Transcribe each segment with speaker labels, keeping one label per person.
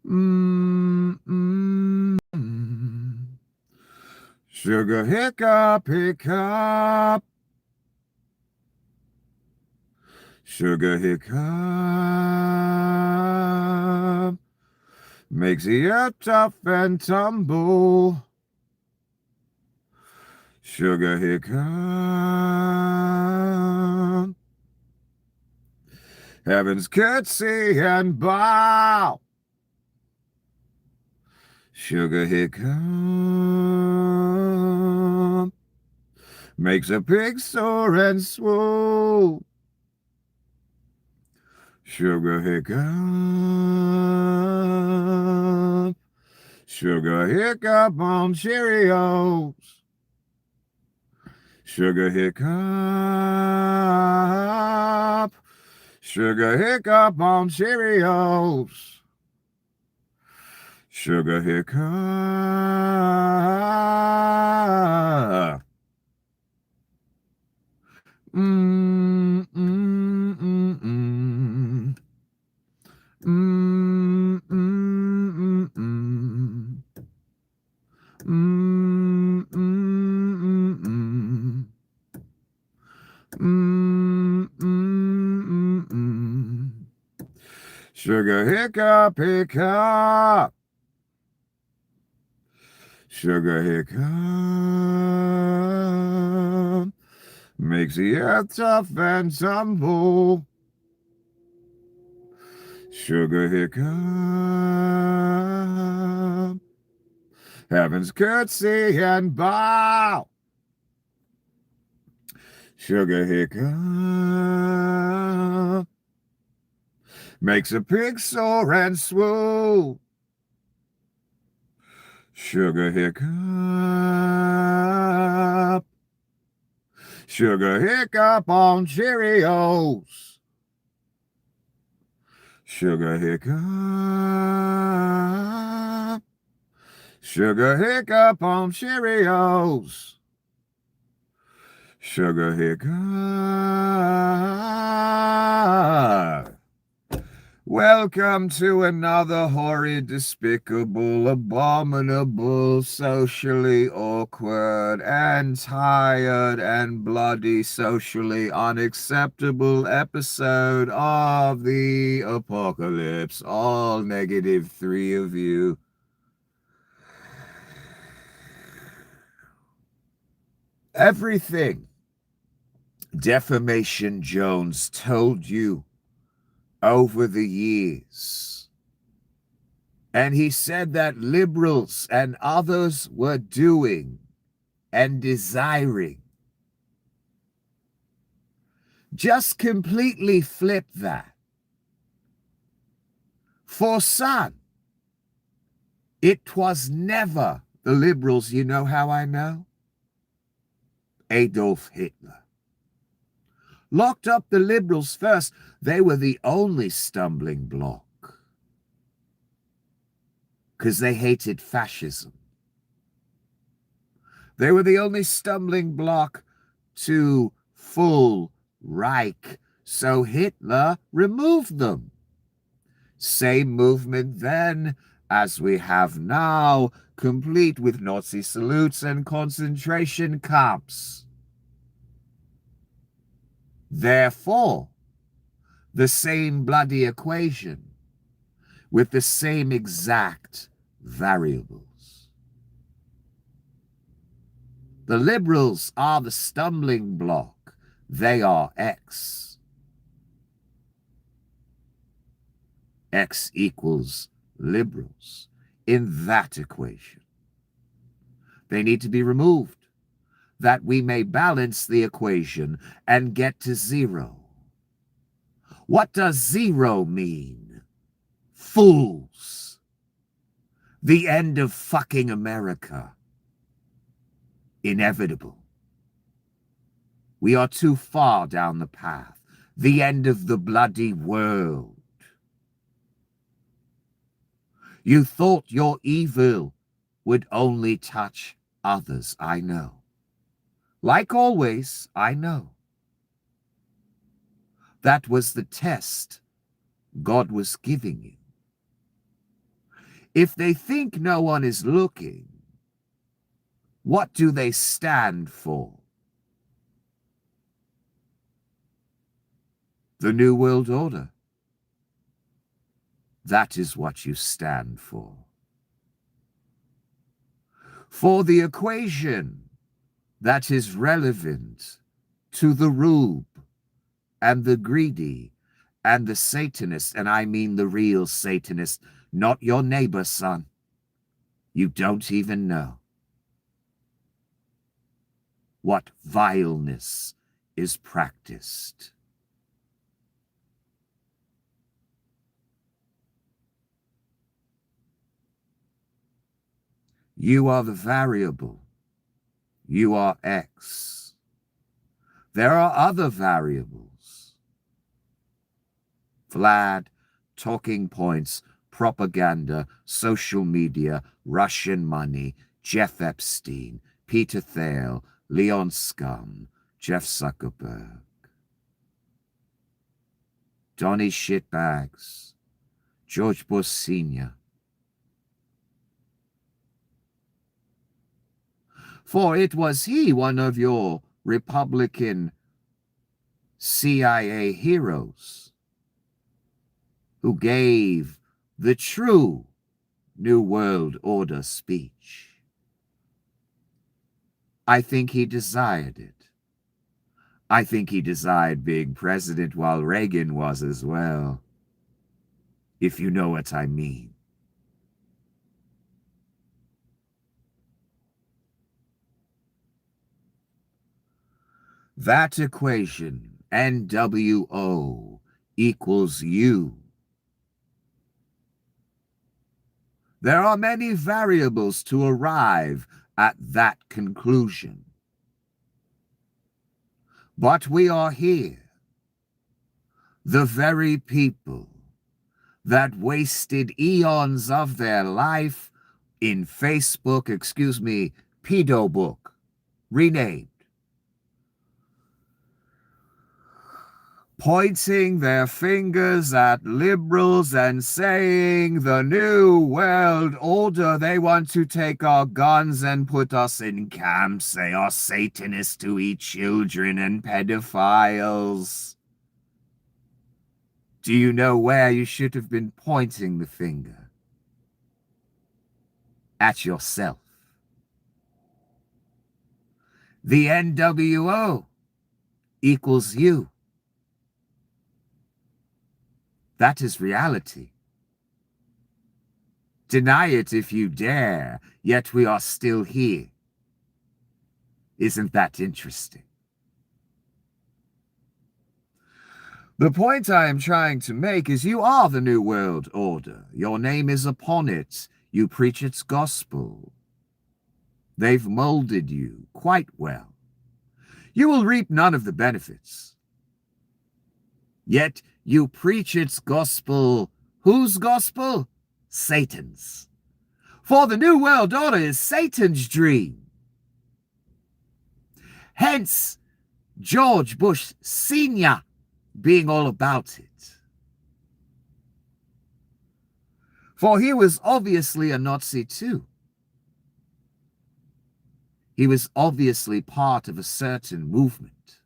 Speaker 1: Mm, mm, mm. Sugar hiccup, hiccup. Sugar hiccup. Makes the earth tough and tumble. Sugar hiccup. Heaven's curtsy and bow. Sugar hiccup. Makes a pig soar and swoon. Sugar hiccup. Sugar hiccup on Cheerios. Sugar hiccup. Sugar hiccup on Cheerios. Sugar hiccup. Mm, mm, mm, mm. Mm, mm, mm, mm. Mm, mm, mm, mm. Mm, mm, mm, mm. Sugar hiccup, hiccup. Sugar hiccup. Makes the earth tough and tumble. Sugar hiccup. Heaven's curtsy and bow. Sugar hiccup. Makes a pig soar and swoon. Sugar hiccup. Sugar hiccup on Cheerios. Sugar hiccup. Sugar hiccup on Cheerios. Sugar hiccup. Welcome to another horrid, despicable, abominable, socially awkward, and tired and bloody, socially unacceptable episode of the apocalypse. All negative 3 of you. Everything Defamation Jones told you over the years. And he said that liberals and others were doing and desiring. Just completely flip that. For some, it was never the liberals. You know how I know? Adolf Hitler locked up the liberals first. They were the only stumbling block because they hated fascism. They were the only stumbling block to full Reich, so Hitler removed them. Same movement then as we have now, complete with Nazi salutes and concentration camps. Therefore, the same bloody equation with the same exact variables. The liberals are the stumbling block. They are X. X equals liberals in that equation. They need to be removed, that we may balance the equation and get to zero. What does zero mean? Fools. The end of fucking America. Inevitable. We are too far down the path. The end of the bloody world. You thought your evil would only touch others, I know. Like always, I know. That was the test God was giving you. If they think no one is looking, what do they stand for? The New World Order. That is what you stand for. For the equation that is relevant to the rube and the greedy and the Satanist, and I mean the real Satanist, not your neighbor, son. You don't even know what vileness is practiced. You are the variable. You are X. There are other variables. Vlad, talking points, propaganda, social media, Russian money, Jeff Epstein, Peter Thiel, Leon Scum, Jeff Zuckerberg. Donny Shitbags, George Bush Sr. For it was he, one of your Republican CIA heroes, who gave the true New World Order speech. I think he desired it. I think he desired being president while Reagan was as well, if you know what I mean. That equation, NWO, equals U. There are many variables to arrive at that conclusion. But we are here, the very people that wasted eons of their life in Facebook, Pedo Book, renamed, pointing their fingers at liberals and saying the New World Order, they want to take our guns and put us in camps. They are Satanists to eat children and pedophiles. Do you know where you should have been pointing the finger? At yourself. The NWO equals you. That is reality. Deny it if you dare, yet we are still here. Isn't that interesting? The point I am trying to make is you are the New World Order. Your name is upon it. You preach its gospel. They've molded you quite well. You will reap none of the benefits. Yet you preach its gospel. Whose gospel? Satan's. For the New World Order is Satan's dream. Hence, George Bush Sr. being all about it. For he was obviously a Nazi too. He was obviously part of a certain movement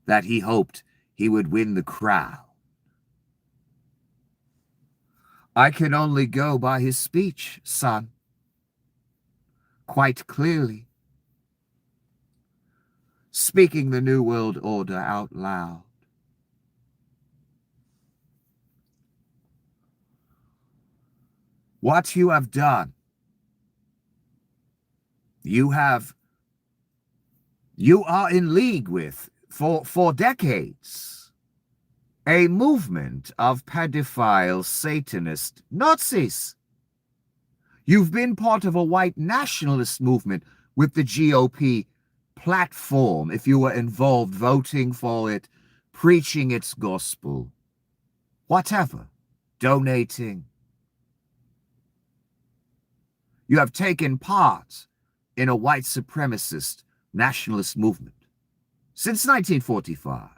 Speaker 1: that he hoped he would win the crown. I can only go by his speech, son, quite clearly, speaking the New World Order out loud. What you have done, you are in league with, for decades, a movement of pedophile Satanist Nazis. You've been part of a white nationalist movement with the GOP platform, if you were involved voting for it, preaching its gospel, whatever, donating. You have taken part in a white supremacist nationalist movement since 1945.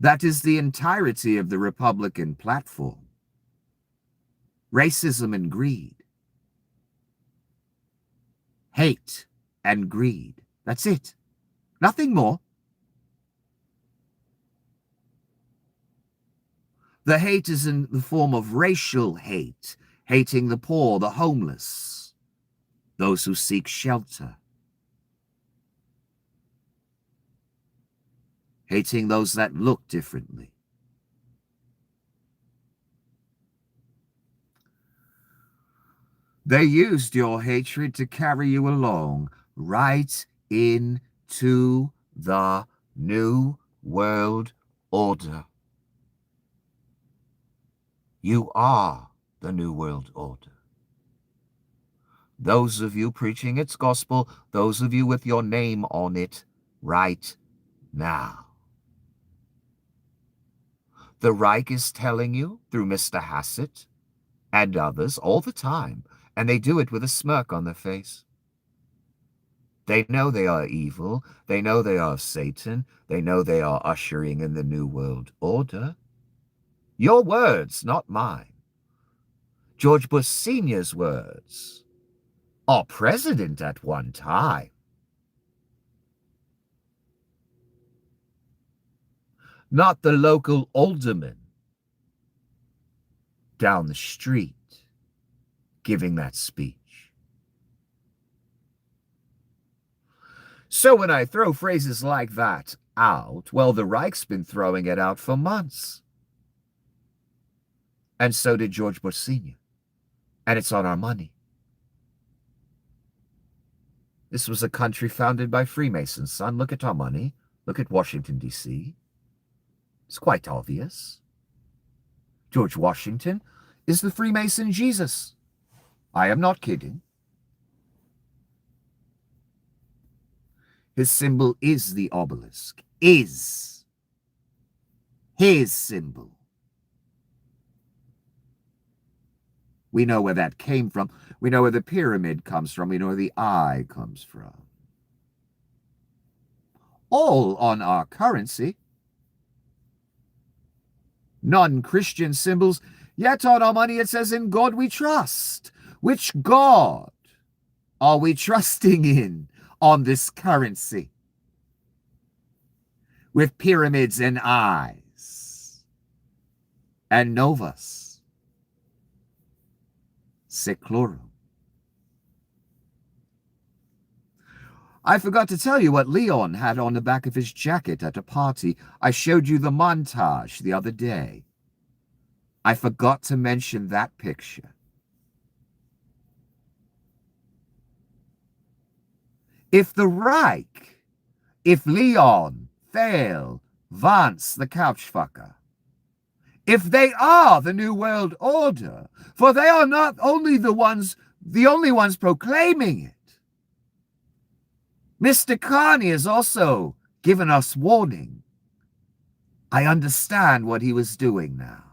Speaker 1: That is the entirety of the Republican platform. Racism and greed. Hate and greed. That's it. Nothing more. The hate is in the form of racial hate, hating the poor, the homeless, those who seek shelter, hating those that look differently. They used your hatred to carry you along right into the New World Order. You are the New World Order. Those of you preaching its gospel, those of you with your name on it right now. The Reich is telling you through Mr. Hassett and others all the time, and they do it with a smirk on their face. They know they are evil. They know they are Satan. They know they are ushering in the New World Order. Your words, not mine. George Bush Sr.'s words. Our president at one time. Not the local alderman down the street giving that speech. So when I throw phrases like that out, well, the Reich's been throwing it out for months. And so did George Bush Sr. And it's on our money. This was a country founded by Freemasons, son. Look at our money. Look at Washington, D.C. It's quite obvious. George Washington is the Freemason Jesus. I am not kidding. His symbol is the obelisk. Is his symbol. We know where that came from. We know where the pyramid comes from. We know where the eye comes from. All on our currency. Non-Christian symbols, yet on our money it says, "In God we trust." Which God are we trusting in on this currency? With pyramids and eyes and novus seclorum. I forgot to tell you what Leon had on the back of his jacket at a party. I showed you the montage the other day. I forgot to mention that picture. If the Reich, if Leon, Thale, Vance, the couchfucker, if they are the New World Order, for they are not only the only ones proclaiming it. Mr. Carney has also given us warning. I understand what he was doing now.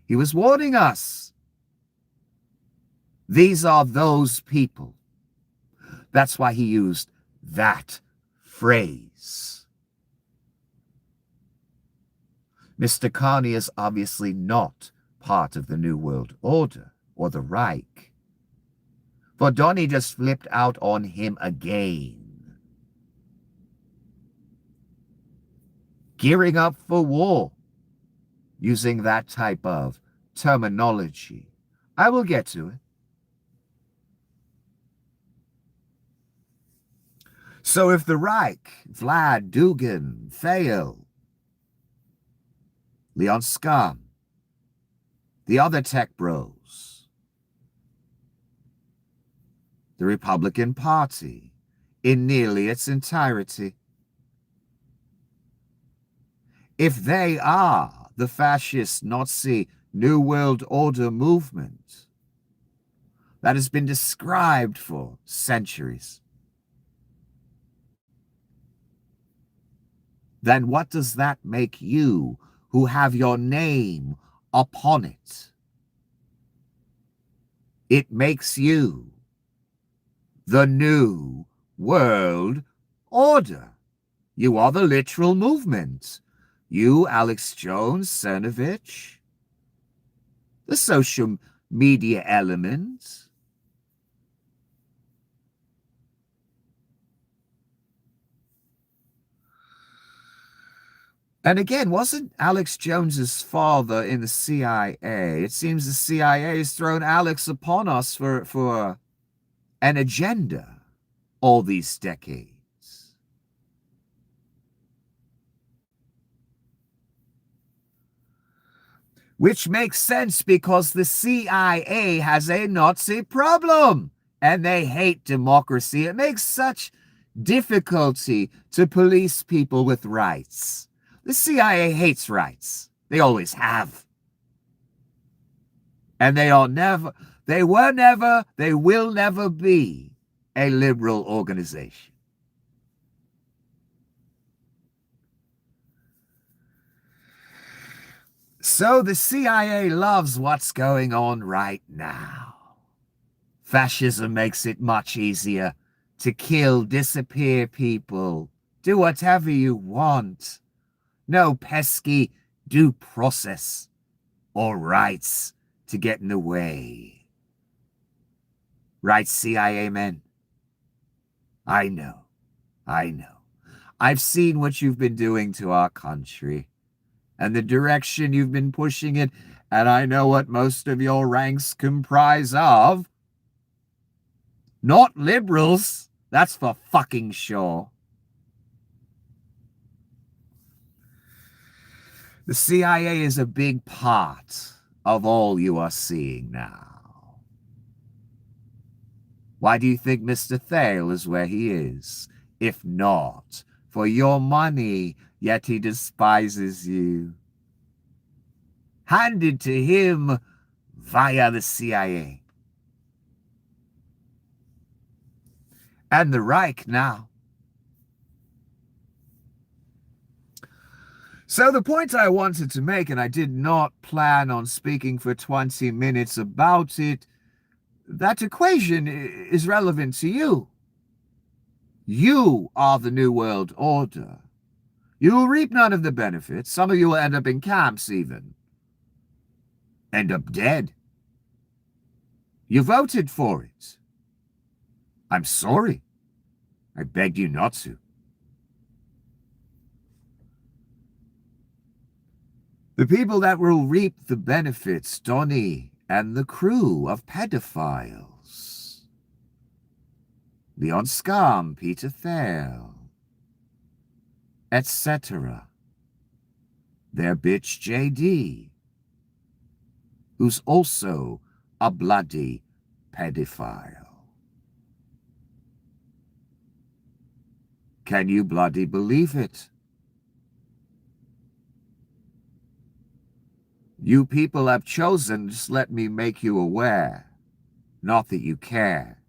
Speaker 1: He was warning us. These are those people. That's why he used that phrase. Mr. Carney is obviously not part of the New World Order or the Reich. For Donnie just flipped out on him again. Gearing up for war, using that type of terminology. I will get to it. So if the Reich, Vlad, Dugan, Thale, Leon Scum, the other tech bros, the Republican Party in nearly its entirety, if they are the fascist Nazi New World Order movement that has been described for centuries, then what does that make you who have your name upon it? It makes you the New World Order. You are the literal movement. You, Alex Jones, Cernovich, the social media element. And again, wasn't Alex Jones's father in the CIA? It seems the CIA has thrown Alex upon us for an agenda all these decades. Which makes sense because the CIA has a Nazi problem and they hate democracy. It makes such difficulty to police people with rights. The CIA hates rights. They always have. And they will never be a liberal organization. So the CIA loves what's going on right now. Fascism makes it much easier to kill, disappear people, do whatever you want. No pesky due process or rights to get in the way. Right, CIA men? I know. I've seen what you've been doing to our country and the direction you've been pushing it, and I know what most of your ranks comprise of. Not liberals, that's for fucking sure. The CIA is a big part of all you are seeing now. Why do you think Mr. Thale is where he is? If not for your money, yet he despises you. Handed to him via the CIA. And the Reich now. So the point I wanted to make, and I did not plan on speaking for 20 minutes about it, that equation is relevant to you. You are the New World Order. You will reap none of the benefits. Some of you will end up in camps even. End up dead. You voted for it. I'm sorry. I begged you not to. The people that will reap the benefits, Donnie and the crew of pedophiles. Leon Scum, Peter Thale, etc. Their bitch JD, who's also a bloody pedophile. Can you bloody believe it? You people have chosen, just let me make you aware, not that you care.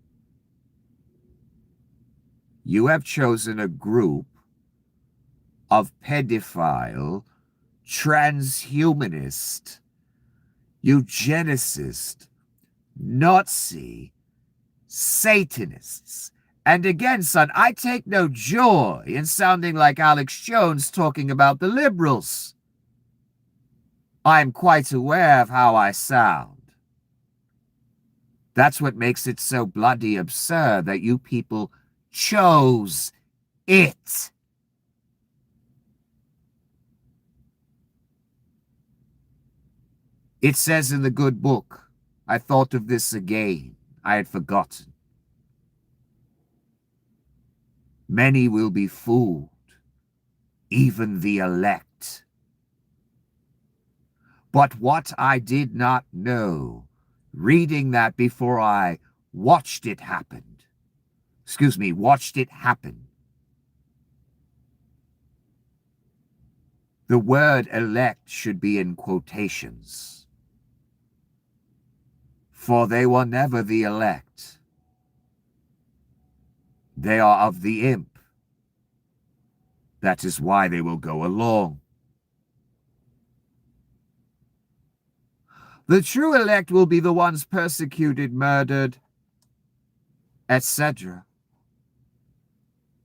Speaker 1: You have chosen a group of pedophile, transhumanist, eugenicist, Nazi, Satanists. And again, son, I take no joy in sounding like Alex Jones talking about the liberals. I am quite aware of how I sound. That's what makes it so bloody absurd that you people chose it. It says in the good book, I thought of this again. I had forgotten. Many will be fooled, even the elect. But what I did not know, reading that before I watched it happen, the word elect should be in quotations. For they were never the elect. They are of the imp. That is why they will go along. The true elect will be the ones persecuted, murdered, etc.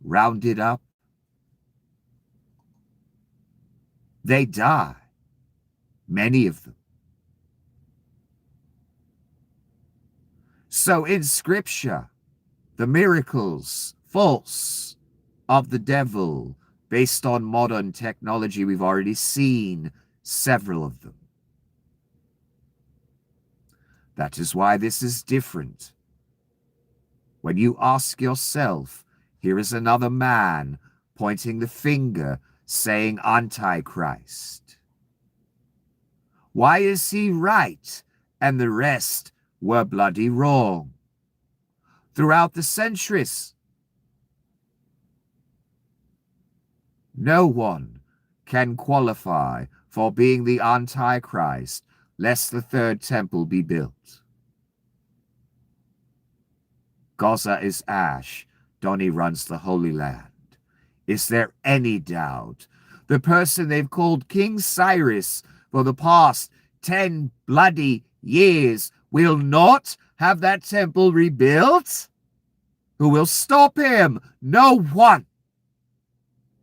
Speaker 1: Rounded up They die, many of them. So in Scripture, the miracles, false, of the devil, based on modern technology, we've already seen several of them. That is why this is different. When you ask yourself, here is another man pointing the finger, saying Antichrist. Why is he right and the rest were bloody wrong? Throughout the centuries, no one can qualify for being the Antichrist lest the third temple be built. Gaza is ash, Donnie runs the Holy Land. Is there any doubt? The person they've called King Cyrus for the past 10 bloody years will not have that temple rebuilt? Who will stop him? No one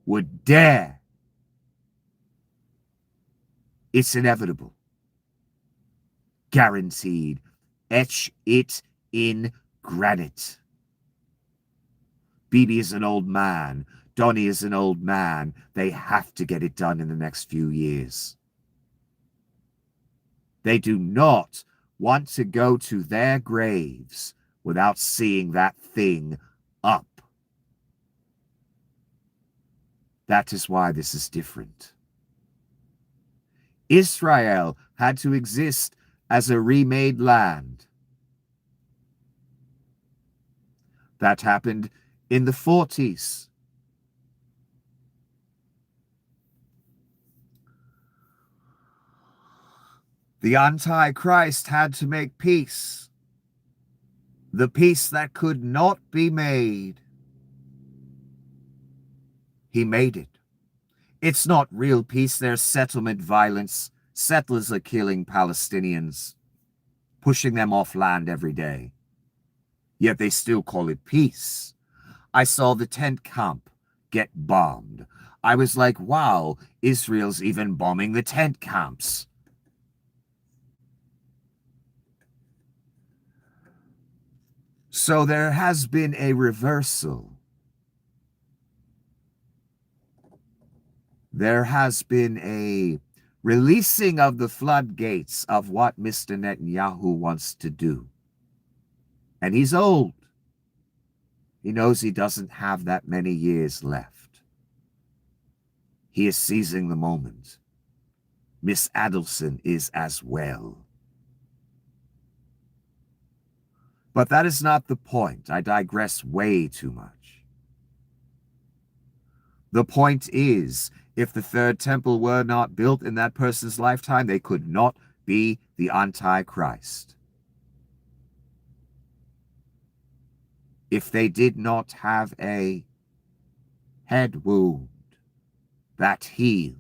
Speaker 1: would dare. It's inevitable. Guaranteed. Etch it in granite. Bibi is an old man. Donnie is an old man. They have to get it done in the next few years. They do not want to go to their graves without seeing that thing up. That is why this is different. Israel had to exist as a remade land. That happened in the 40s. The Antichrist had to make peace. The peace that could not be made. He made it. It's not real peace. There's settlement violence. Settlers are killing Palestinians, pushing them off land every day. Yet they still call it peace. I saw the tent camp get bombed. I was like, wow, Israel's even bombing the tent camps. So there has been a reversal. There has been a releasing of the floodgates of what Mr. Netanyahu wants to do. And he's old. He knows he doesn't have that many years left. He is seizing the moment. Miss Adelson is as well. But that is not the point. I digress way too much. The point is, if the third temple were not built in that person's lifetime, they could not be the Antichrist. If they did not have a head wound that healed.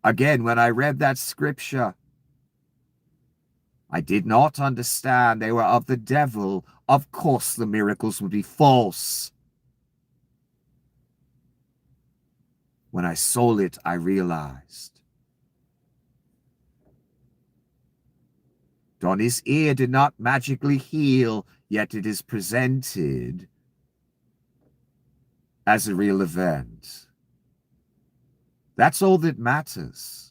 Speaker 1: Again, when I read that scripture, I did not understand they were of the devil. Of course the miracles would be false. When I saw it, I realized. Donnie's ear did not magically heal, yet it is presented as a real event. That's all that matters.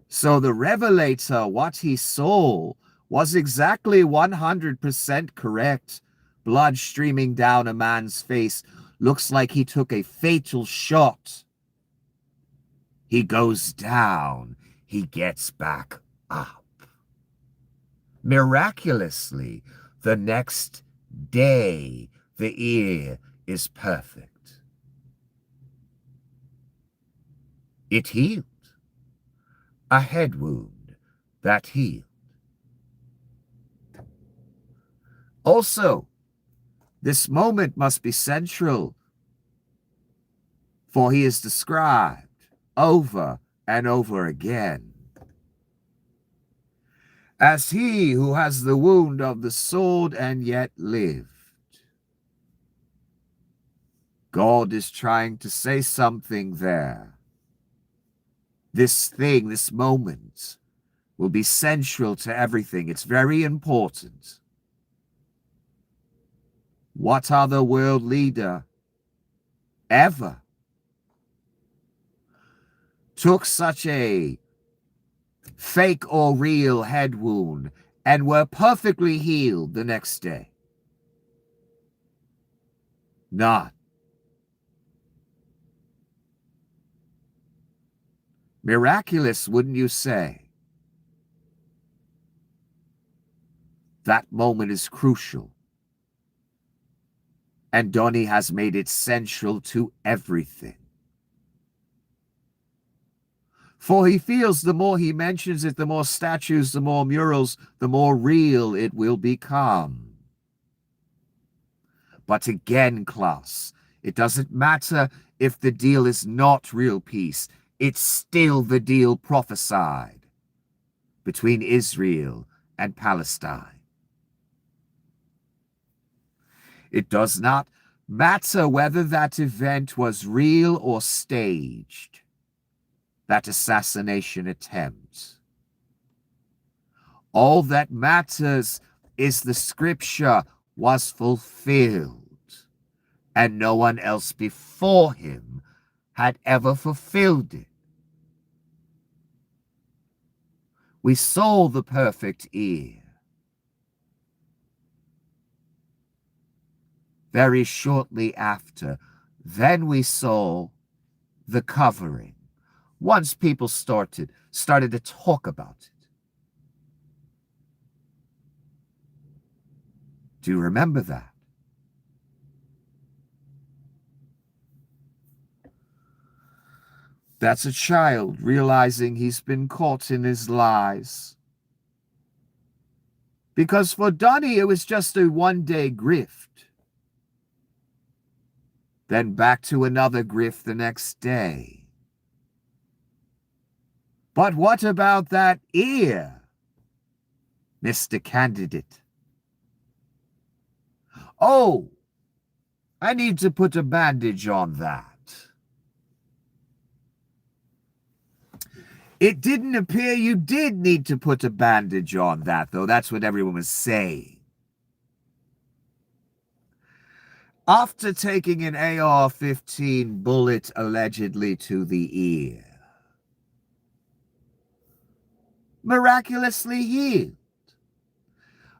Speaker 1: So the revelator, what he saw, was exactly 100% correct. Blood streaming down a man's face. Looks like he took a fatal shot. He goes down. He gets back up. Miraculously, the next day, the ear is perfect. It healed. A head wound that healed. Also, this moment must be central, for he is described over and over again as he who has the wound of the sword and yet lived. God is trying to say something there. This thing, this moment, will be central to everything. It's very important. What other world leader ever took such a fake or real head wound and were perfectly healed the next day? Not. Miraculous, wouldn't you say? That moment is crucial. And Donnie has made it central to everything. For he feels the more he mentions it, the more statues, the more murals, the more real it will become. But again, Klaus, it doesn't matter if the deal is not real peace. It's still the deal prophesied between Israel and Palestine. It does not matter whether that event was real or staged, that assassination attempt. All that matters is the scripture was fulfilled, and no one else before him had ever fulfilled it. We saw the perfect ear. Very shortly after, then we saw the covering. Once people started to talk about it. Do you remember that? That's a child realizing he's been caught in his lies. Because for Donnie, it was just a one-day grift. Then back to another grift the next day. But what about that ear, Mr. Candidate? Oh, I need to put a bandage on that. It didn't appear you did need to put a bandage on that, though. That's what everyone was saying. After taking an AR-15 bullet allegedly to the ear, miraculously healed.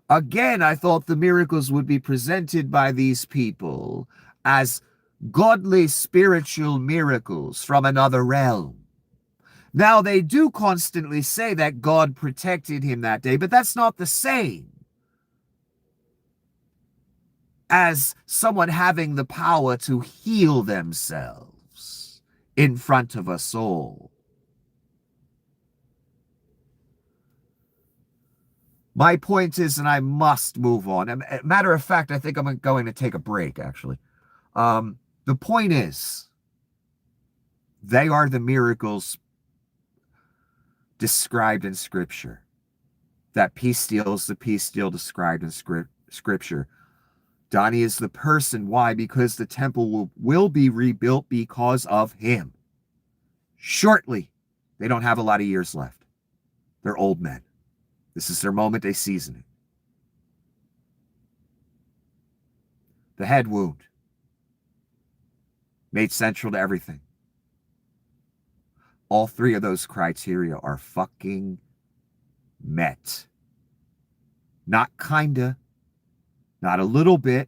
Speaker 1: Again, I thought the miracles would be presented by these people as godly spiritual miracles from another realm. Now, they do constantly say that God protected him that day, but that's not the same as someone having the power to heal themselves in front of us all. My point is, and I must move on. Matter of fact, I think I'm going to take a break, actually. The point is, they are the miracles described in Scripture. That peace deal is the peace deal described in Scripture. Donnie is the person. Why? Because the temple will be rebuilt because of him. Shortly. They don't have a lot of years left. They're old men. This is their moment. They season it. The head wound. Made central to everything. All three of those criteria are fucking met. Not kinda. Not a little bit.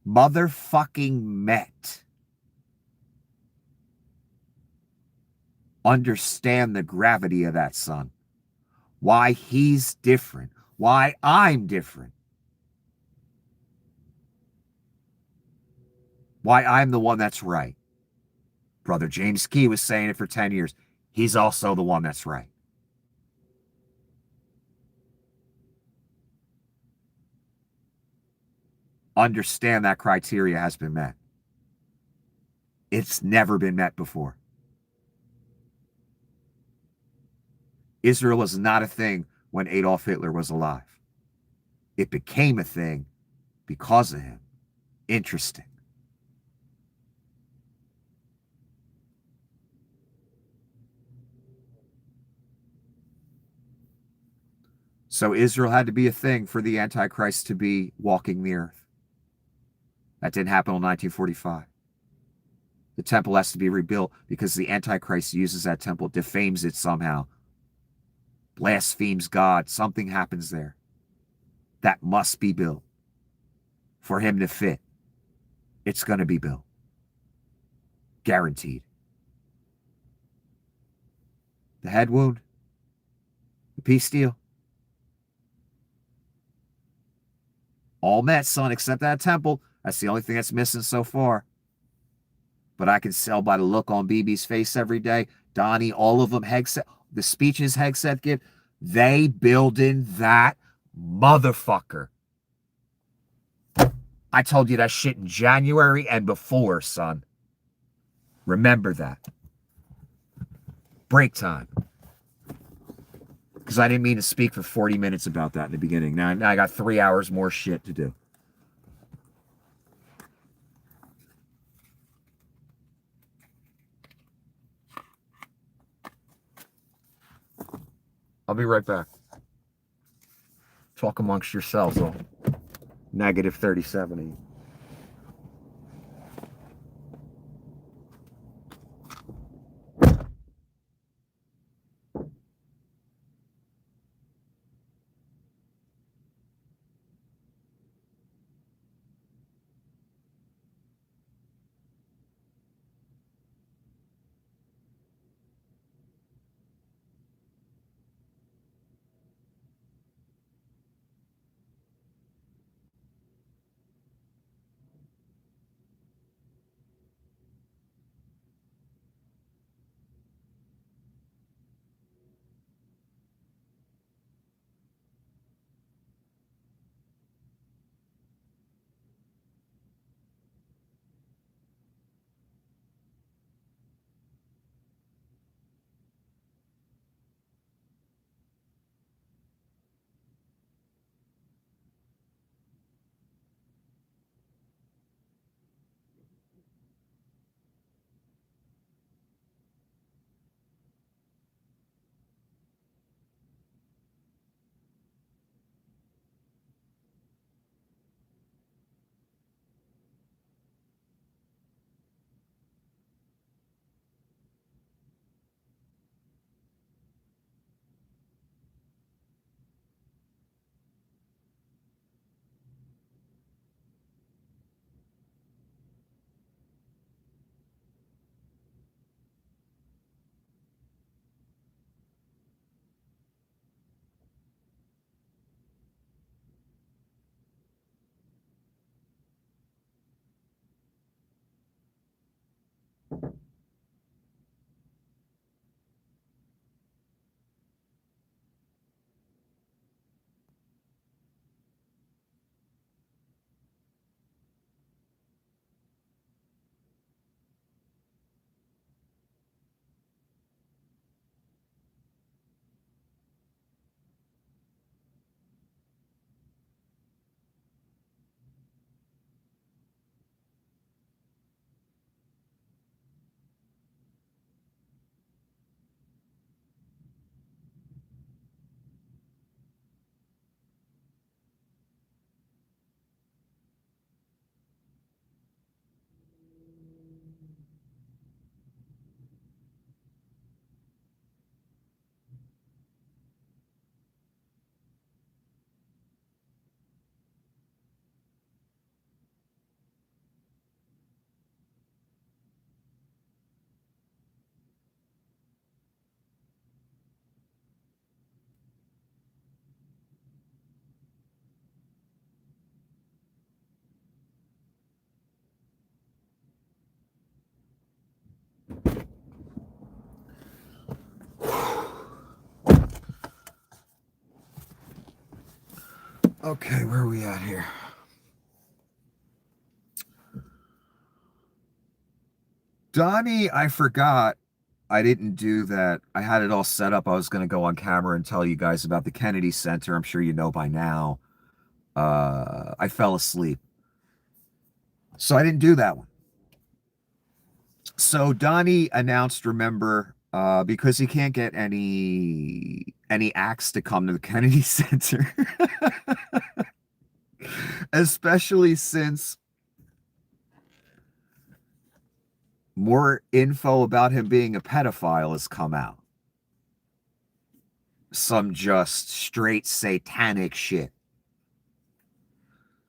Speaker 1: Motherfucking met. Understand the gravity of that, son. Why he's different. Why I'm different. Why I'm the one that's right. Brother James Key was saying it for 10 years. He's also the one that's right. Understand that criteria has been met. It's never been met before. Israel was not a thing when Adolf Hitler was alive. It became a thing because of him. Interesting. So Israel had to be a thing for the Antichrist to be walking the earth. That didn't happen until 1945. The temple has to be rebuilt because the Antichrist uses that temple, defames it somehow, blasphemes God. Something happens there. That must be built for him to fit. It's going to be built. Guaranteed. The head wound, the peace deal, all met, son, except that temple. That's the only thing that's missing so far. But I can tell by the look on BB's face every day. Donnie, all of them, Hegseth, the speeches Hegseth give, they building that motherfucker. I told you that shit in January and before, son. Remember that. Break time. Because I didn't mean to speak for 40 minutes about that in the beginning. Now I got 3 hours more shit to do. I'll be right back. Talk amongst yourselves. All negative 3070. Okay, where are we at here? Donnie, I forgot. I didn't do that. I had it all set up. I was going to go on camera and tell you guys about the Kennedy Center. I'm sure you know by now. I fell asleep. So I didn't do that one. So Donnie announced, remember, because he can't get any any acts to come to the Kennedy Center. Especially since more info about him being a pedophile has come out. Some just straight satanic shit.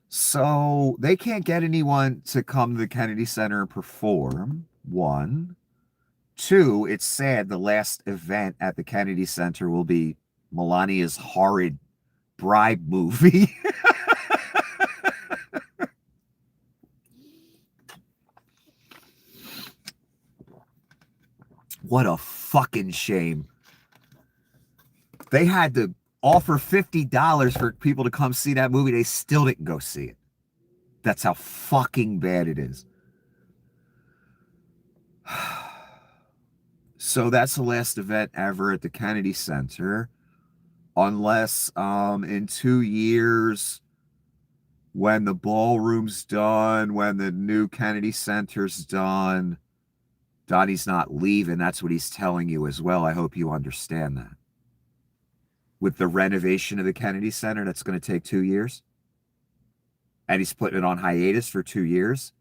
Speaker 1: So they can't get anyone to come to the Kennedy Center and perform, one. Two, it's sad the last event at the Kennedy Center will be Melania's horrid bribe movie. What a fucking shame. They had to offer $50 for people to come see that movie. They still didn't go see it. That's how fucking bad it is. So that's the last event ever at the Kennedy Center. Unless in 2 years, when the ballroom's done, when the new Kennedy Center's done, Donnie's not leaving. That's what he's telling you as well. I hope you understand that. With the renovation of the Kennedy Center, that's going to take 2 years. And he's putting it on hiatus for 2 years.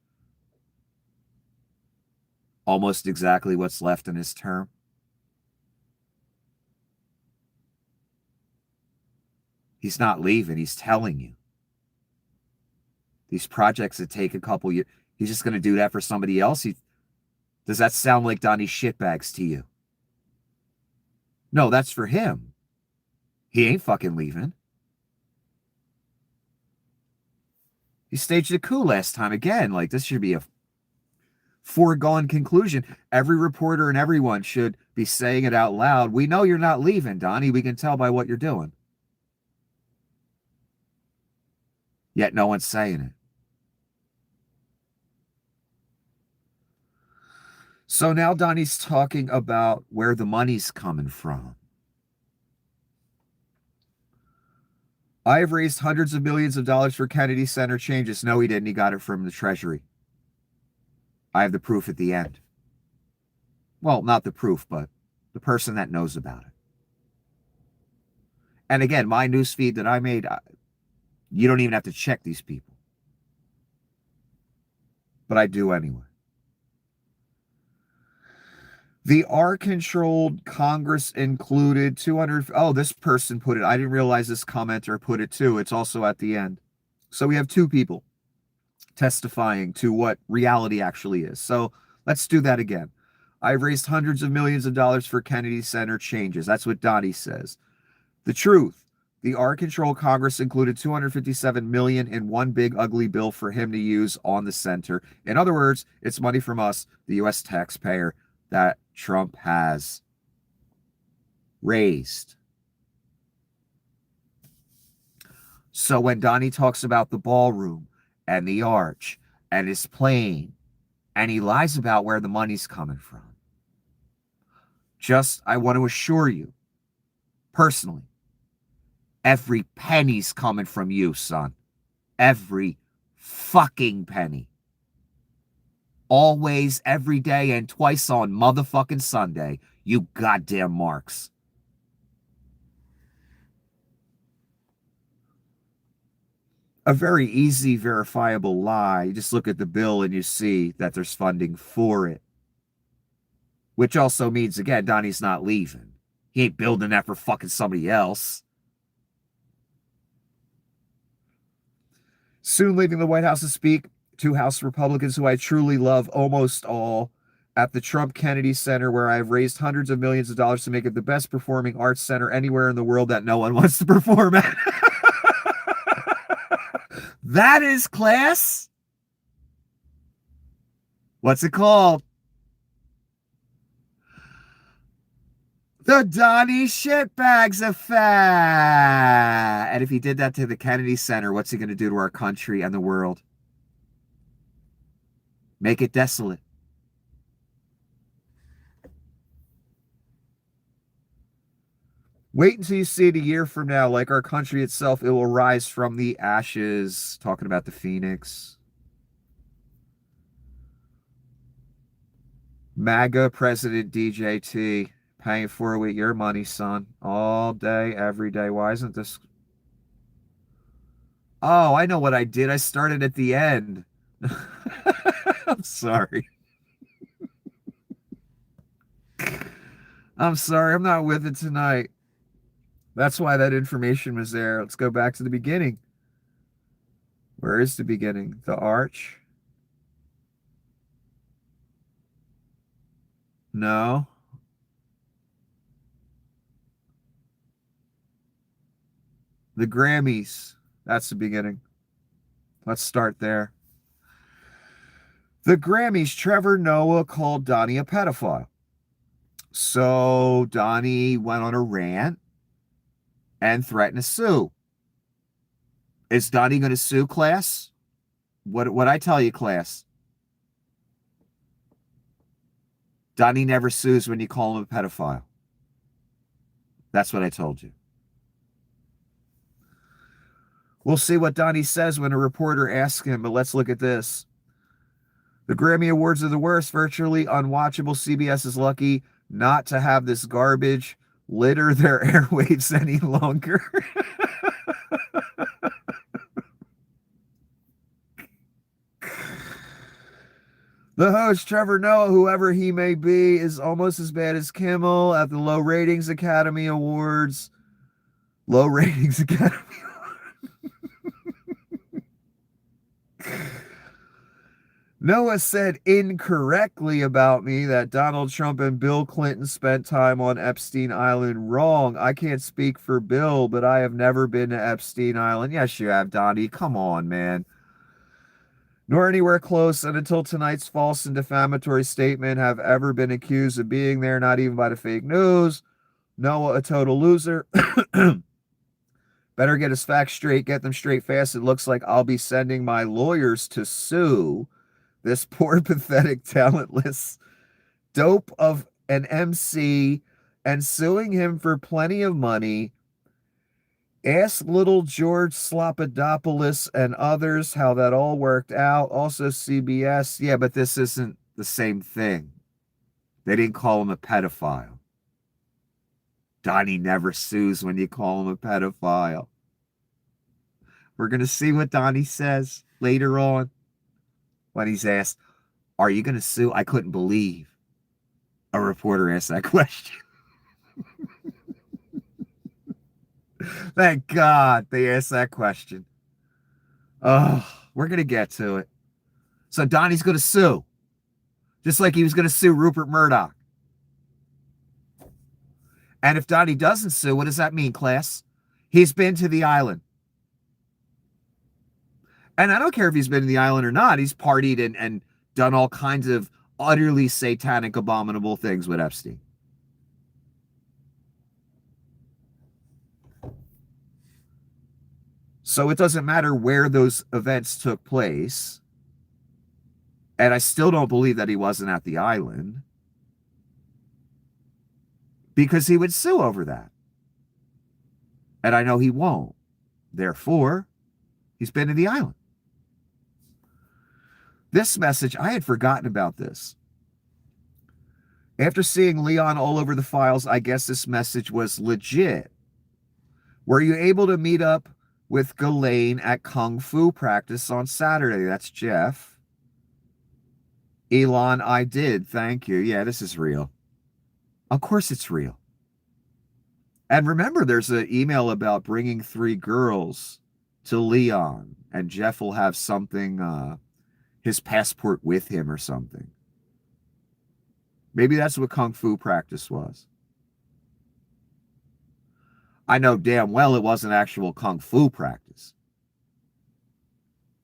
Speaker 1: Almost exactly what's left in his term. He's not leaving. He's telling you. These projects that take a couple years, he's just going to do that for somebody else. Does that sound like Donnie shitbags to you? No, that's for him. He ain't fucking leaving. He staged a coup last time again. Like, this should be a foregone conclusion. Every reporter and everyone should be saying it out loud. We know you're not leaving, Donnie. We can tell by what you're doing. Yet no one's saying it. So now Donnie's talking about where the money's coming from. I have raised hundreds of millions of dollars for Kennedy Center changes. No, he didn't. He got it from the Treasury. I have the proof at the end. Well, not the proof, but the person that knows about it. And again, my news feed that I made, you don't even have to check these people. But I do anyway. The R-controlled Congress included 200... Oh, this person put it. I didn't realize this commenter put it too. It's also at the end. So we have two people testifying to what reality actually is. So let's do that again. I've raised hundreds of millions of dollars for Kennedy Center changes. That's what Donnie says. The truth. The R-controlled Congress included $257 million in one big ugly bill for him to use on the center. In other words, it's money from us, the U.S. taxpayer, that Trump has raised. So when Donnie talks about the ballroom and the arch and his plane, and he lies about where the money's coming from, I want to assure you, personally, every penny's coming from you, son. Every fucking penny. Always, every day, and twice on motherfucking Sunday, you goddamn marks. A very easy, verifiable lie. You just look at the bill and you see that there's funding for it. Which also means, again, Donnie's not leaving. He ain't building that for fucking somebody else. Soon leaving the White House to speak, two House Republicans who I truly love almost all, at the Trump Kennedy Center, where I've raised hundreds of millions of dollars to make it the best performing arts center anywhere in the world that no one wants to perform at. That is class. What's it called? The Donnie Shitbags Effect. And if he did that to the Kennedy Center, what's he going to do to our country and the world? Make it desolate. Wait until you see it a year from now. Like our country itself, it will rise from the ashes. Talking about the Phoenix. MAGA President DJT. Paying for it with your money, son. All day, every day. Why isn't this... Oh, I know what I did. I started at the end. I'm sorry. I'm sorry. I'm not with it tonight. That's why that information was there. Let's go back to the beginning. Where is the beginning? The arch? No. The Grammys. That's the beginning. Let's start there. The Grammys, Trevor Noah called Donnie a pedophile. So Donnie went on a rant and threatened to sue. Is Donnie going to sue, class? What I tell you, class? Donnie never sues when you call him a pedophile. That's what I told you. We'll see what Donnie says when a reporter asks him, but let's look at this. The Grammy Awards are the worst, virtually unwatchable. CBS is lucky not to have this garbage litter their airwaves any longer. The host, Trevor Noah, whoever he may be, is almost as bad as Kimmel at the Low Ratings Academy Awards. Low Ratings Academy Awards. Noah said incorrectly about me that Donald Trump and Bill Clinton spent time on Epstein Island. Wrong. I can't speak for Bill, but I have never been to Epstein Island. Yes, you have, Donnie. Come on, man. Nor anywhere close, and until tonight's false and defamatory statement have ever been accused of being there, not even by the fake news. Noah, a total loser. Better get his facts straight, get them straight fast. It looks like I'll be sending my lawyers to sue this poor, pathetic, talentless dope of an MC and suing him for plenty of money. Ask little George Slopadopoulos and others how that all worked out. Also CBS. Yeah, but this isn't the same thing. They didn't call him a pedophile. Donnie never sues when you call him a pedophile. We're going to see what Donnie says later on when he's asked, are you going to sue? I couldn't believe a reporter asked that question. Thank God they asked that question. Oh, we're going to get to it. So Donnie's going to sue. Just like he was going to sue Rupert Murdoch. And if Donnie doesn't sue, what does that mean, class? He's been to the island. And I don't care if he's been to the island or not. He's partied and done all kinds of utterly satanic, abominable things with Epstein. So it doesn't matter where those events took place. And I still don't believe that he wasn't at the island, because he would sue over that. And I know he won't. Therefore, he's been to the island. This message, I had forgotten about this. After seeing Leon all over the files, I guess this message was legit. Were you able to meet up with Ghislaine at Kung Fu practice on Saturday? That's Jeff. Elon, I did. Thank you. Yeah, this is real. Of course it's real. And remember, there's an email about bringing 3 girls to Leon, and Jeff will have something, his passport with him or something. Maybe that's what Kung Fu practice was. I know damn well it wasn't actual Kung Fu practice.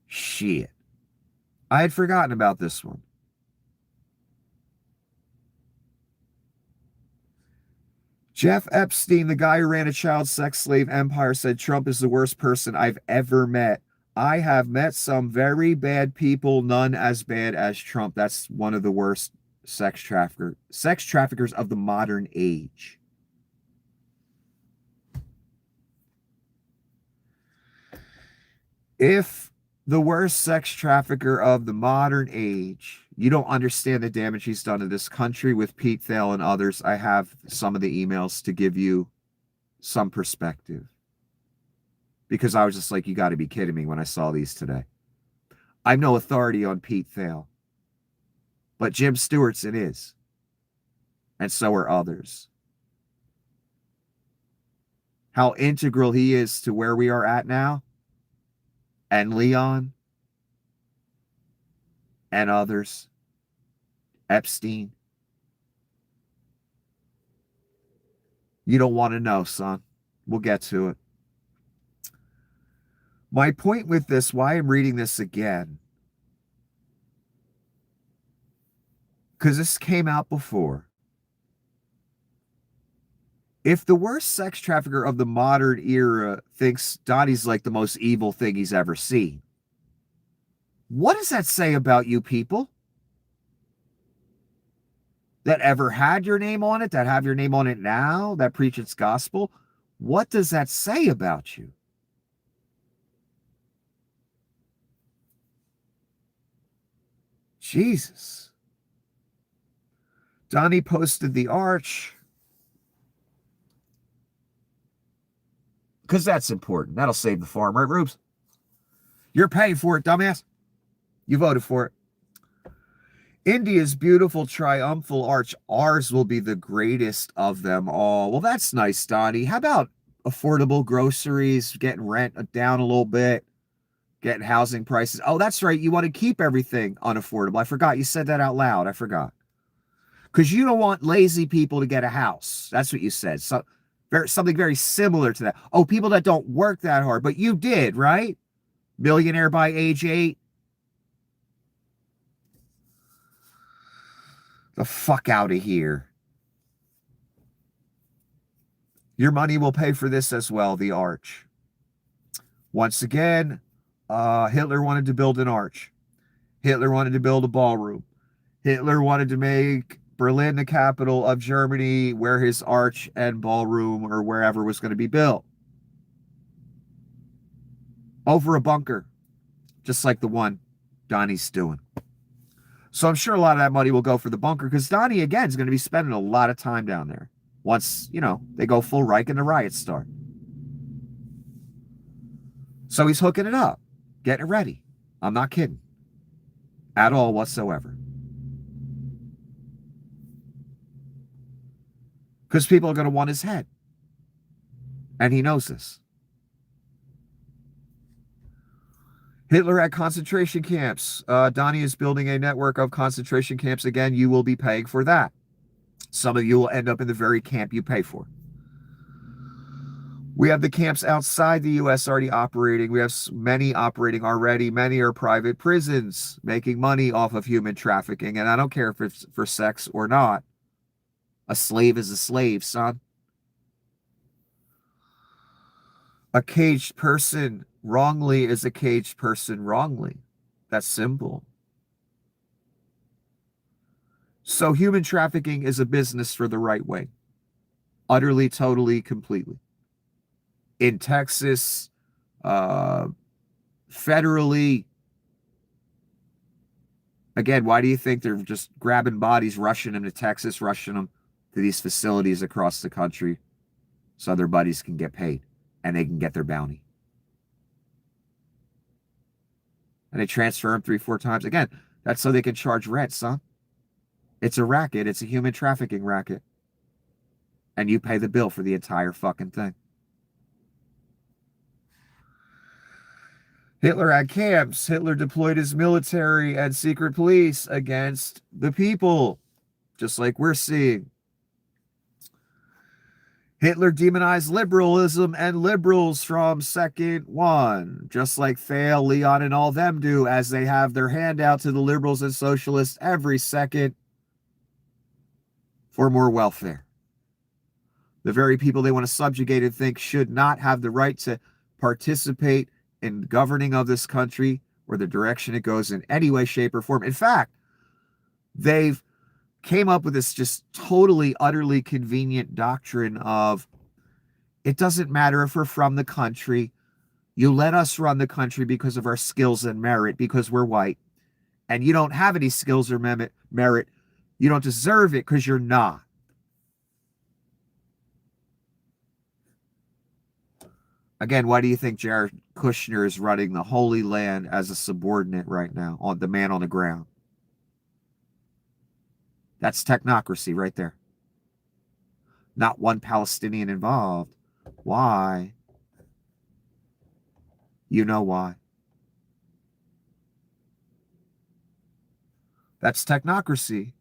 Speaker 1: Shit. I had forgotten about this one. Jeff Epstein, the guy who ran a child sex slave empire, said Trump is the worst person I've ever met. I have met some very bad people, none as bad as Trump. That's one of the worst sex traffickers of the modern age. If The worst sex trafficker of the modern age. You don't understand the damage he's done to this country with Pete Thale and others. I have some of the emails to give you some perspective. Because I was just like, you got to be kidding me when I saw these today. I'm no authority on Pete Thale. But Jim Stewartson is. And so are others. How integral he is to where we are at now. And Leon. And others. Epstein. You don't want to know, son. We'll get to it. My point with this, why I'm reading this again, because this came out before. If the worst sex trafficker of the modern era thinks Donnie's like the most evil thing he's ever seen, what does that say about you people? That ever had your name on it, that have your name on it now, that preach its gospel? What does that say about you? Jesus. Donnie posted the arch. Because that's important. That'll save the farm, right, Rubes? You're paying for it, dumbass. You voted for it. India's beautiful triumphal arch. Ours will be the greatest of them all. Well, that's nice, Donnie. How about affordable groceries, getting rent down a little bit, getting housing prices? Oh, that's right. You want to keep everything unaffordable. I forgot. You said that out loud. I forgot. Because you don't want lazy people to get a house. That's what you said. So, something very similar to that. Oh, people that don't work that hard. But you did, right? Millionaire by age 8. The fuck out of here. Your money will pay for this as well, the arch. Once again, Hitler wanted to build an arch. Hitler wanted to build a ballroom. Hitler wanted to make Berlin the capital of Germany, where his arch and ballroom or wherever was going to be built. Over a bunker, just like the one Donnie's doing. So I'm sure a lot of that money will go for the bunker because Donnie, again, is going to be spending a lot of time down there. Once, they go full Reich and the riots start. So he's hooking it up, getting it ready. I'm not kidding. At all whatsoever. Because people are going to want his head. And he knows this. Hitler at concentration camps. Donnie is building a network of concentration camps. Again, you will be paying for that. Some of you will end up in the very camp you pay for. We have the camps outside the U.S. already operating. We have many operating already. Many are private prisons making money off of human trafficking. And I don't care if it's for sex or not. A slave is a slave, son. A caged person wrongly is a caged person wrongly. That's simple. So human trafficking is a business for the right way. Utterly, totally, completely. In Texas, federally. Again, why do you think they're just grabbing bodies, rushing them to Texas, rushing them to these facilities across the country so their buddies can get paid and they can get their bounty? And they transfer them 3-4 times. Again, that's so they can charge rent, son. It's a racket. It's a human trafficking racket. And you pay the bill for the entire fucking thing. Hitler had camps. Hitler deployed his military and secret police against the people, just like we're seeing. Hitler demonized liberalism and liberals from second one, just like Thale, Leon, and all them do, as they have their hand out to the liberals and socialists every second for more welfare. The very people they want to subjugate and think should not have the right to participate in governing of this country or the direction it goes in any way, shape, or form. In fact, they've came up with this just totally, utterly convenient doctrine of it doesn't matter if we're from the country. You let us run the country because of our skills and merit, because we're white. And you don't have any skills or merit. You don't deserve it because you're not. Again, why do you think Jared Kushner is running the Holy Land as a subordinate right now, on the man on the ground? That's technocracy right there. Not one Palestinian involved. Why? You know why. That's technocracy.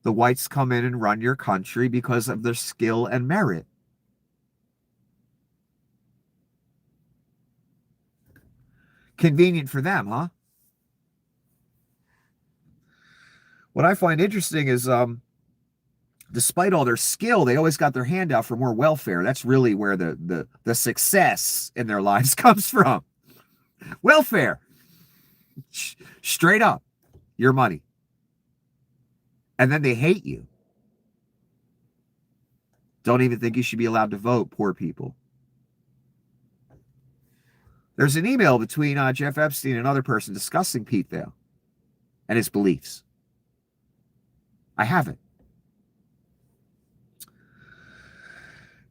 Speaker 1: The whites come in and run your country because of their skill and merit. Convenient for them, huh? What I find interesting is, despite all their skill, they always got their hand out for more welfare. That's really where the success in their lives comes from. Welfare. Straight up. Your money. And then they hate you. Don't even think you should be allowed to vote, poor people. There's an email between Jeff Epstein and another person discussing Pete Thiel and his beliefs. I have it.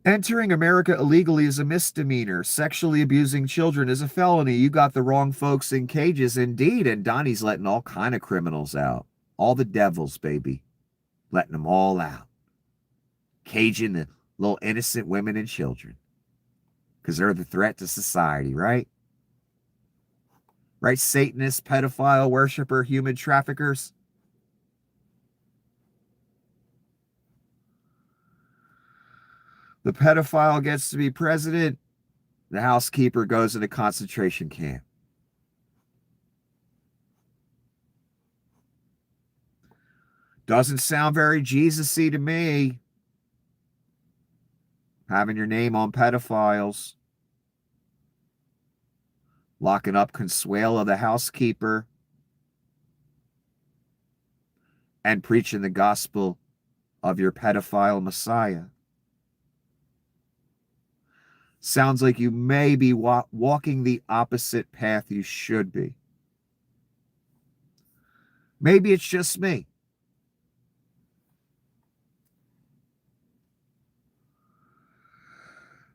Speaker 1: Entering America illegally is a misdemeanor. Sexually abusing children is a felony. You got the wrong folks in cages, indeed. And Donnie's letting all kind of criminals out. All the devils, baby. Letting them all out. Caging the little innocent women and children. Because they're the threat to society, right? Right? Satanists, pedophile, worshiper, human traffickers. The pedophile gets to be president. The housekeeper goes in a concentration camp. Doesn't sound very Jesus-y to me. Having your name on pedophiles. Locking up Consuelo, the housekeeper. And preaching the gospel of your pedophile Messiah. Sounds like you may be walking the opposite path you should be. Maybe it's just me.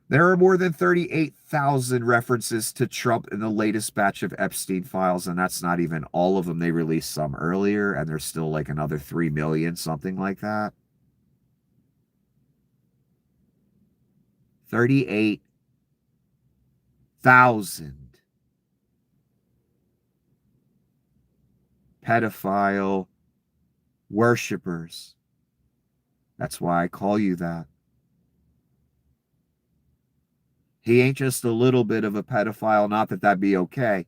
Speaker 1: There are more than 38,000 references to Trump in the latest batch of Epstein files, and that's not even all of them. They released some earlier, and there's still like another 3 million, something like that. 38,000 pedophile worshipers. That's why I call you that. He ain't just a little bit of a pedophile, not that that'd be okay.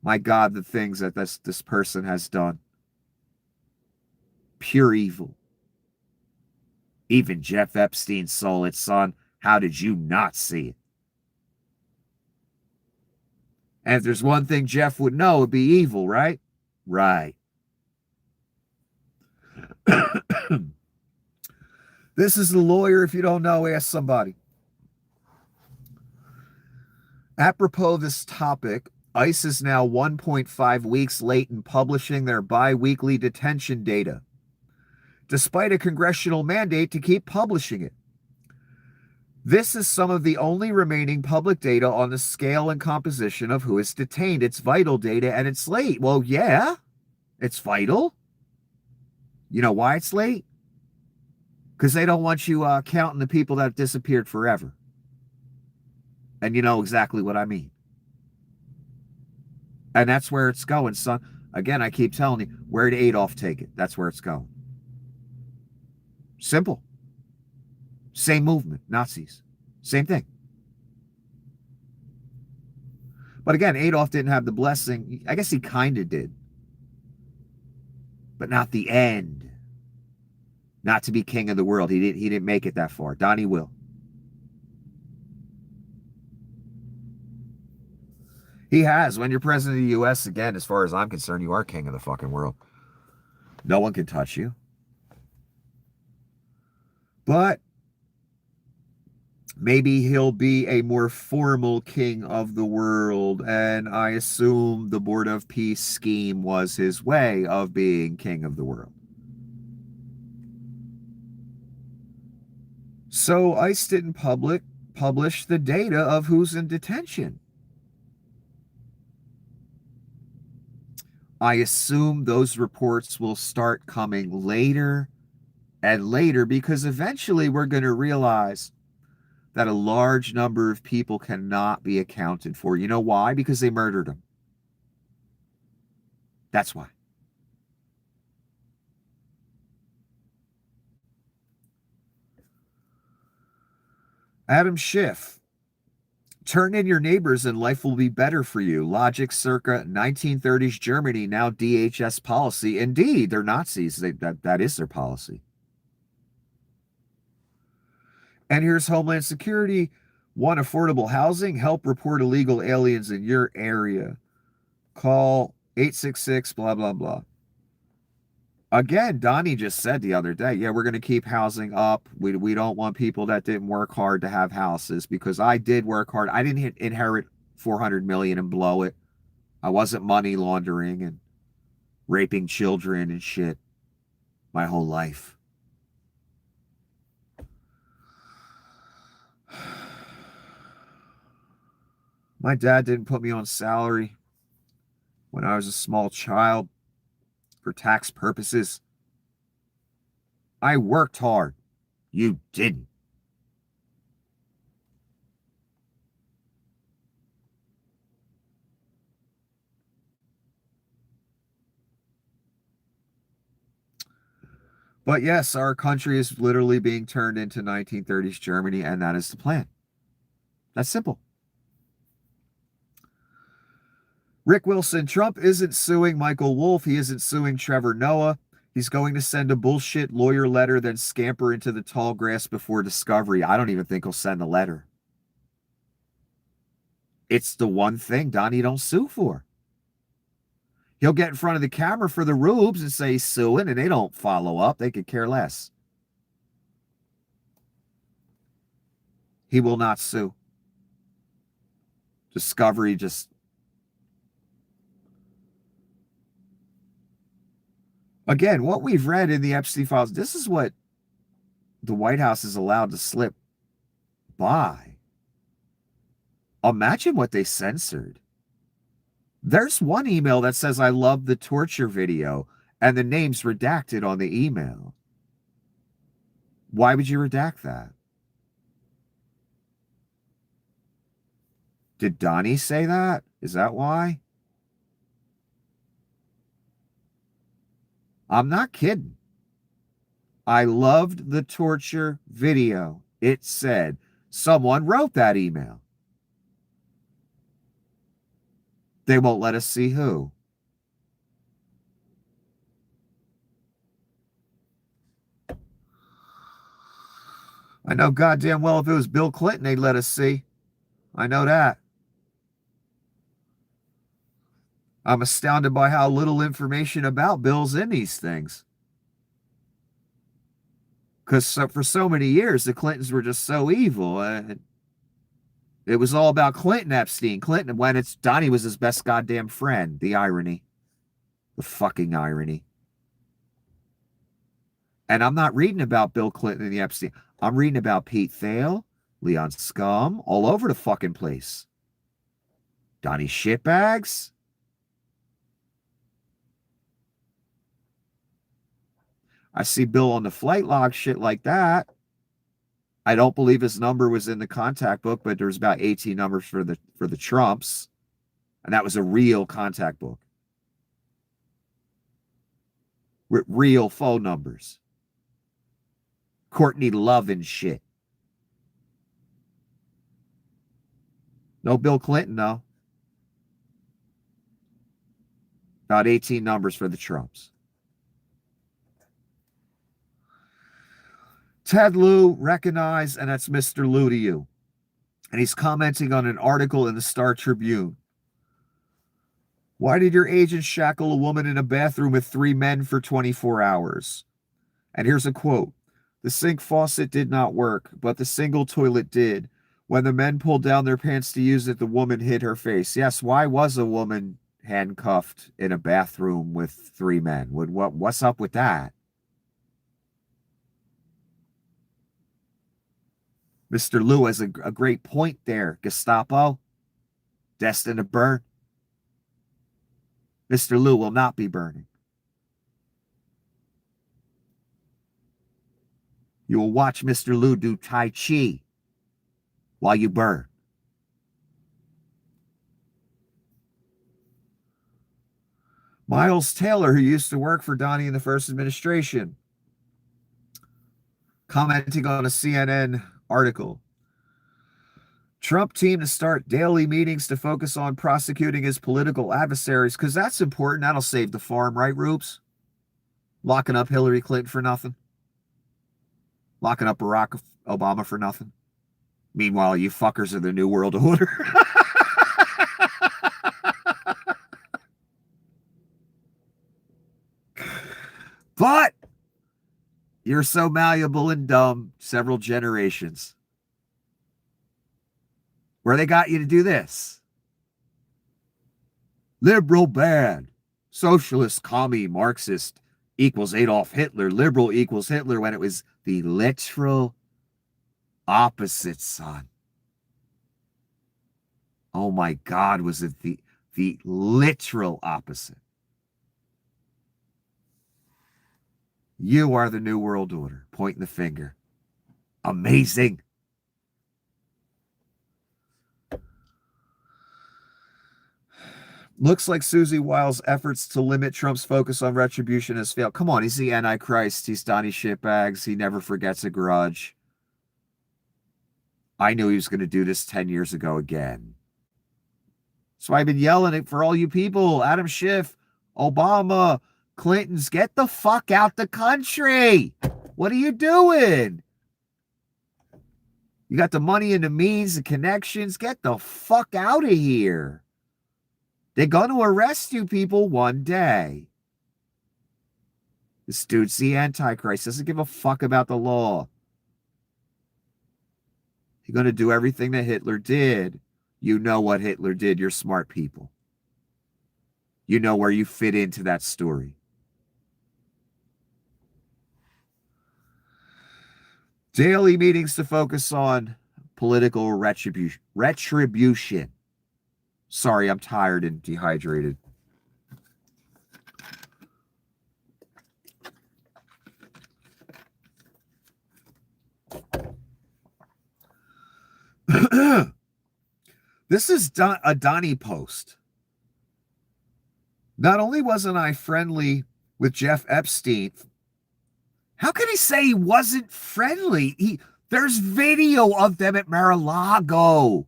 Speaker 1: My God, the things that this person has done. Pure evil. Even Jeff Epstein saw it, son. How did you not see it? And if there's one thing Jeff would know, it'd be evil, right? Right. This is the lawyer. If you don't know, ask somebody. Apropos this topic, ICE is now 1.5 weeks late in publishing their bi-weekly detention data, despite a congressional mandate to keep publishing it. This is some of the only remaining public data on the scale and composition of who is detained. It's vital data, and it's late. Well, yeah, it's vital. You know why it's late? Because they don't want you counting the people that disappeared forever. And you know exactly what I mean. And that's where it's going, son. Again, I keep telling you, where did Adolf take it? That's where it's going. Simple. Same movement, Nazis. Same thing. But again, Adolf didn't have the blessing. I guess he kind of did. But not the end. Not to be king of the world. He didn't make it that far. Donnie will. He has. When you're president of the U.S., again, as far as I'm concerned, you are king of the fucking world. No one can touch you. But maybe he'll be a more formal king of the world, and I assume the Board of Peace scheme was his way of being king of the world. So ICE didn't publish the data of who's in detention. I assume those reports will start coming later and later, because eventually we're going to realize that a large number of people cannot be accounted for. You know why? Because they murdered them. That's why. Adam Schiff. Turn in your neighbors and life will be better for you. Logic circa 1930s Germany, now DHS policy. Indeed, they're Nazis. That is their policy. And here's Homeland Security. Want affordable housing? Help report illegal aliens in your area. Call 866 blah, blah, blah. Again, Donnie just said the other day, yeah, we're going to keep housing up. We don't want people that didn't work hard to have houses, because I did work hard. I didn't inherit 400 million and blow it. I wasn't money laundering and raping children and shit my whole life. My dad didn't put me on salary when I was a small child for tax purposes. I worked hard. You didn't. But yes, our country is literally being turned into 1930s Germany, and that is the plan. That's simple. Rick Wilson, Trump isn't suing Michael Wolff. He isn't suing Trevor Noah. He's going to send a bullshit lawyer letter, then scamper into the tall grass before discovery. I don't even think he'll send a letter. It's the one thing Donnie don't sue for. He'll get in front of the camera for the rubes and say he's suing, and they don't follow up. They could care less. He will not sue. Discovery just... Again, what we've read in the Epstein files, this is what the White House is allowed to slip by. Imagine what they censored. There's one email that says, I love the torture video, and the name's redacted on the email. Why would you redact that? Did Donnie say that? Is that why? I'm not kidding. I loved the torture video. It said someone wrote that email. They won't let us see who. I know goddamn well if it was Bill Clinton, they'd let us see. I know that. I'm astounded by how little information about Bill's in these things. Because for so many years, the Clintons were just so evil. It was all about Clinton, Epstein. Clinton, when it's Donnie was his best goddamn friend. The irony. The fucking irony. And I'm not reading about Bill Clinton and the Epstein. I'm reading about Pete Thale, Leon Scum, all over the fucking place. Donnie shitbags. I see Bill on the flight log, shit like that. I don't believe his number was in the contact book, but there's about 18 numbers for the Trumps. And that was a real contact book. With real phone numbers. Courtney Love and shit. No Bill Clinton, no. About 18 numbers for the Trumps. Ted Lieu recognized, and that's Mr. Lieu to you. And he's commenting on an article in the Star Tribune. Why did your agent shackle a woman in a bathroom with 3 men for 24 hours? And here's a quote. The sink faucet did not work, but the single toilet did. When the men pulled down their pants to use it, the woman hid her face. Yes, why was a woman handcuffed in a bathroom with three men? What's up with that? Mr. Liu has a great point there. Gestapo, destined to burn. Mr. Liu will not be burning. You will watch Mr. Liu do Tai Chi while you burn. Miles Taylor, who used to work for Donnie in the first administration, commenting on a CNN article. Trump team to start daily meetings to focus on prosecuting his political adversaries, because that's important. That'll save the farm, right, Rubes? Locking up Hillary Clinton for nothing. Locking up Barack Obama for nothing. Meanwhile, you fuckers are the New World Order. But you're so malleable and dumb, several generations. Where they got you to do this. Liberal bad. Socialist, commie, Marxist equals Adolf Hitler. Liberal equals Hitler, when it was the literal opposite, son. Oh my God, was it the literal opposite? You are the New World Order. Pointing the finger. Amazing. Looks like Susie Wiles' efforts to limit Trump's focus on retribution has failed. Come on, he's the Antichrist. He's Donnie Shitbags. He never forgets a grudge. I knew he was going to do this 10 years ago again. So I've been yelling it for all you people. Adam Schiff, Obama, Clinton's, get the fuck out the country. What are you doing? You got the money and the means, the connections. Get the fuck out of here. They're going to arrest you people one day. This dude's the Antichrist. Doesn't give a fuck about the law. You're going to do everything that Hitler did. You know what Hitler did. You're smart people. You know where you fit into that story. Daily meetings to focus on political retribution. Sorry, I'm tired and dehydrated. This is a Donnie post. Not only wasn't I friendly with Jeff Epstein, how can he say he wasn't friendly? There's video of them at Mar-a-Lago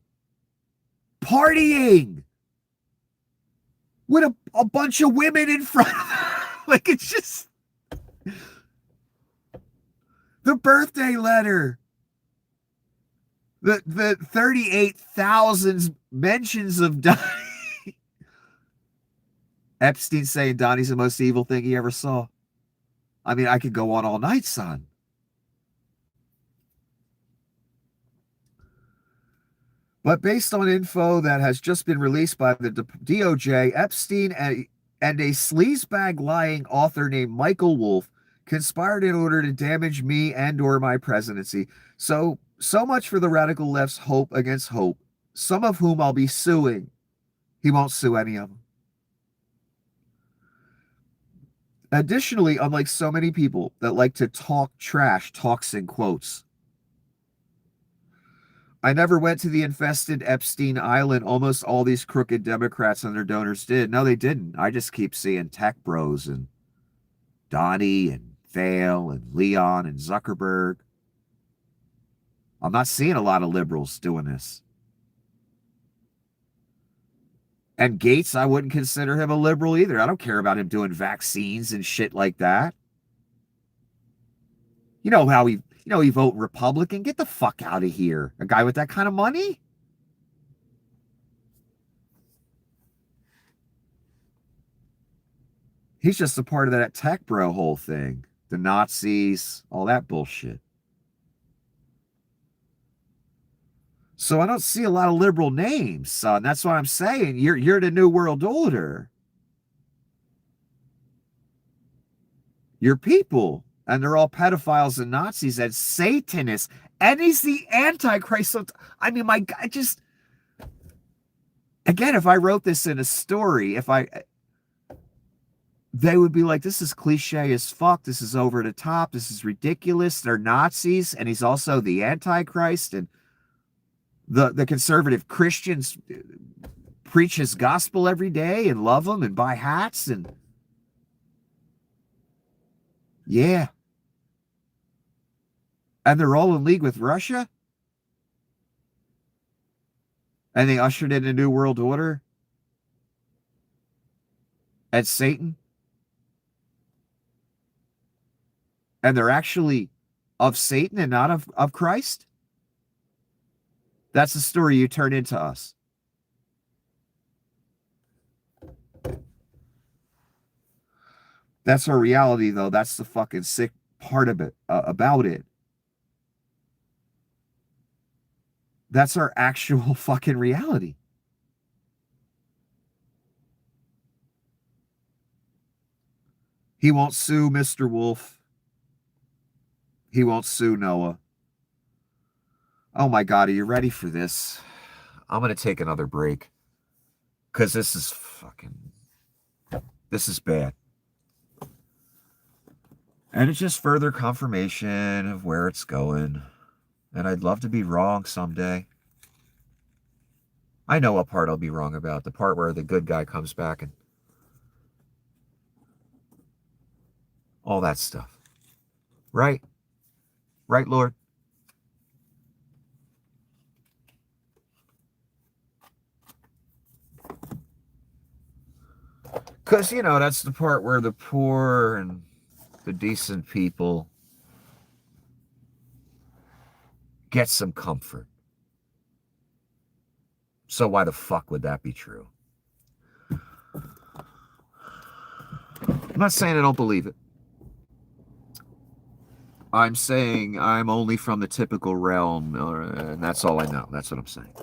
Speaker 1: partying with a bunch of women in front of them. Like, it's just the birthday letter. The 38,000 mentions of Donnie. Epstein saying Donnie's the most evil thing he ever saw. I mean, I could go on all night, son. But based on info that has just been released by the DOJ, Epstein and a sleazebag lying author named Michael Wolff conspired in order to damage me and or my presidency. So much for the radical left's hope against hope, some of whom I'll be suing. He won't sue any of them. Additionally, unlike so many people that like to talk trash, talks in quotes, I never went to the infested Epstein Island. Almost all these crooked Democrats and their donors did. No, they didn't. I just keep seeing tech bros and Donnie and Thale and Leon and Zuckerberg. I'm not seeing a lot of liberals doing this. And Gates, I wouldn't consider him a liberal either. I don't care about him doing vaccines and shit like that. You know how he vote Republican? Get the fuck out of here. A guy with that kind of money? He's just a part of that tech bro whole thing. the Nazis, all that bullshit. So I don't see a lot of liberal names, son. That's what I'm saying. You're the New World Order. You're people. And they're all pedophiles and Nazis and Satanists. And he's the Antichrist. So, I mean, my God, just again, if I wrote this in a story, they would be like, this is cliche as fuck. This is over the top. This is ridiculous. They're Nazis, and he's also the Antichrist. And the conservative Christians preach his gospel every day and love him and buy hats. And yeah. And they're all in league with Russia. And they ushered in a new world order and Satan. And they're actually of Satan and not of Christ. That's the story you turn into us. That's our reality, though. That's the fucking sick part of it, about it. That's our actual fucking reality. He won't sue Mr. Wolf. He won't sue Noah. Oh my God, are you ready for this? I'm going to take another break. Because this is bad. And it's just further confirmation of where it's going. And I'd love to be wrong someday. I know what part I'll be wrong about. The part where the good guy comes back and all that stuff. Right? Right, Lord? Because, that's the part where the poor and the decent people get some comfort. So why the fuck would that be true? I'm not saying I don't believe it. I'm saying I'm only from the typical realm, and that's all I know. That's what I'm saying.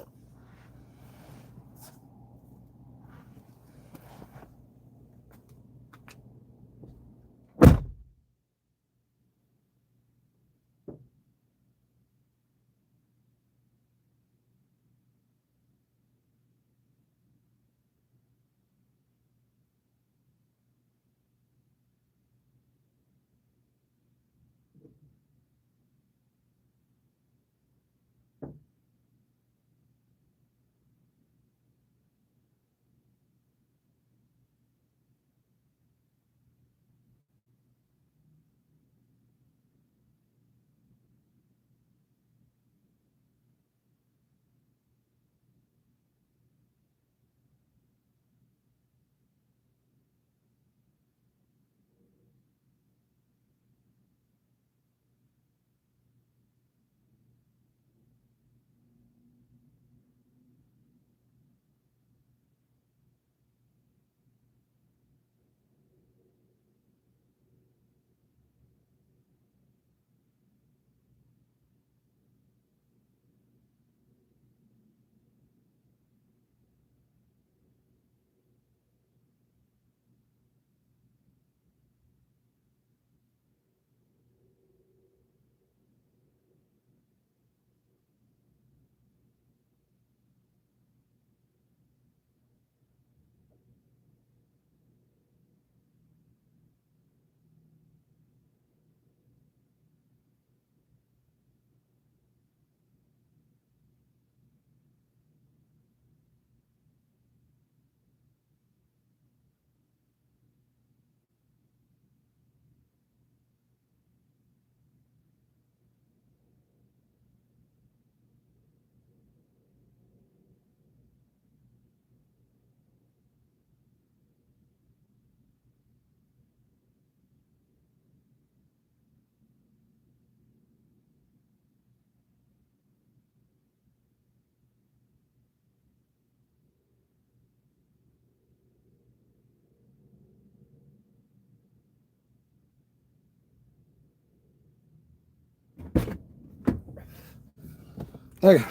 Speaker 1: Hey.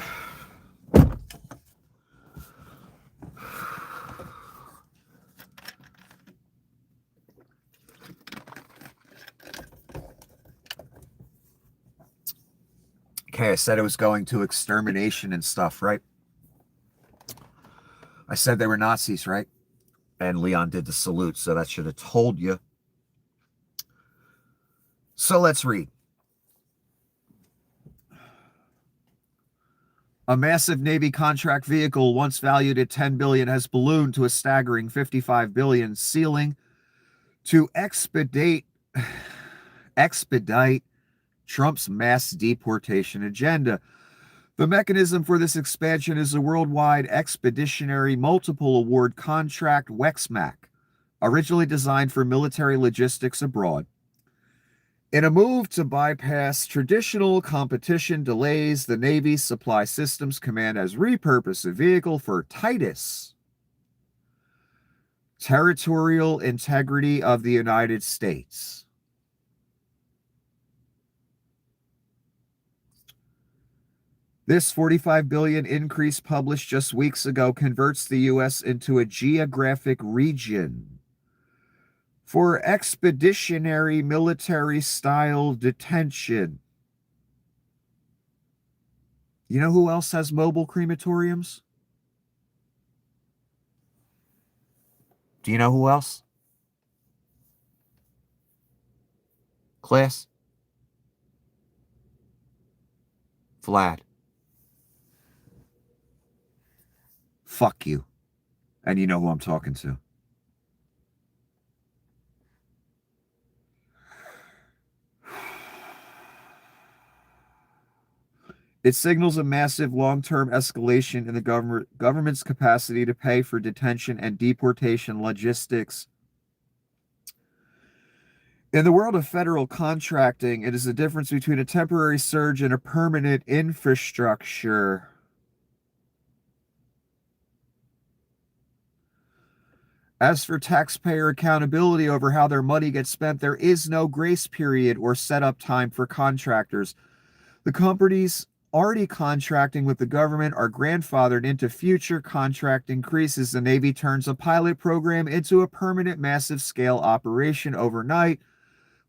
Speaker 1: Okay, I said it was going to extermination and stuff, right? I said they were Nazis, right? And Leon did the salute, so that should have told you. So let's read. A massive Navy contract vehicle once valued at $10 billion has ballooned to a staggering $55 billion, ceiling to expedite Trump's mass deportation agenda. The mechanism for this expansion is a worldwide expeditionary multiple award contract, WEXMAC, originally designed for military logistics abroad. In a move to bypass traditional competition delays, the Navy Supply Systems Command has repurposed a vehicle for Titus, territorial integrity of the United States. This $45 billion increase published just weeks ago converts the U.S. into a geographic region for expeditionary military-style detention. You know who else has mobile crematoriums? Do you know who else? Class? Vlad. Fuck you. And you know who I'm talking to. It signals a massive long-term escalation in the government's capacity to pay for detention and deportation logistics. In the world of federal contracting, it is the difference between a temporary surge and a permanent infrastructure. As for taxpayer accountability over how their money gets spent, there is no grace period or setup time for contractors. The companies already contracting with the government are grandfathered into future contract increases. The Navy turns a pilot program into a permanent massive scale operation overnight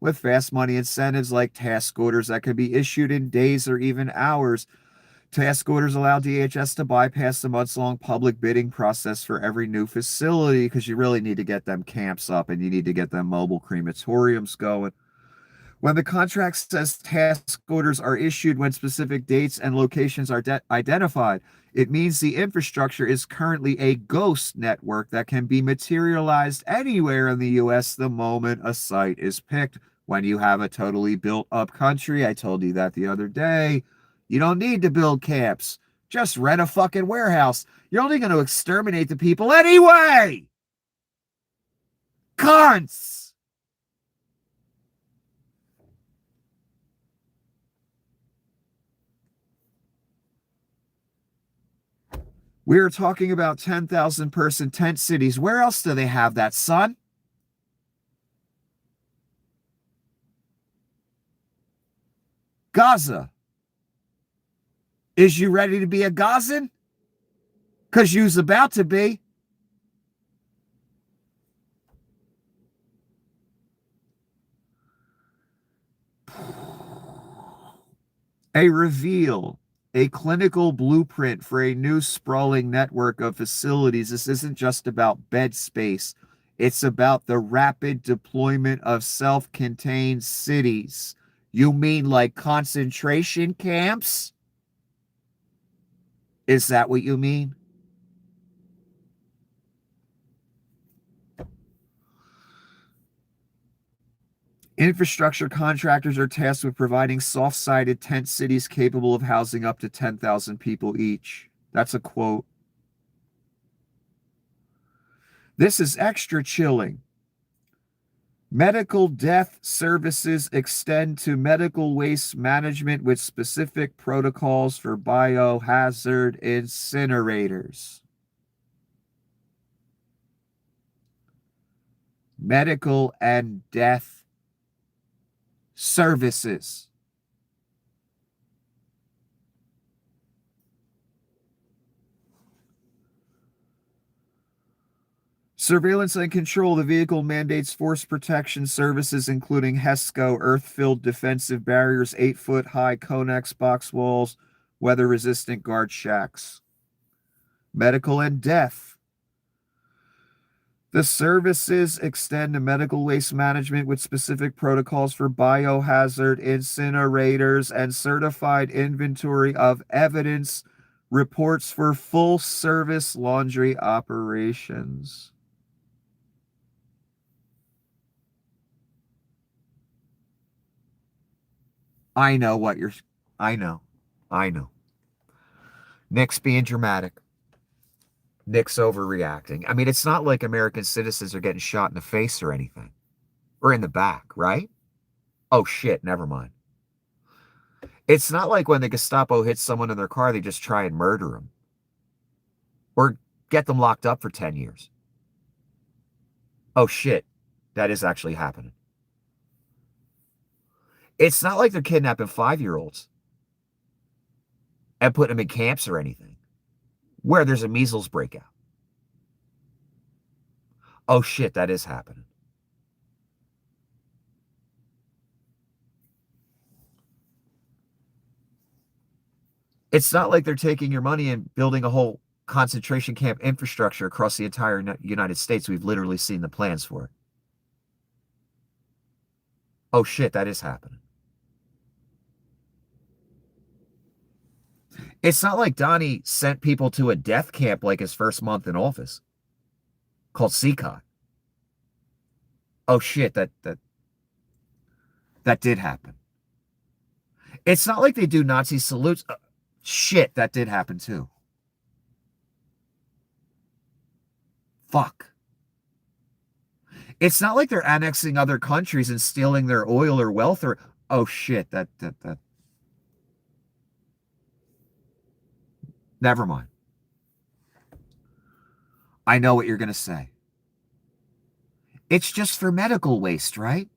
Speaker 1: with fast money incentives like task orders that can be issued in days or even hours. Task orders allow DHS to bypass the months-long public bidding process for every new facility because you really need to get them camps up and you need to get them mobile crematoriums going. When the contract says task orders are issued when specific dates and locations are identified, it means the infrastructure is currently a ghost network that can be materialized anywhere in the U.S. the moment a site is picked. When you have a totally built up country, I told you that the other day, you don't need to build camps. Just rent a fucking warehouse. You're only going to exterminate the people anyway! Cunts! We are talking about 10,000 person tent cities. Where else do they have that, son? Gaza. Is you ready to be a Gazan? Because you's about to be. A reveal, a clinical blueprint for a new sprawling network of facilities. This isn't just about bed space. It's about the rapid deployment of self-contained cities. You mean like concentration camps? Is that what you mean? Infrastructure contractors are tasked with providing soft-sided tent cities capable of housing up to 10,000 people each. That's a quote. This is extra chilling. Medical death services extend to medical waste management with specific protocols for biohazard incinerators. Medical and death services. Surveillance and control. The vehicle mandates force protection services, including HESCO, earth-filled defensive barriers, 8-foot high Conex box walls, weather-resistant guard shacks. Medical and death. The services extend to medical waste management with specific protocols for biohazard incinerators and certified inventory of evidence reports for full service laundry operations. I know what you're. I know. I know. Nick's being dramatic. Nick's overreacting. I mean, it's not like American citizens are getting shot in the face or anything. Or in the back, right? Oh, shit, never mind. It's not like when the Gestapo hits someone in their car, they just try and murder them. Or get them locked up for 10 years. Oh, shit, that is actually happening. It's not like they're kidnapping 5-year-olds and putting them in camps or anything where there's a measles breakout. Oh, shit, that is happening. It's not like they're taking your money and building a whole concentration camp infrastructure across the entire United States. We've literally seen the plans for it. Oh, shit, that is happening. It's not like Donnie sent people to a death camp like his first month in office called CCOT. Oh, shit, that did happen. It's not like they do Nazi salutes. Shit, that did happen too. Fuck. It's not like they're annexing other countries and stealing their oil or wealth or... Oh, shit, that... Never mind. I know what you're going to say. It's just for medical waste, right?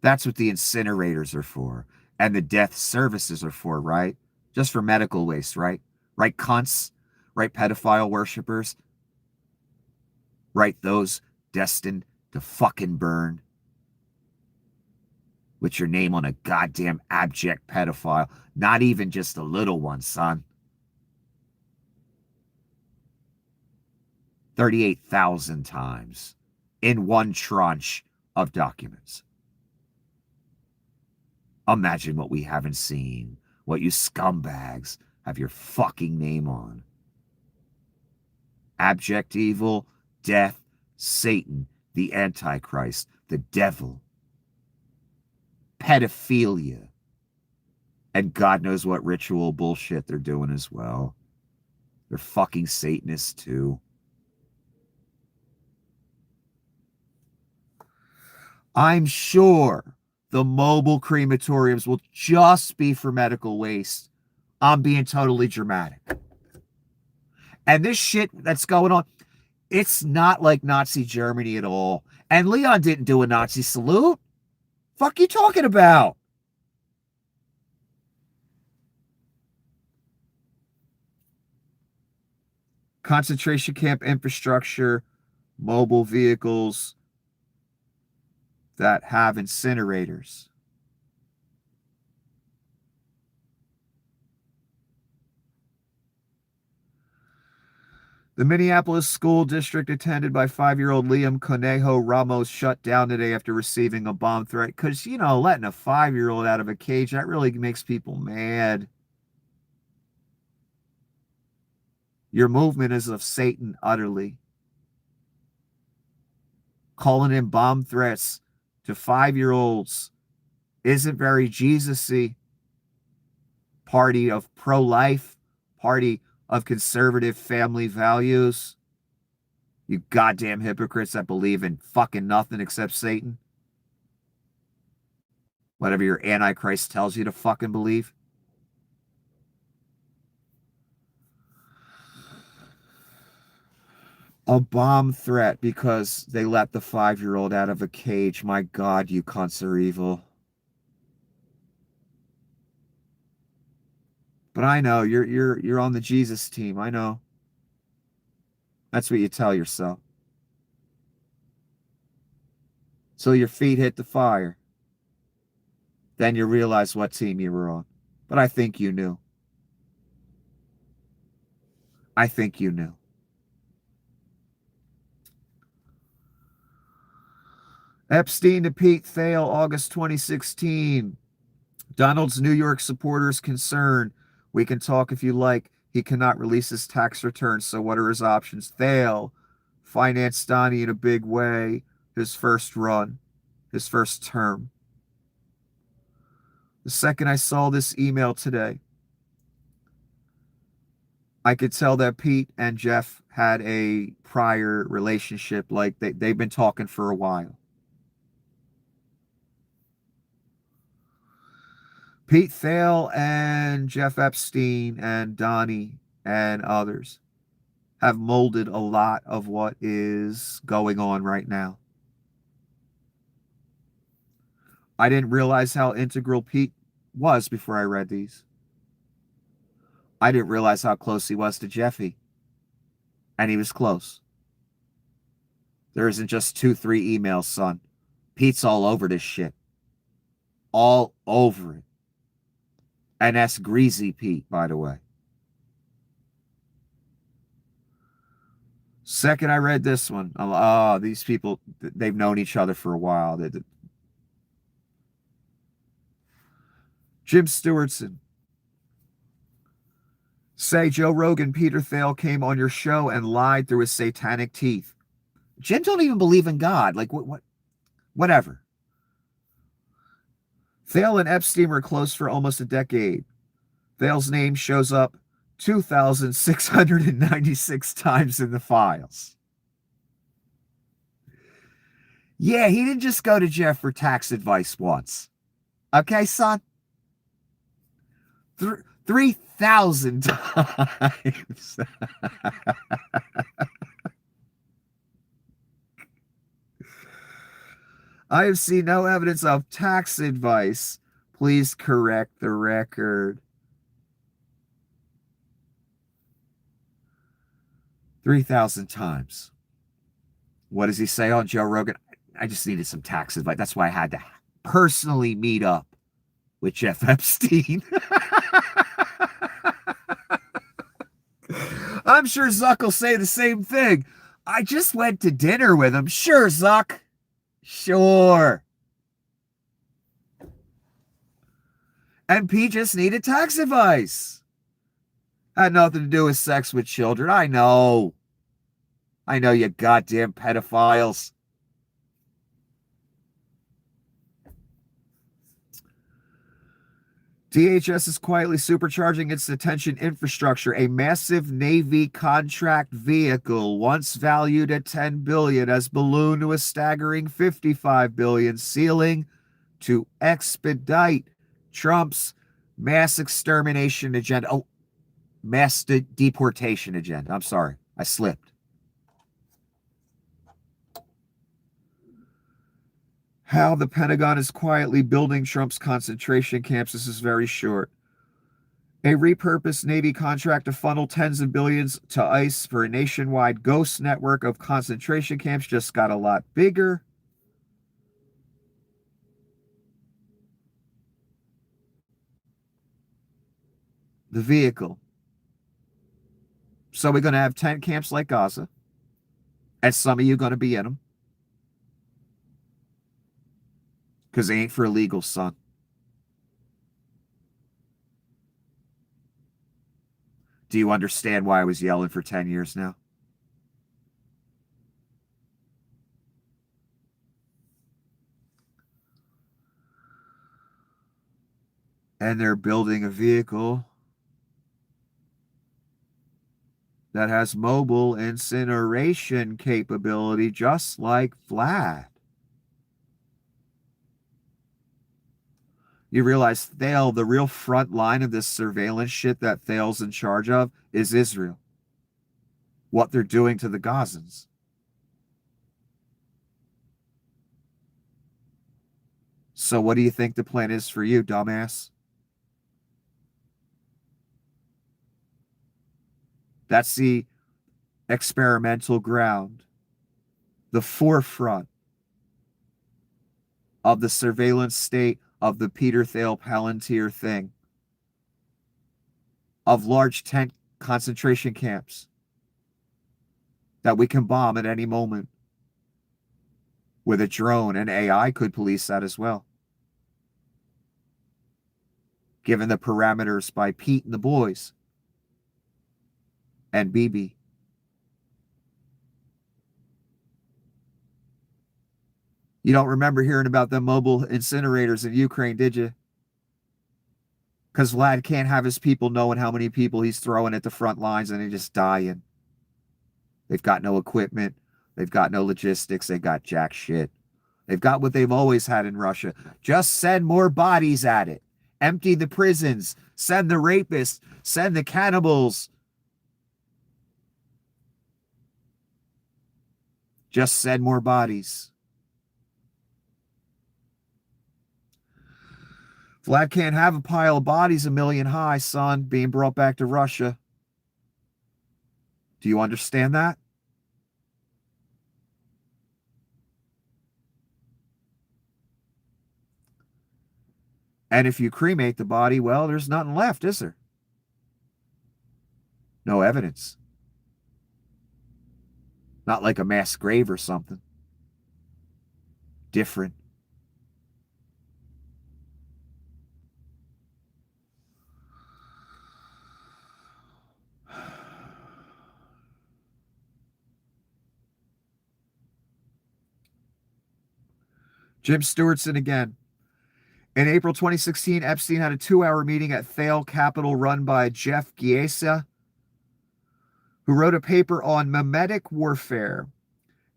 Speaker 1: That's what the incinerators are for. And the death services are for, right? Just for medical waste, right? Right, cunts? Right, pedophile worshippers? Right, those destined to fucking burn? With your name on a goddamn abject pedophile. Not even just a little one, son. 38,000 times in one tranche of documents. Imagine what we haven't seen, what you scumbags have your fucking name on. Abject evil, death, Satan, the Antichrist, the devil, pedophilia, and God knows what ritual bullshit they're doing as well. They're fucking Satanists too. I'm sure the mobile crematoriums will just be for medical waste. I'm being totally dramatic. And this shit that's going on, it's not like Nazi Germany at all. And Leon didn't do a Nazi salute. Fuck you talking about? Concentration camp infrastructure, mobile vehicles that have incinerators. The Minneapolis school district attended by 5-year-old Liam Conejo Ramos shut down today after receiving a bomb threat. Because, you know, letting a 5-year-old out of a cage, that really makes people mad. Your movement is of Satan utterly. Calling in bomb threats to 5-year-olds isn't very Jesus-y. Party of pro-life, party of conservative family values. You goddamn hypocrites that believe in fucking nothing except Satan. Whatever your Antichrist tells you to fucking believe. A bomb threat because they let the 5-year-old out of a cage. My God, you cunts are evil. But I know you're on the Jesus team. I know. That's what you tell yourself. Till your feet hit the fire. Then you realize what team you were on. But I think you knew. I think you knew. Epstein to Pete Thale, August 2016. Donald's New York supporters concerned. We can talk if you like. He cannot release his tax returns, so what are his options? Thale financed Donnie in a big way. His first run, his first term. The second I saw this email today, I could tell that Pete and Jeff had a prior relationship, like they've been talking for a while. Pete Thale and Jeff Epstein and Donnie and others have molded a lot of what is going on right now. I didn't realize how integral Pete was before I read these. I didn't realize how close he was to Jeffy. And he was close. There isn't just 2-3 emails, son. Pete's all over this shit. All over it. And that's Greasy Pete, by the way. Second, I read this one. These people, they've known each other for a while. Jim Stewartson. Say Joe Rogan, Peter Thale came on your show and lied through his satanic teeth. Jim don't even believe in God. Like, whatever. Thale and Epstein were close for almost a decade. Thale's name shows up 2,696 times in the files. Yeah, he didn't just go to Jeff for tax advice once. Okay, son? 3,000 times. I have seen no evidence of tax advice. Please correct the record. 3,000 times. What does he say on Joe Rogan? I just needed some tax advice. That's why I had to personally meet up with Jeff Epstein. I'm sure Zuck will say the same thing. I just went to dinner with him. Sure, Zuck. Sure. And Pete just needed tax advice. Had nothing to do with sex with children. I know. I know, you goddamn pedophiles. DHS is quietly supercharging its detention infrastructure. A massive Navy contract vehicle, once valued at $10 billion, has ballooned to a staggering $55 billion, ceiling to expedite Trump's mass extermination agenda. Oh, mass deportation agenda. I'm sorry, I slipped. How the Pentagon is quietly building Trump's concentration camps. This is very short. A repurposed Navy contract to funnel tens of billions to ICE for a nationwide ghost network of concentration camps just got a lot bigger. The vehicle. So we're going to have 10 camps like Gaza. And some of you are going to be in them. Because they ain't for illegal, son. Do you understand why I was yelling for 10 years now? And they're building a vehicle that has mobile incineration capability, just like Vlad. You realize Thale, the real front line of this surveillance shit that Thale's in charge of is Israel. What they're doing to the Gazans. So what do you think the plan is for you, dumbass? That's the experimental ground, the forefront of the surveillance state of the Peter Thiel Palantir thing, of large tent concentration camps that we can bomb at any moment with a drone, and AI could police that as well, given the parameters by Pete and the boys and BB. You don't remember hearing about the mobile incinerators in Ukraine, did you? Because Vlad can't have his people knowing how many people he's throwing at the front lines and they're just dying. They've got no equipment. They've got no logistics. They got jack shit. They've got what they've always had in Russia. Just send more bodies at it. Empty the prisons. Send the rapists. Send the cannibals. Just send more bodies. Vlad can't have a pile of bodies a million high, son, being brought back to Russia. Do you understand that? And if you cremate the body, well, there's nothing left, is there? No evidence. Not like a mass grave or something. Different. Jim Stewartson again. In April 2016, Epstein had a 2-hour meeting at Thale Capital run by Jeff Giesa, who wrote a paper on memetic warfare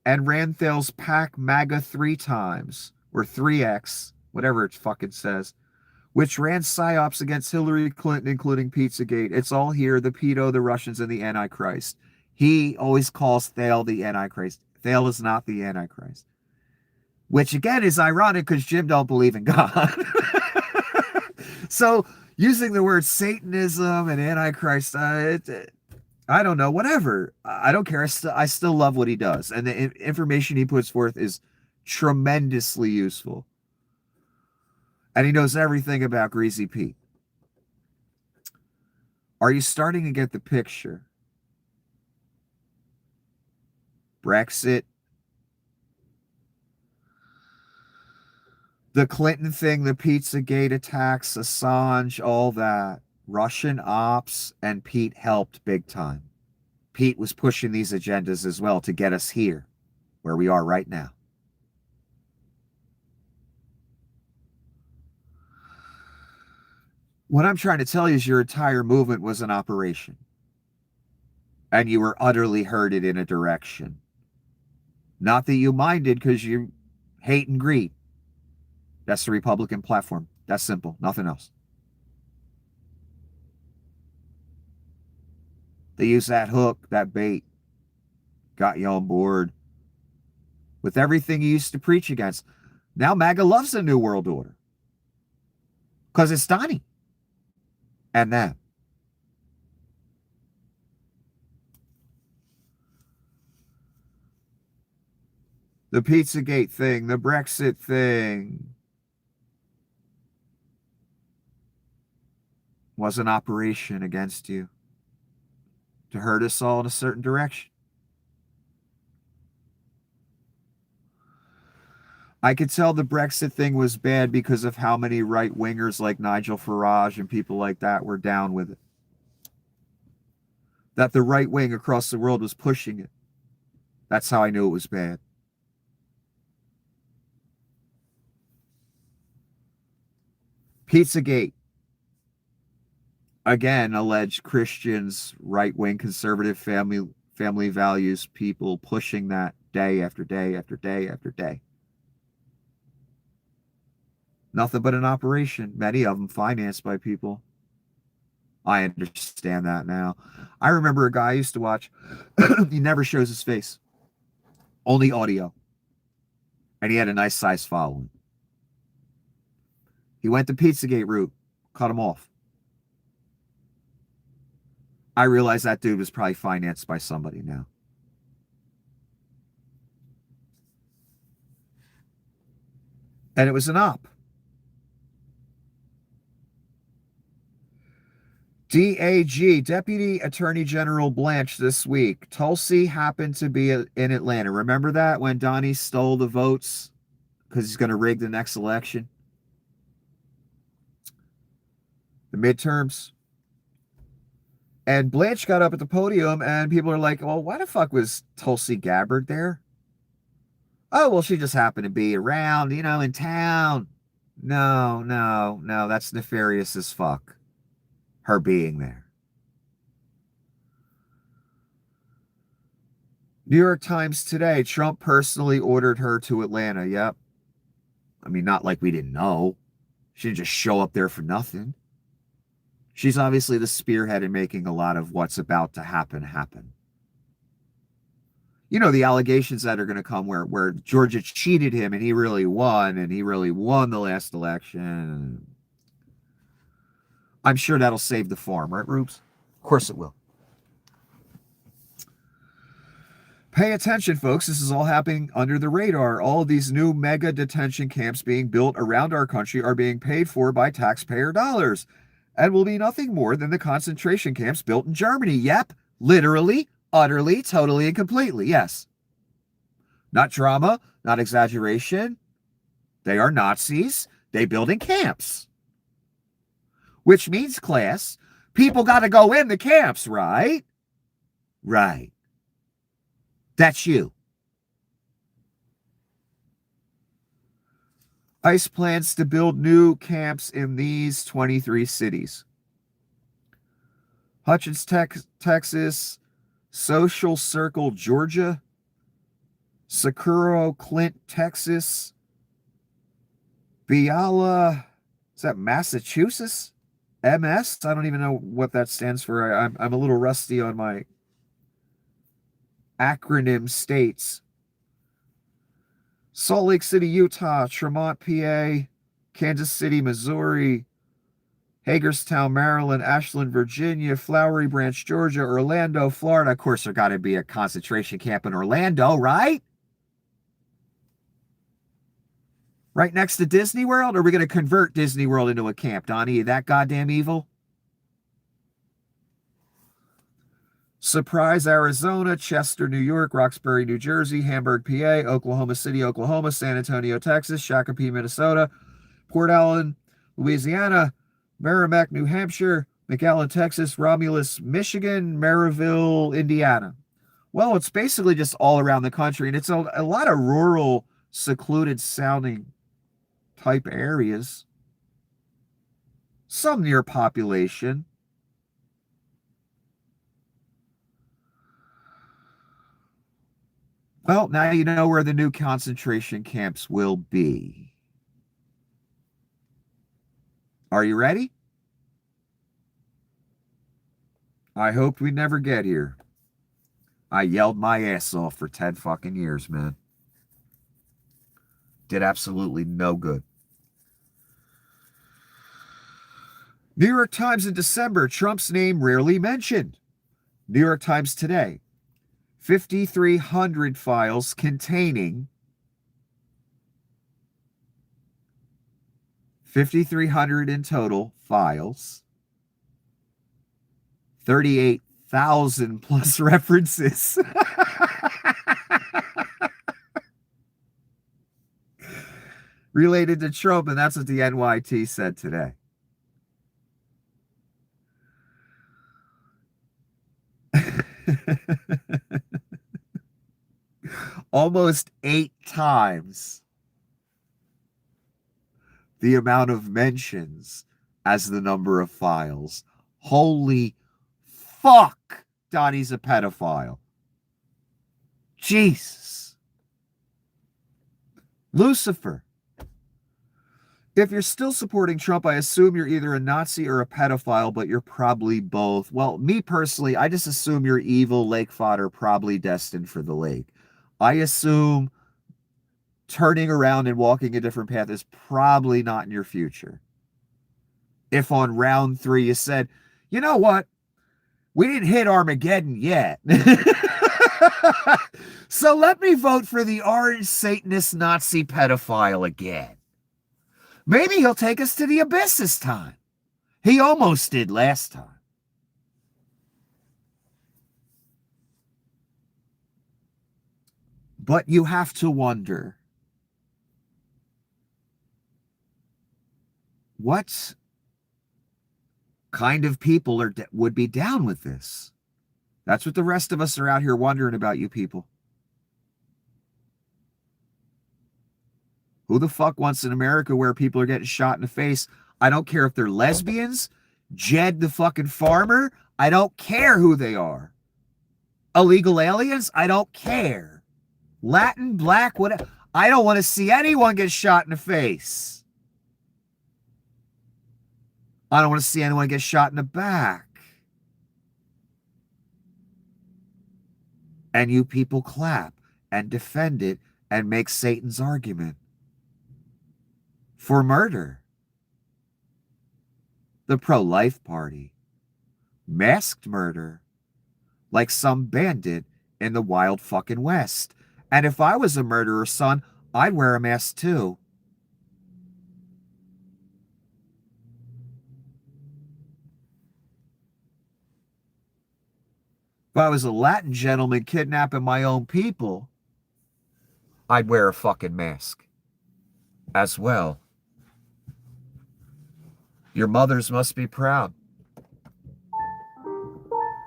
Speaker 1: and ran Thale's PAC MAGA 3 times, or 3X, whatever it fucking says, which ran psyops against Hillary Clinton, including Pizzagate. It's all here, the pedo, the Russians, and the Antichrist. He always calls Thale the Antichrist. Thale is not the Antichrist. Which, again, is ironic because Jim don't believe in God. So, using the word Satanism and Antichrist, I don't know, whatever. I don't care. I still love what he does. And the information he puts forth is tremendously useful. And he knows everything about Greasy Pete. Are you starting to get the picture? Brexit. The Clinton thing, the Pizzagate attacks, Assange, all that. Russian ops, and Pete helped big time. Pete was pushing these agendas as well to get us here, where we are right now. What I'm trying to tell you is your entire movement was an operation. And you were utterly herded in a direction. Not that you minded because you hate and greed. That's the Republican platform. That's simple. Nothing else. They use that hook, that bait. Got you on board with everything you used to preach against. Now MAGA loves the New World Order. Because it's Donnie. And them. The Pizzagate thing, the Brexit thing was an operation against you to hurt us all in a certain direction. I could tell the Brexit thing was bad because of how many right-wingers like Nigel Farage and people like that were down with it. That the right wing across the world was pushing it. That's how I knew it was bad. Pizzagate. Again, alleged Christians, right-wing conservative family values people pushing that day after day after day after day. Nothing but an operation, many of them financed by people. I understand that now. I remember a guy I used to watch. He never shows his face. Only audio. And he had a nice size following. He went the Pizzagate route. Cut him off. I realize that dude was probably financed by somebody now. And it was an op. DAG, Deputy Attorney General Blanche, this week. Tulsi happened to be in Atlanta. Remember that when Donnie stole the votes because he's going to rig the next election? The midterms. And Blanche got up at the podium and people are like, well, why the fuck was Tulsi Gabbard there? Oh, well, she just happened to be around, in town. No, no, no, that's nefarious as fuck. Her being there. New York Times today, Trump personally ordered her to Atlanta. Yep. I mean, not like we didn't know. She didn't just show up there for nothing. She's obviously the spearhead in making a lot of what's about to happen. The allegations that are going to come where Georgia cheated him and he really won the last election. I'm sure that'll save the farm, right, Rubes? Of course it will. Pay attention, folks. This is all happening under the radar. All of these new mega detention camps being built around our country are being paid for by taxpayer dollars and will be nothing more than the concentration camps built in Germany. Yep, literally, utterly, totally, and completely. Yes. Not drama, not exaggeration. They are Nazis. They build in camps. Which means, class, people got to go in the camps, right? Right. That's you. ICE plans to build new camps in these 23 cities. Hutchins, Texas, Social Circle, Georgia, Socorro, Clint, Texas, Biala, is that Massachusetts? MS? I don't even know what that stands for. I'm a little rusty on my acronym states. Salt Lake City, Utah, Tremont, PA, Kansas City, Missouri, Hagerstown, Maryland, Ashland, Virginia, Flowery Branch, Georgia, Orlando, Florida. Of course, there got to be a concentration camp in Orlando, right? Right next to Disney World? Or are we going to convert Disney World into a camp, Donnie? You that goddamn evil? Surprise, Arizona, Chester, New York, Roxbury, New Jersey, Hamburg, PA, Oklahoma City, Oklahoma, San Antonio, Texas, Shakopee, Minnesota, Port Allen, Louisiana, Merrimack, New Hampshire, McAllen, Texas, Romulus, Michigan, Maryville, Indiana. Well, it's basically just all around the country, and it's a lot of rural, secluded sounding type areas. Some near population. Well, now you know where the new concentration camps will be. Are you ready? I hoped we'd never get here. I yelled my ass off for 10 fucking years, man. Did absolutely no good. New York Times in December, Trump's name rarely mentioned. New York Times today, 5,300 files containing 5,300 in total files, 38,000 plus references. Related to Trump, and that's what the NYT said today. Almost 8 times the amount of mentions as the number of files. Holy fuck, Donnie's a pedophile. Jesus. Lucifer. If you're still supporting Trump, I assume you're either a Nazi or a pedophile, but you're probably both. Well, me personally, I just assume you're evil lake fodder, probably destined for the lake. I assume turning around and walking a different path is probably not in your future. If on round 3 you said, you know what? We didn't hit Armageddon yet. So let me vote for the orange Satanist Nazi pedophile again. Maybe he'll take us to the abyss this time. He almost did last time. But you have to wonder, what kind of people would be down with this? That's what the rest of us are out here wondering about, you people. Who the fuck wants an America where people are getting shot in the face? I don't care if they're lesbians, Jed the fucking farmer. I don't care who they are. Illegal aliens? I don't care. Latin, black, whatever. I don't want to see anyone get shot in the face. I don't want to see anyone get shot in the back. And you people clap and defend it and make Satan's argument for murder. The pro-life party. Masked murder. Like some bandit in the wild fucking West. And if I was a murderer, son, I'd wear a mask too. If I was a Latin gentleman kidnapping my own people, I'd wear a fucking mask as well. Your mothers must be proud.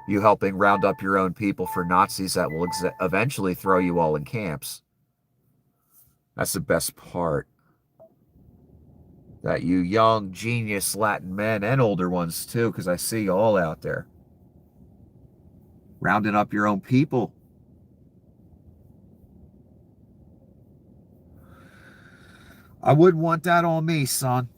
Speaker 1: You helping round up your own people for Nazis that will eventually throw you all in camps. That's the best part. That you young, genius Latin men and older ones too, because I see you all out there. Rounding up your own people. I wouldn't want that on me, son.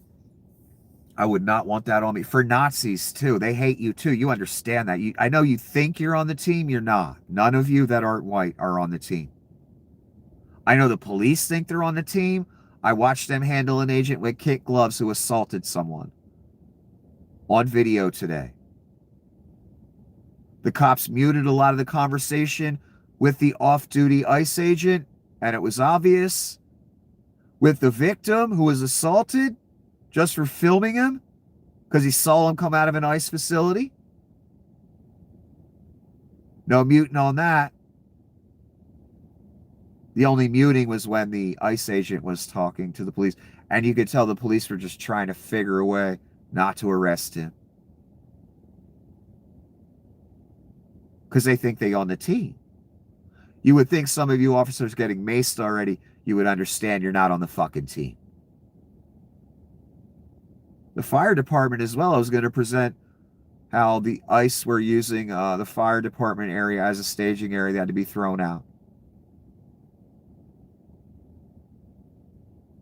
Speaker 1: I would not want that on me. For Nazis, too. They hate you, too. You understand that. I know you think you're on the team. You're not. None of you that aren't white are on the team. I know the police think they're on the team. I watched them handle an agent with kid gloves who assaulted someone on video today. The cops muted a lot of the conversation with the off-duty ICE agent, and it was obvious. With the victim who was assaulted, just for filming him because he saw him come out of an ICE facility. No muting on that. The only muting was when the ICE agent was talking to the police, and you could tell the police were just trying to figure a way not to arrest him because they think they on the team. You would think some of you officers getting maced already, you would understand you're not on the fucking team. The fire department as well. I was going to present how the ICE were using the fire department area as a staging area that had to be thrown out.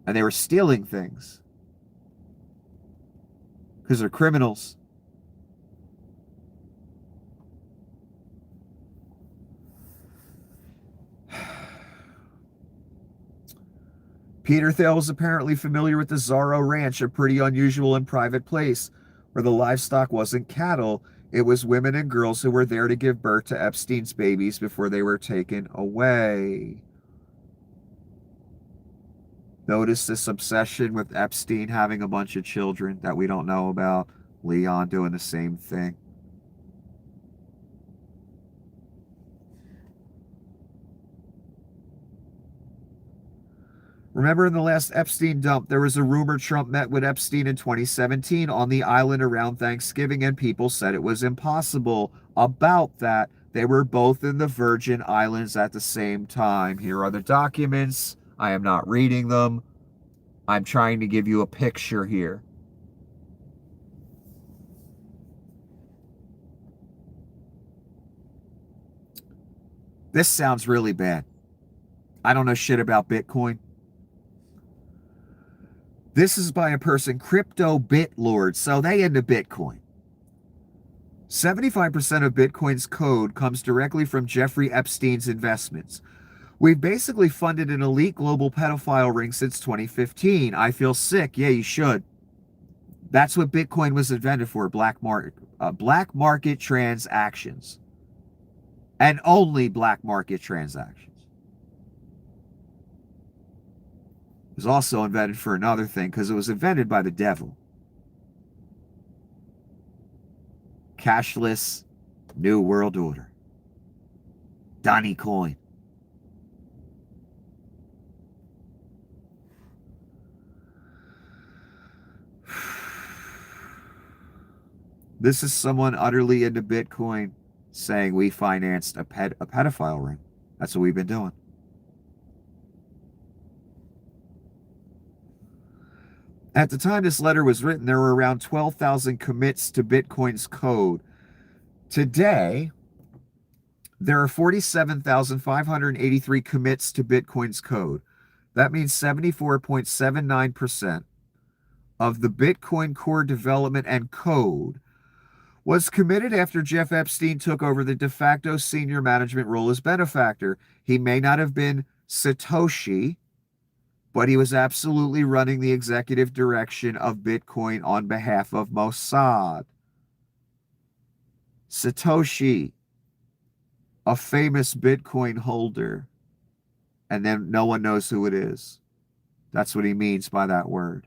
Speaker 1: And they were stealing things because they're criminals. Peter Thiel was apparently familiar with the Zorro Ranch, a pretty unusual and private place where the livestock wasn't cattle. It was women and girls who were there to give birth to Epstein's babies before they were taken away. Notice this obsession with Epstein having a bunch of children that we don't know about. Leon doing the same thing. Remember in the last Epstein dump, there was a rumor Trump met with Epstein in 2017 on the island around Thanksgiving, and people said it was impossible. About that, they were both in the Virgin Islands at the same time. Here are the documents. I am not reading them. I'm trying to give you a picture here. This sounds really bad. I don't know shit about Bitcoin. This is by a person, Crypto Bitlord, so they into Bitcoin. 75% of Bitcoin's code comes directly from Jeffrey Epstein's investments. We've basically funded an elite global pedophile ring since 2015. I feel sick. Yeah, you should. That's what Bitcoin was invented for, black market transactions. And only black market transactions. It was also invented for another thing because it was invented by the devil. Cashless New World Order. Donny Coin. This is someone utterly into Bitcoin saying we financed a pedophile ring. That's what we've been doing. At the time this letter was written, there were around 12,000 commits to Bitcoin's code. Today, there are 47,583 commits to Bitcoin's code. That means 74.79% of the Bitcoin core development and code was committed after Jeff Epstein took over the de facto senior management role as benefactor. He may not have been Satoshi, but he was absolutely running the executive direction of Bitcoin on behalf of Mossad. Satoshi, a famous Bitcoin holder, and then no one knows who it is. That's what he means by that word.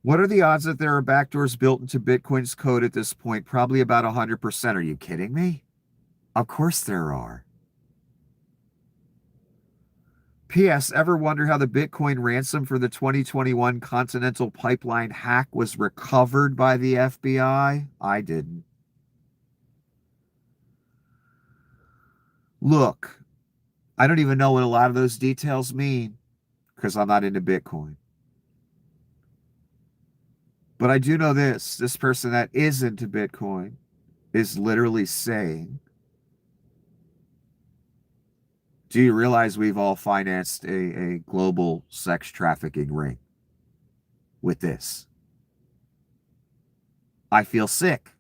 Speaker 1: What are the odds that there are backdoors built into Bitcoin's code at this point? Probably about 100%. Are you kidding me? Of course there are. P.S. Ever wonder how the Bitcoin ransom for the 2021 Continental Pipeline hack was recovered by the FBI? I didn't. Look, I don't even know what a lot of those details mean because I'm not into Bitcoin. But I do know this person that is into Bitcoin is literally saying, do you realize we've all financed a global sex trafficking ring with this? I feel sick.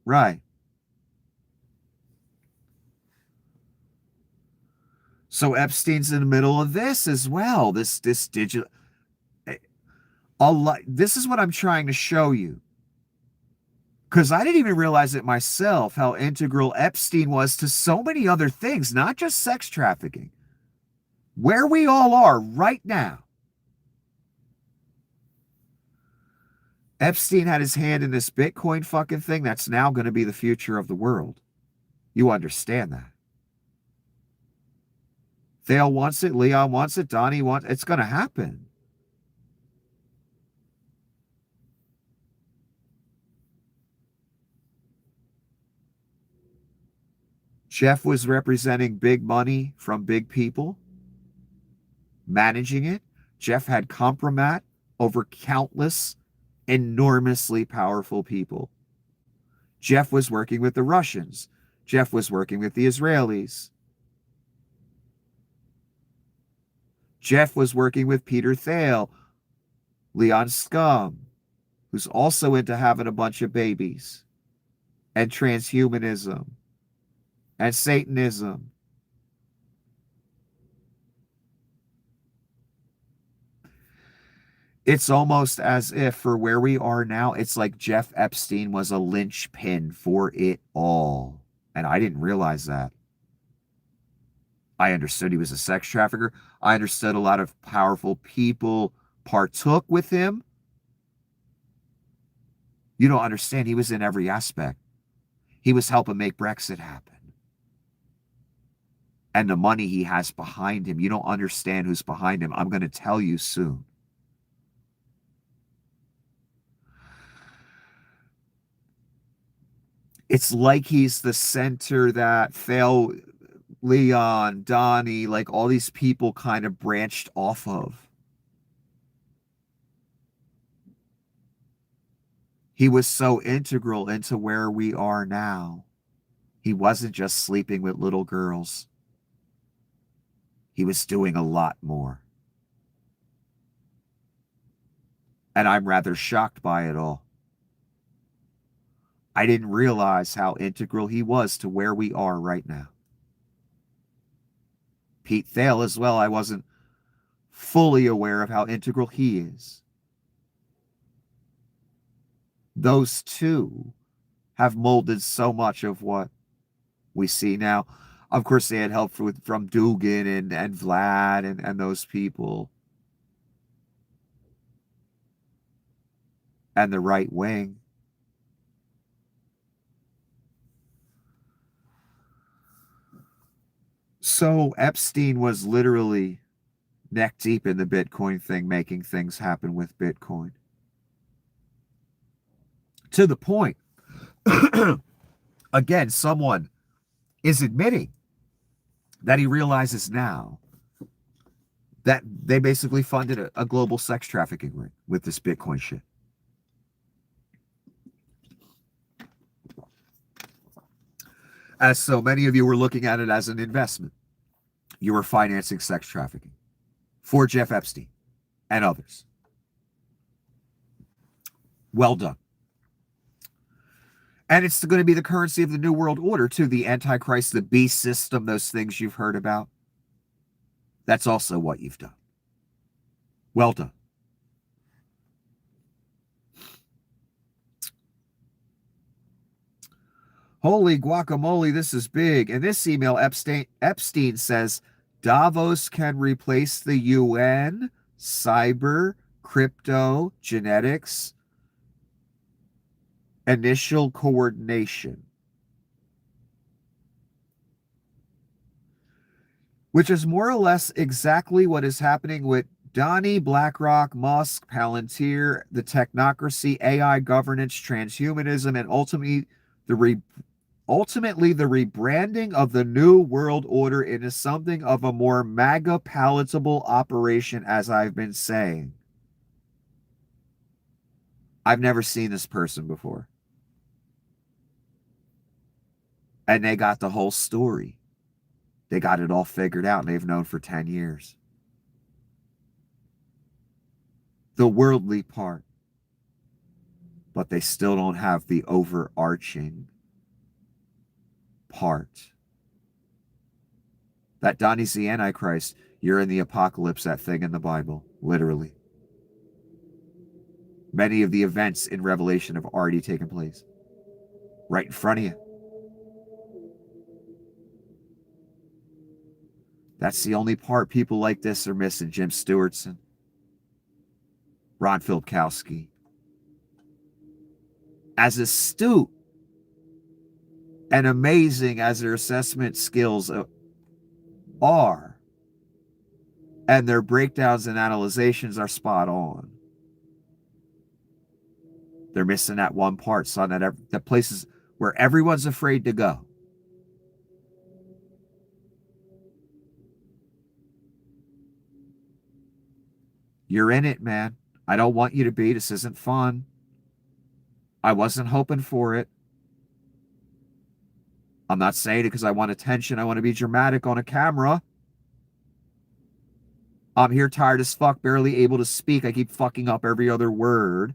Speaker 1: Right. So Epstein's in the middle of this as well. This digital... This is what I'm trying to show you. Because I didn't even realize it myself, how integral Epstein was to so many other things, not just sex trafficking. Where we all are right now. Epstein had his hand in this Bitcoin fucking thing that's now going to be the future of the world. You understand that. Thale wants it, Leon wants it, Donnie wants it. It's going to happen. Jeff was representing big money from big people, managing it. Jeff had compromat over countless, enormously powerful people. Jeff was working with the Russians. Jeff was working with the Israelis. Jeff was working with Peter Thale, Leon Scum, who's also into having a bunch of babies, and transhumanism, and Satanism. It's almost as if for where we are now, it's like Jeff Epstein was a linchpin for it all. And I didn't realize that. I understood he was a sex trafficker. I understood a lot of powerful people partook with him. You don't understand. He was in every aspect. He was helping make Brexit happen. And the money he has behind him, you don't understand who's behind him. I'm going to tell you soon. It's like he's the center that Thale, Leon, Donnie, like all these people kind of branched off of. He was so integral into where we are now. He wasn't just sleeping with little girls. He was doing a lot more. And I'm rather shocked by it all. I didn't realize how integral he was to where we are right now. Pete Thale as well, I wasn't fully aware of how integral he is. Those two have molded so much of what we see now. Of course, they had help from Dugan and Vlad and those people and the right wing. So Epstein was literally neck deep in the Bitcoin thing, making things happen with Bitcoin. To the point, again, someone is admitting that he realizes now that they basically funded a global sex trafficking ring with this Bitcoin shit. As so many of you were looking at it as an investment. You were financing sex trafficking for Jeff Epstein and others. Well done. And it's going to be the currency of the New World Order, too. The Antichrist, the beast system, those things you've heard about. That's also what you've done. Well done. Holy guacamole, this is big. In this email, Epstein says, Davos can replace the UN, cyber, crypto, genetics, initial coordination. Which is more or less exactly what is happening with Donnie, BlackRock, Musk, Palantir, the technocracy, AI governance, transhumanism, and ultimately the rebranding of the New World Order into something of a more MAGA palatable operation, as I've been saying. I've never seen this person before. And they got the whole story. They got it all figured out, and they've known for 10 years. The worldly part. But they still don't have the overarching part. That Donnie's the Antichrist. You're in the apocalypse, that thing in the Bible, literally. Many of the events in Revelation have already taken place. Right in front of you. That's the only part people like this are missing. Jim Stewartson, Ron Filipkowski. As astute and amazing as their assessment skills are, and their breakdowns and analyzations are spot on, they're missing that one part, son, that places where everyone's afraid to go. You're in it, man. I don't want you to be. This isn't fun. I wasn't hoping for it. I'm not saying it because I want attention. I want to be dramatic on a camera. I'm here tired as fuck, barely able to speak. I keep fucking up every other word.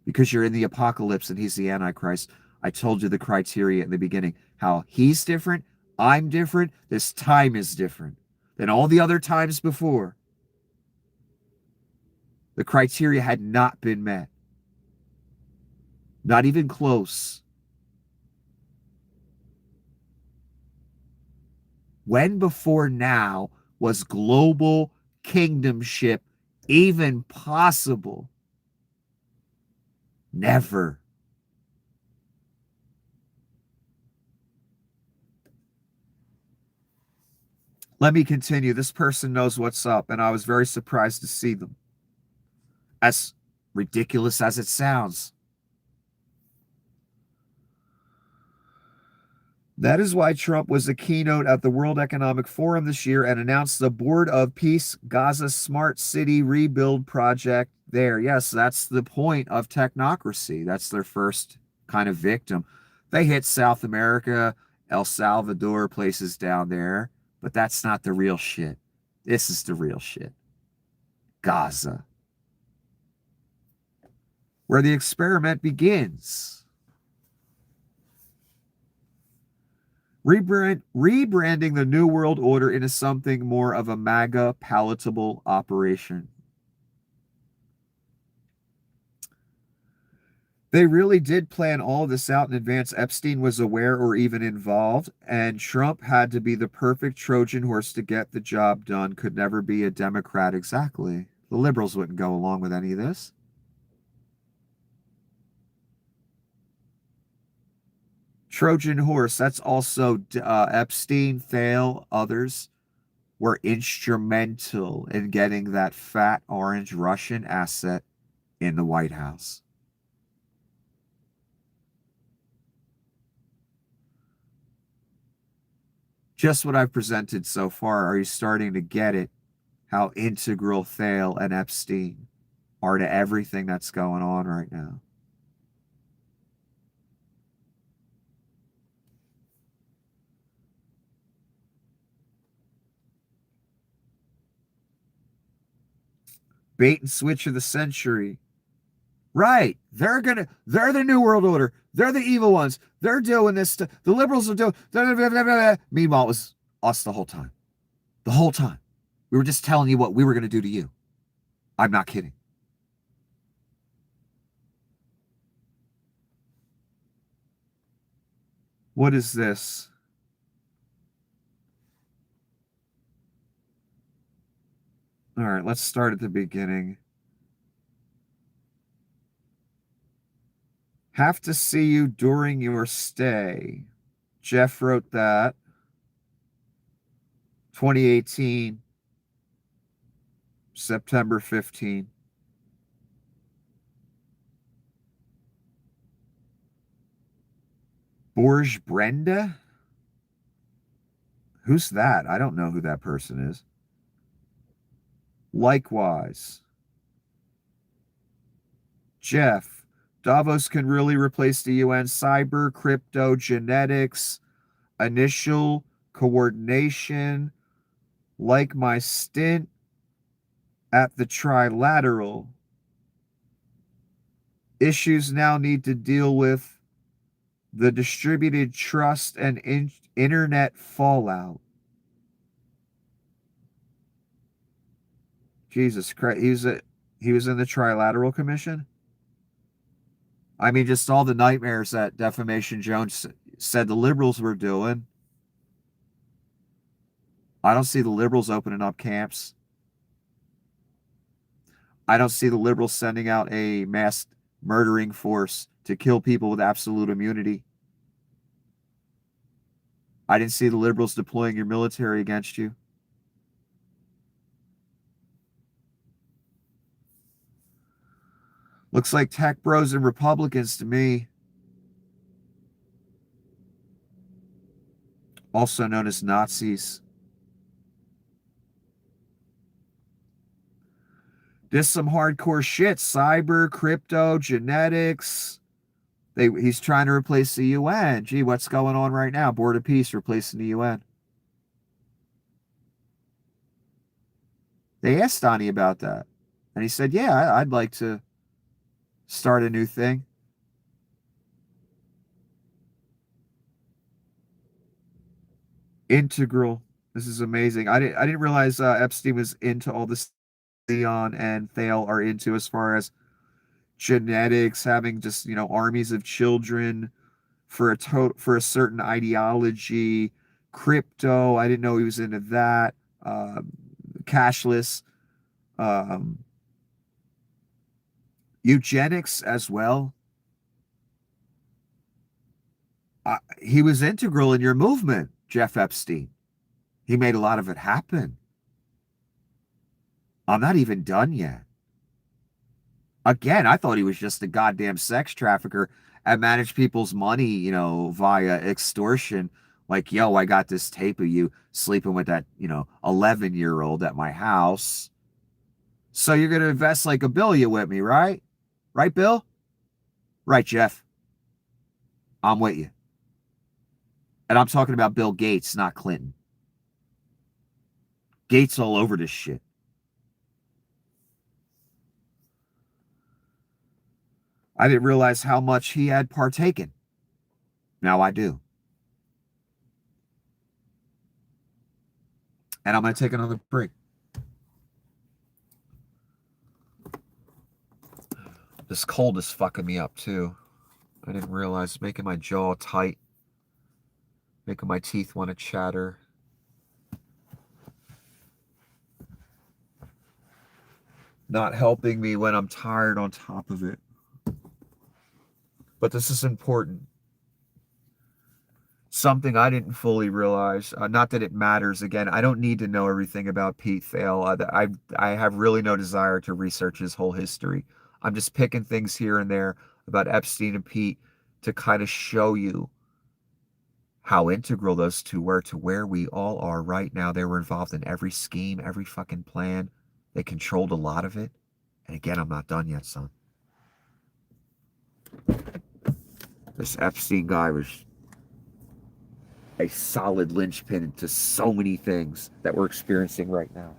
Speaker 1: Because you're in the apocalypse and he's the Antichrist. I told you the criteria in the beginning. How he's different, I'm different, this time is different than all the other times before. The criteria had not been met. Not even close. When before now was global kingdomship even possible? Never. Let me continue. This person knows what's up, and I was very surprised to see them. As ridiculous as it sounds. That is why Trump was a keynote at the World Economic Forum this year and announced the Board of Peace Gaza Smart City Rebuild Project there. Yes, that's the point of technocracy. That's their first kind of victim. They hit South America, El Salvador, places down there, but that's not the real shit. This is the real shit. Gaza. Where the experiment begins. Rebranding the New World Order into something more of a MAGA palatable operation. They really did plan all of this out in advance. Epstein was aware or even involved, and Trump had to be the perfect Trojan horse to get the job done. Could never be a Democrat. Exactly. The liberals wouldn't go along with any of this. Trojan horse, that's also Epstein, Thale, others were instrumental in getting that fat orange Russian asset in the White House. Just what I've presented so far, are you starting to get it? How integral Thale and Epstein are to everything that's going on right now. Bait and switch of the century. Right. They're the New World Order. They're the evil ones. They're doing this stuff. The liberals are doing. Blah, blah, blah, blah. Meanwhile, it was us the whole time. The whole time. We were just telling you what we were going to do to you. I'm not kidding. What is this? All right, let's start at the beginning. Have to see you during your stay. Jeff wrote that. 2018, September 15. Borge Brenda? Who's that? I don't know who that person is. Likewise. Jeff, Davos can really replace the UN. Cyber, crypto, genetics, initial coordination, like my stint at the trilateral. Issues now need to deal with the distributed trust and internet fallout. Jesus Christ, he was in the Trilateral Commission. I mean, just all the nightmares that Defamation Jones said the liberals were doing. I don't see the liberals opening up camps. I don't see the liberals sending out a mass murdering force to kill people with absolute immunity. I didn't see the liberals deploying your military against you. Looks like tech bros and Republicans to me. Also known as Nazis. This some hardcore shit. Cyber, crypto, genetics. He's trying to replace the UN. Gee, what's going on right now? Board of Peace replacing the UN. They asked Donnie about that. And he said, yeah, I'd like to start a new thing. Integral. This is amazing. I didn't realize Epstein was into all this. Leon and Thale are into as far as genetics, having just armies of children for a certain ideology. Crypto, I didn't know he was into that. Cashless, um, eugenics as well. He was integral in your movement, Jeff Epstein. He made a lot of it happen. I'm not even done yet. Again, I thought he was just a goddamn sex trafficker and managed people's money, via extortion. Like, yo, I got this tape of you sleeping with that, 11-year-old at my house. So you're going to invest like a billion with me, right? Right, Bill? Right, Jeff. I'm with you. And I'm talking about Bill Gates, not Clinton. Gates all over this shit. I didn't realize how much he had partaken. Now I do. And I'm going to take another break. This cold is fucking me up too. I didn't realize it's making my jaw tight, making my teeth want to chatter. Not helping me when I'm tired on top of it. But this is important. Something I didn't fully realize, not that it matters. Again, I don't need to know everything about Pete Thale. I have really no desire to research his whole history. I'm just picking things here and there about Epstein and Pete to kind of show you how integral those two were to where we all are right now. They were involved in every scheme, every fucking plan. They controlled a lot of it. And again, I'm not done yet, son. This Epstein guy was a solid linchpin into so many things that we're experiencing right now.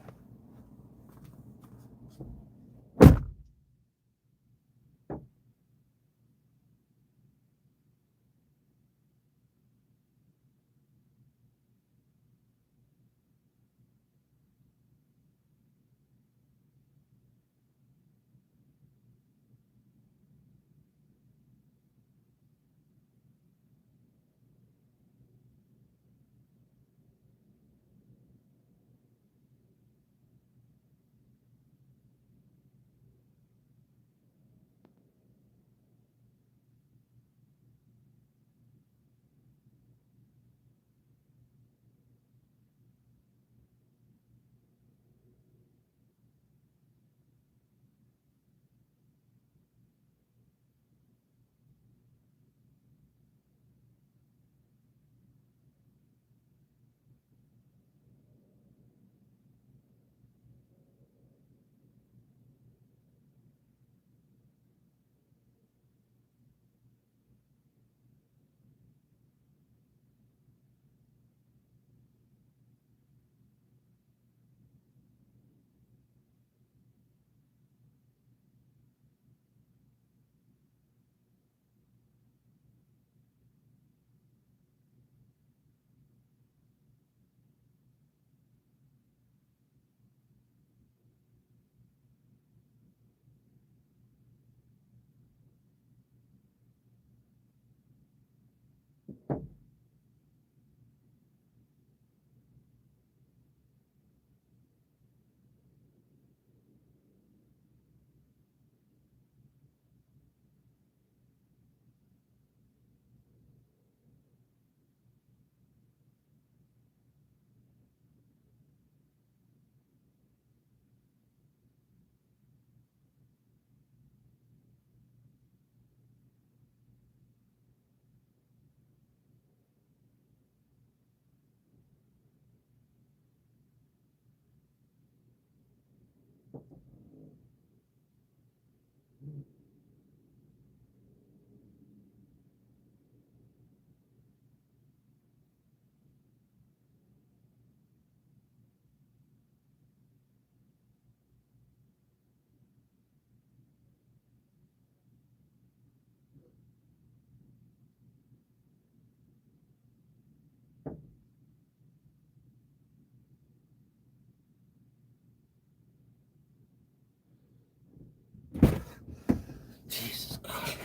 Speaker 1: Jesus Christ.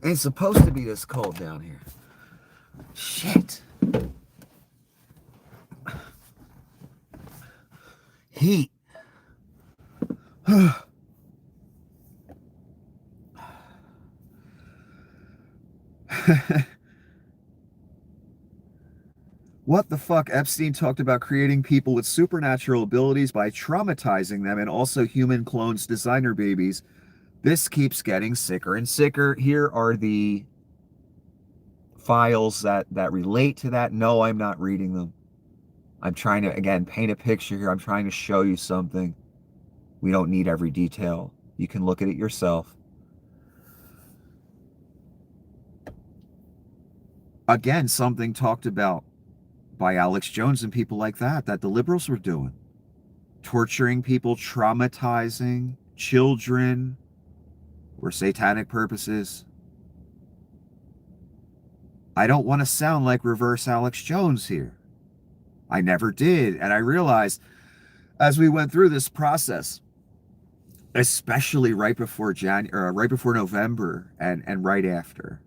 Speaker 1: Ain't supposed to be this cold down here. Shit. Heat. What the fuck? Epstein talked about creating people with supernatural abilities by traumatizing them, and also human clones, designer babies. This keeps getting sicker and sicker. Here are the files that relate to that. No, I'm not reading them. I'm trying to, again, paint a picture here. I'm trying to show you something. We don't need every detail. You can look at it yourself. Again, something talked about by Alex Jones and people like that the liberals were doing. Torturing people, traumatizing children for satanic purposes. I don't want to sound like reverse Alex Jones here. I never did. And I realized as we went through this process, especially right before right before November and right after,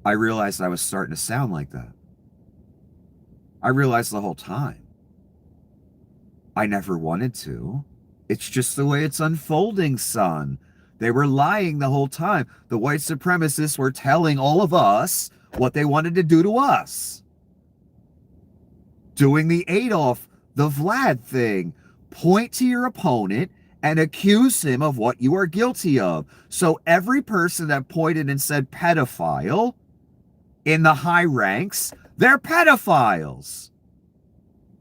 Speaker 1: I realized I was starting to sound like that. I realized the whole time I never wanted to. It's just the way it's unfolding, son. They were lying the whole time. The white supremacists were telling all of us what they wanted to do to us. Doing the Adolf, the Vlad thing. Point to your opponent and accuse him of what you are guilty of. So every person that pointed and said pedophile in the high ranks, they're pedophiles.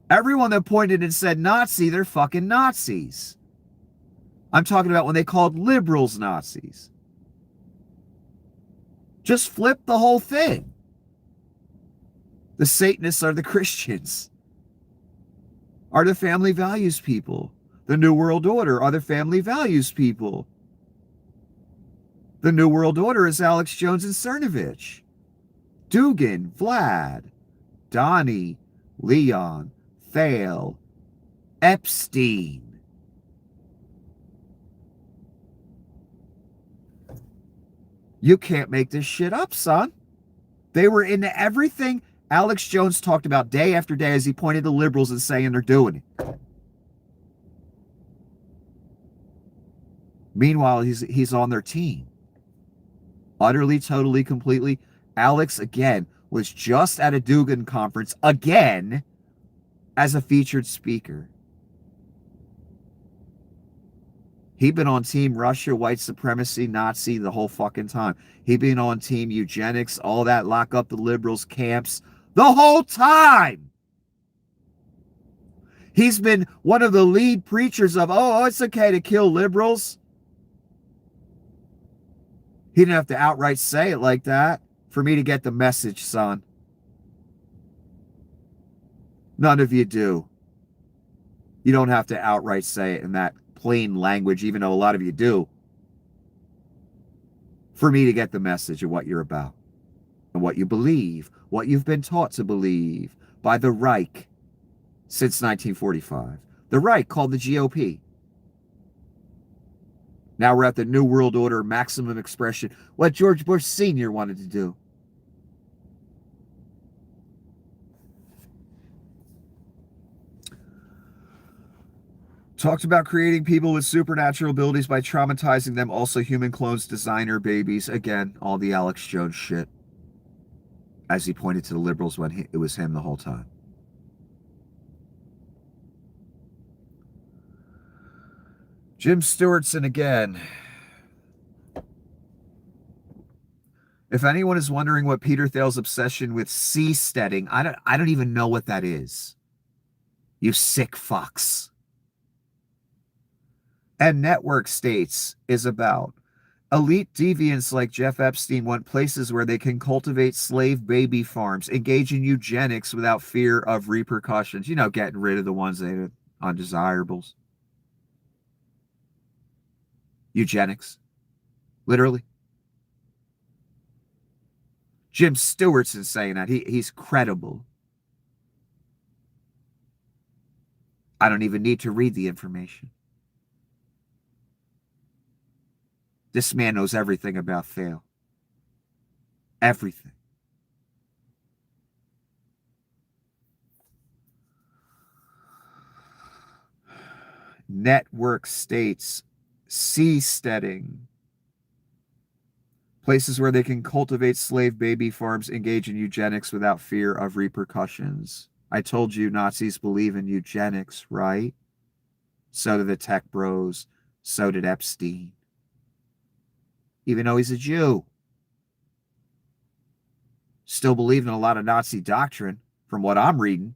Speaker 1: Everyone that pointed and said Nazi, they're fucking Nazis. I'm talking about when they called liberals Nazis. Just flip the whole thing. The Satanists are the Christians, are the family values people. The New World Order are the family values people. The New World Order is Alex Jones and Cernovich. Dugan, Vlad, Donnie, Leon, Thale, Epstein. You can't make this shit up, son. They were into everything Alex Jones talked about day after day as he pointed to liberals and saying they're doing it. Meanwhile, he's on their team. Utterly, totally, completely. Alex, again, was just at a Dugan conference, again, as a featured speaker. He'd been on Team Russia, white supremacy, Nazi the whole fucking time. He'd been on Team Eugenics, all that, lock up the liberals camps, the whole time. He's been one of the lead preachers of, oh, it's okay to kill liberals. He didn't have to outright say it like that for me to get the message, son. None of you do. You don't have to outright say it in that plain language, even though a lot of you do, for me to get the message of what you're about and what you believe, what you've been taught to believe by the Reich since 1945. The Reich called the GOP. Now we're at the New World Order maximum expression, what George Bush Sr. wanted to do. Talked about creating people with supernatural abilities by traumatizing them. Also human clones, designer babies. Again, all the Alex Jones shit. As he pointed to the liberals when it was him the whole time. Jim Stewartson again. If anyone is wondering what Peter Thiel's obsession with seasteading, I don't even know what that is. You sick fucks. And network states is about. Elite deviants like Jeff Epstein want places where they can cultivate slave baby farms, engage in eugenics without fear of repercussions. You know, getting rid of the ones that are undesirables. Eugenics. Literally. Jim Stewartson's saying that. He's credible. I don't even need to read the information. This man knows everything about Thiel. Everything. Network states, seasteading. Places where they can cultivate slave baby farms, engage in eugenics without fear of repercussions. I told you Nazis believe in eugenics, right? So did the tech bros. So did Epstein. Even though he's a Jew. Still believed in a lot of Nazi doctrine from what I'm reading.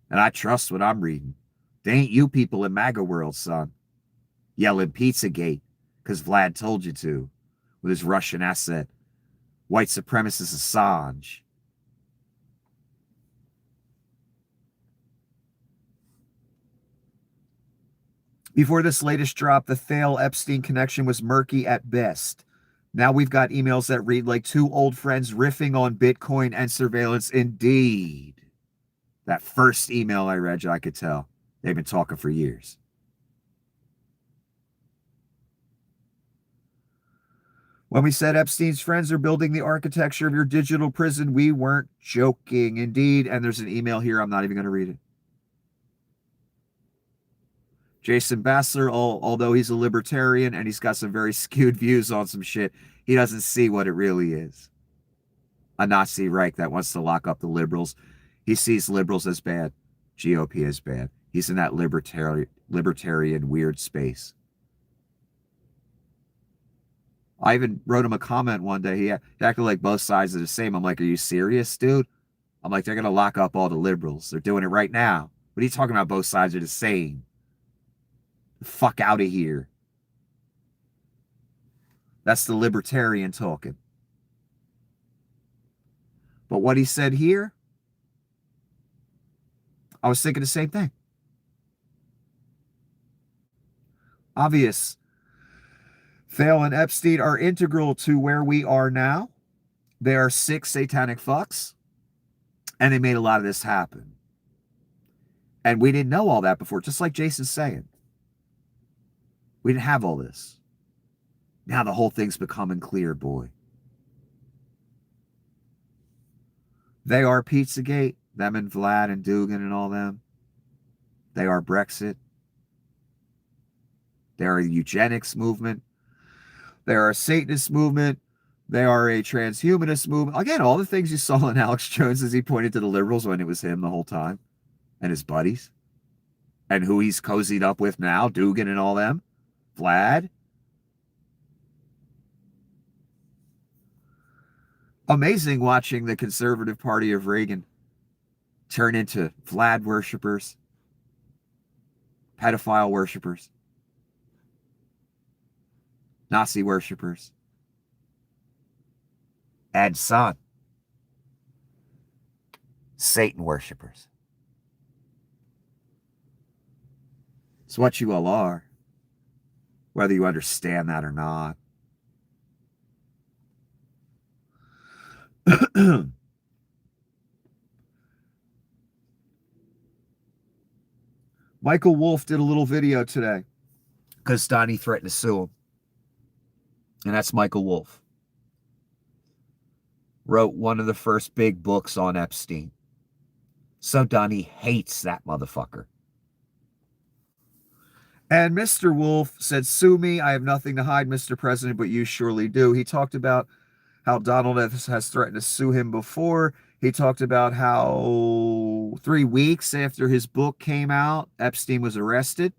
Speaker 1: And I trust what I'm reading. They ain't you people in MAGA world, son. Yelling Pizzagate because Vlad told you to with his Russian asset. White supremacist Assange. Before this latest drop, the Thiel-Epstein connection was murky at best. Now we've got emails that read like two old friends riffing on Bitcoin and surveillance. Indeed. That first email I read, I could tell. They've been talking for years. When we said Epstein's friends are building the architecture of your digital prison, we weren't joking. Indeed. And there's an email here. I'm not even going to read it. Jason Bassler, although he's a libertarian and he's got some very skewed views on some shit, he doesn't see what it really is. A Nazi Reich that wants to lock up the liberals. He sees liberals as bad. GOP as bad. He's in that libertarian weird space. I even wrote him a comment one day. He acted like both sides are the same. I'm like, are you serious, dude? I'm like, they're going to lock up all the liberals. They're doing it right now. What are you talking about? Both sides are the same. The fuck out of here. That's the libertarian talking. But what he said here, I was thinking the same thing. Obvious. Thale and Epstein are integral to where we are now. They are 6 satanic fucks, and they made a lot of this happen. And we didn't know all that before, just like Jason's saying. We didn't have all this. Now the whole thing's becoming clear, boy. They are Pizzagate, them and Vlad and Dugan and all them. They are Brexit. They are a eugenics movement. They are a Satanist movement. They are a transhumanist movement. Again, all the things you saw in Alex Jones as he pointed to the liberals when it was him the whole time. And his buddies. And who he's cozied up with now, Dugan and all them. Vlad. Amazing watching the conservative party of Reagan turn into Vlad worshipers, pedophile worshipers, Nazi worshipers, and son, Satan worshipers. It's what you all are, whether you understand that or not. Michael Wolff did a little video today because Donnie threatened to sue him. And that's Michael Wolff. Wrote one of the first big books on Epstein. So Donnie hates that motherfucker. And Mr. Wolff said, sue me. I have nothing to hide, Mr. President, but you surely do. He talked about how Donald has threatened to sue him before. He talked about how 3 weeks after his book came out, Epstein was arrested.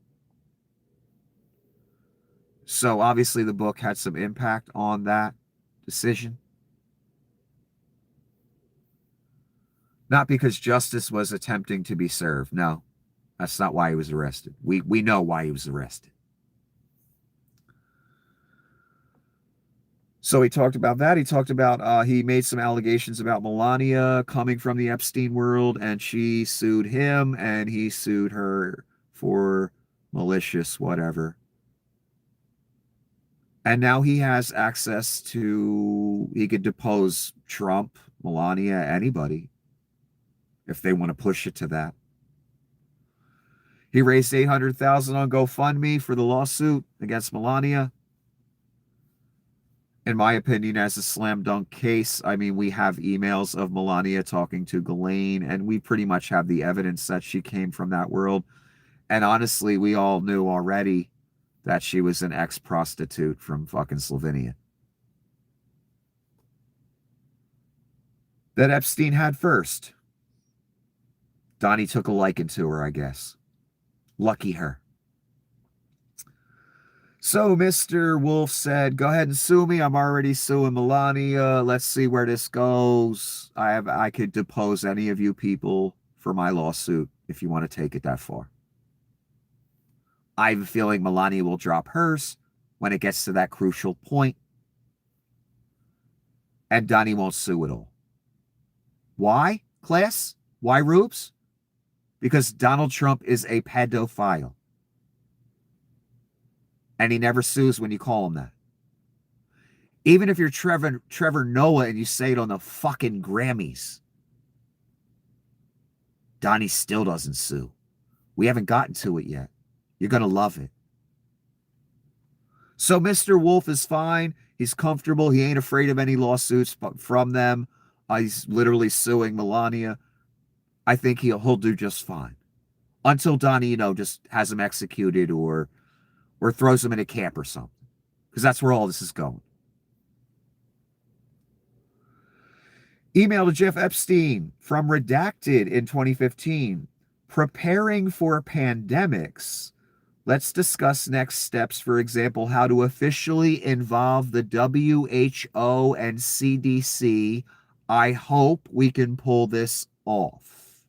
Speaker 1: So obviously the book had some impact on that decision. Not because justice was attempting to be served. No, that's not why he was arrested. We know why he was arrested. So he talked about that. He talked about he made some allegations about Melania coming from the Epstein world, and she sued him, and he sued her for malicious whatever. And now he has access to, he could depose Trump, Melania, anybody, if they want to push it to that. He raised $800,000 on GoFundMe for the lawsuit against Melania. In my opinion, as a slam dunk case, I mean, we have emails of Melania talking to Ghislaine, and we pretty much have the evidence that she came from that world. And honestly, we all knew already that she was an ex-prostitute from fucking Slovenia. That Epstein had first. Donnie took a liking to her, I guess. Lucky her. So Mr. Wolff said, go ahead and sue me. I'm already suing Melania. Let's see where this goes. I could depose any of you people for my lawsuit if you want to take it that far. I have a feeling Melania will drop hers when it gets to that crucial point. And Donnie won't sue at all. Why, class? Why, Rubes? Because Donald Trump is a pedophile. And he never sues when you call him that. Even if you're Trevor Noah and you say it on the fucking Grammys, Donnie still doesn't sue. We haven't gotten to it yet. You're going to love it. So Mr. Wolf is fine. He's comfortable. He ain't afraid of any lawsuits from them. He's literally suing Melania. I think he'll do just fine. Until Donnie, just has him executed or throws him in a camp or something. Because that's where all this is going. Email to Jeff Epstein from Redacted in 2015. Preparing for pandemics. Let's discuss next steps. For example, how to officially involve the WHO and CDC. I hope we can pull this off.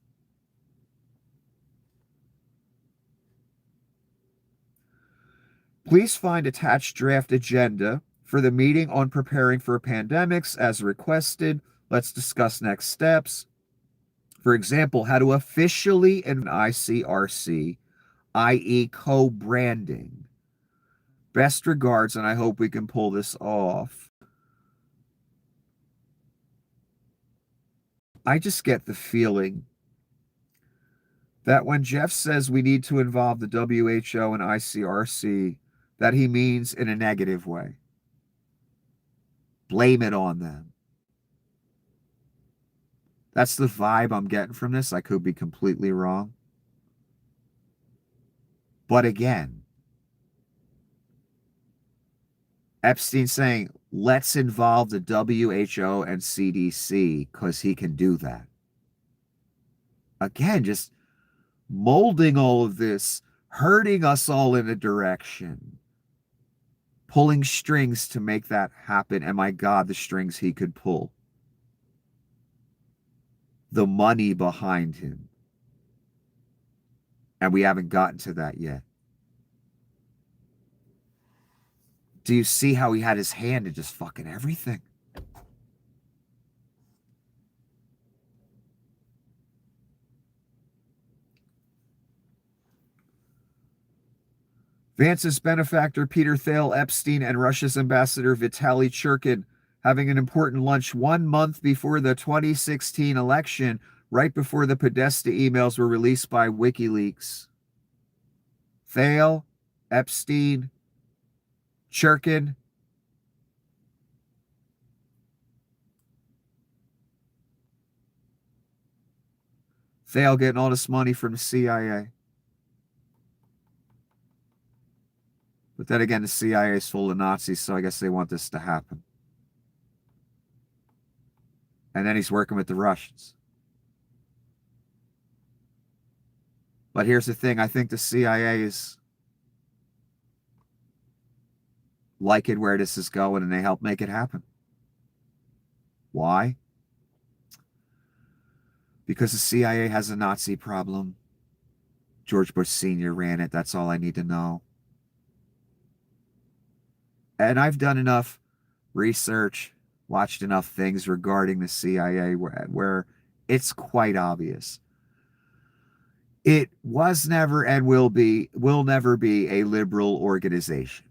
Speaker 1: Please find attached draft agenda for the meeting on preparing for pandemics as requested. Let's discuss next steps. For example, how to officially in ICRC, i.e. co-branding. Best regards, and I hope we can pull this off. I just get the feeling that when Jeff says we need to involve the WHO and ICRC, that he means in a negative way. Blame it on them. That's the vibe I'm getting from this. I could be completely wrong. But again, Epstein saying, let's involve the WHO and CDC because he can do that. Again, just molding all of this, herding us all in a direction, pulling strings to make that happen. And my God, the strings he could pull. The money behind him. And we haven't gotten to that yet. Do you see how he had his hand in just fucking everything? Vance's benefactor Peter Thale Epstein and Russia's ambassador Vitaly Churkin having an important lunch 1 month before the 2016 election, right before the Podesta emails were released by WikiLeaks. Thale, Epstein, Churkin. Thale getting all this money from the CIA. But then again, the CIA is full of Nazis, so I guess they want this to happen. And then he's working with the Russians. But here's the thing. I think the CIA is liking where this is going, and they help make it happen. Why? Because the CIA has a Nazi problem. George Bush Sr. ran it. That's all I need to know. And I've done enough research, watched enough things regarding the CIA where it's quite obvious. It was never and will never be a liberal organization.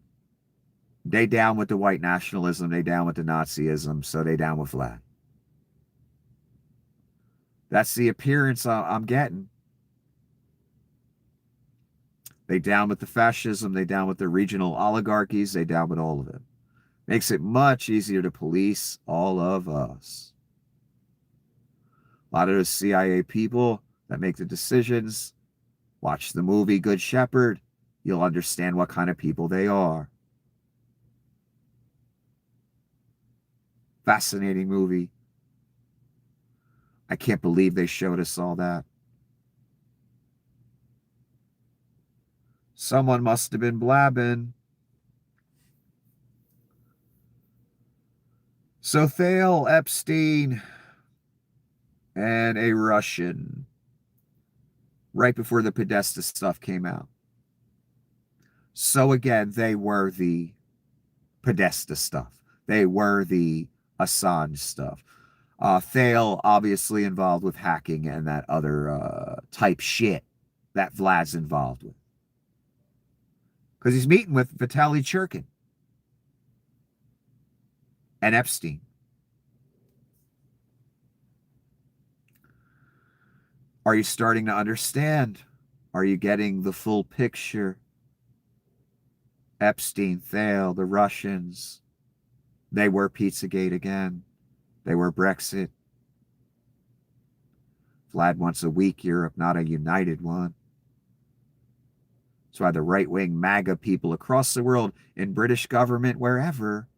Speaker 1: They down with the white nationalism, they down with the Nazism, so they down with Vlad. That's the appearance I'm getting. They down with the fascism, they down with the regional oligarchies, they down with all of it. Makes it much easier to police all of us. A lot of those CIA people that make the decisions, watch the movie Good Shepherd, you'll understand what kind of people they are. Fascinating movie. I can't believe they showed us all that. Someone must have been blabbing. So Thale, Epstein, and a Russian, right before the Podesta stuff came out. So again, they were the Podesta stuff. They were the Assange stuff. Thale obviously involved with hacking and that other type shit that Vlad's involved with. Because he's meeting with Vitaly Churkin. and Epstein. Are you starting to understand? Are you getting the full picture? Epstein, Thale, the Russians, they were Pizzagate again. They were Brexit. Vlad wants a weak Europe, not a united one. That's why the right-wing MAGA people across the world, in British government, wherever,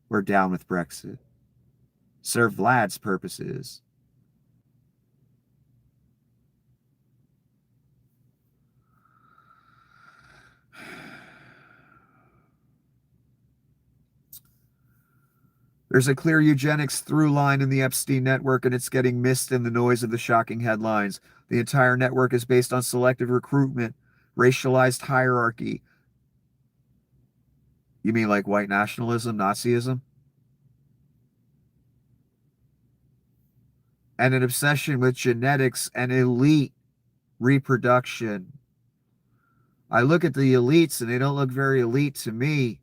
Speaker 1: were down with Brexit. Serve Vlad's purposes. There's a clear eugenics through line in the Epstein network, and it's getting missed in the noise of the shocking headlines. The entire network is based on selective recruitment, racialized hierarchy. You mean like white nationalism, Nazism? And an obsession with genetics and elite reproduction. I look at the elites and they don't look very elite to me.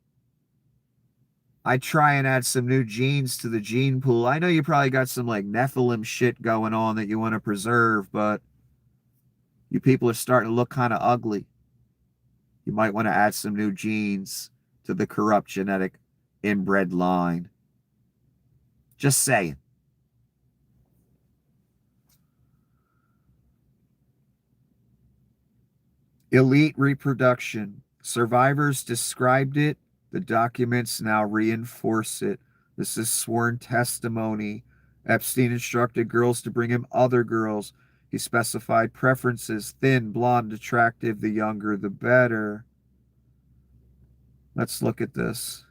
Speaker 1: I try and add some new genes to the gene pool. I know you probably got some like Nephilim shit going on that you want to preserve, but you people are starting to look kind of ugly. You might want to add some new genes to the corrupt genetic inbred line. Just saying. Elite reproduction. Survivors described it. The documents now reinforce it. This is sworn testimony. Epstein instructed girls to bring him other girls. He specified preferences: thin, blonde, attractive, the younger, the better. Let's look at this.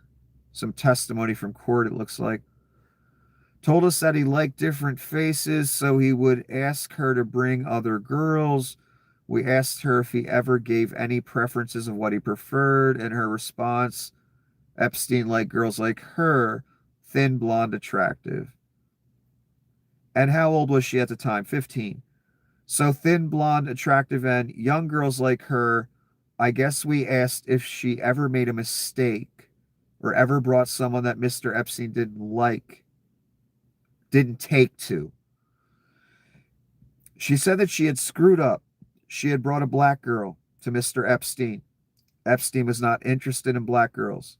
Speaker 1: Some testimony from court, it looks like. Told us that he liked different faces, so he would ask her to bring other girls. We asked her if he ever gave any preferences of what he preferred, and her response: Epstein liked girls like her, thin, blonde, attractive. And how old was she at the time? 15. So thin, blonde, attractive, and young girls like her. I guess we asked if she ever made a mistake or ever brought someone that Mr. Epstein didn't like, didn't take to. She said that she had screwed up. She had brought a black girl to Mr. Epstein. Epstein was not interested in black girls.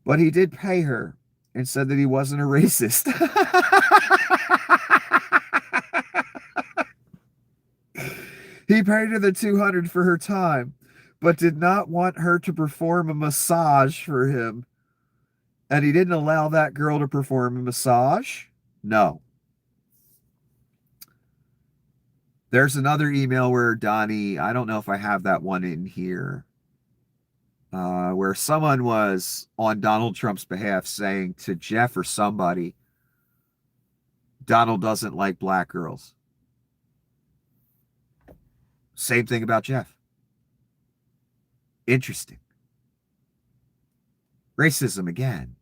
Speaker 1: But he did pay her and said that he wasn't a racist. He paid her the $200 for her time, but did not want her to perform a massage for him. And he didn't allow that girl to perform a massage? No. There's another email where Donnie, I don't know if I have that one in here, where someone was on Donald Trump's behalf saying to Jeff or somebody, Donald doesn't like black girls. Same thing about Jeff. Interesting. Racism again.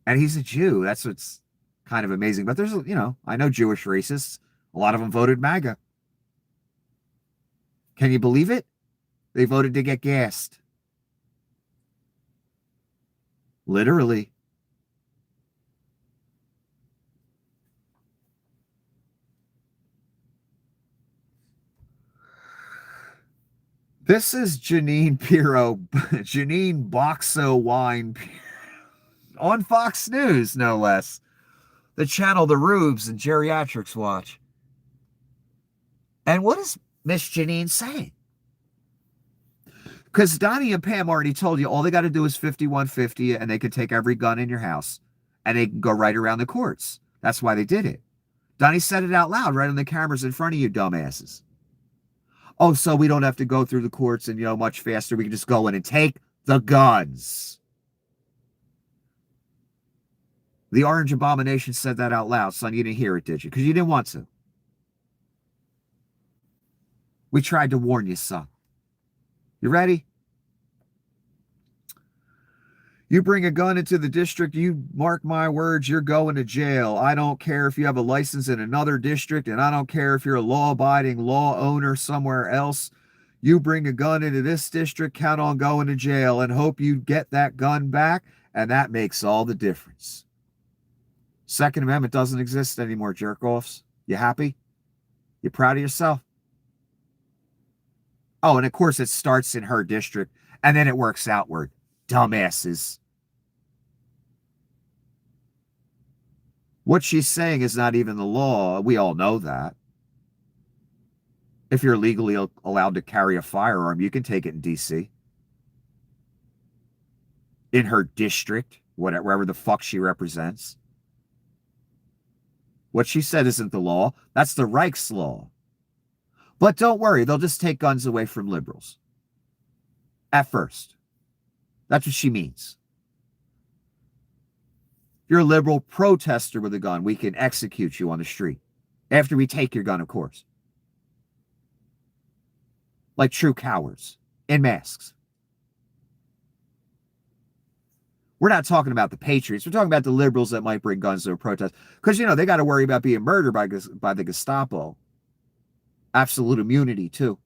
Speaker 1: And he's a Jew. That's what's kind of amazing. But there's, I know Jewish racists. A lot of them voted MAGA. Can you believe it? They voted to get gassed. Literally. This is Janine Pirro, Janine Boxo Wine on Fox News, no less. The channel the Rubes and Geriatrics watch. And what is Miss Janine saying? Because Donnie and Pam already told you all they got to do is 5150 and they can take every gun in your house and they can go right around the courts. That's why they did it. Donnie said it out loud right on the cameras in front of you, dumbasses. Oh, so we don't have to go through the courts and, much faster. We can just go in and take the guns. The Orange Abomination said that out loud, son. You didn't hear it, did you? Because you didn't want to. We tried to warn you, son. You ready? You bring a gun into the district, you mark my words, you're going to jail. I don't care if you have a license in another district, and I don't care if you're a law-abiding law owner somewhere else. You bring a gun into this district, count on going to jail and hope you get that gun back And that makes all the difference. Second Amendment doesn't exist anymore, jerk-offs. You happy? You proud of yourself? Oh, and of course it starts in her district, and then it works outward. Dumbasses. What she's saying is not even the law. We all know that. If you're legally allowed to carry a firearm, you can take it in D.C. In her district, wherever the fuck she represents. What she said isn't the law. That's the Reich's law. But don't worry, they'll just take guns away from liberals. At first. That's what she means. If you're a liberal protester with a gun, we can execute you on the street. After we take your gun, of course. Like true cowards. In masks. We're not talking about the patriots. We're talking about the liberals that might bring guns to a protest. Because, they got to worry about being murdered by the Gestapo. Absolute immunity, too.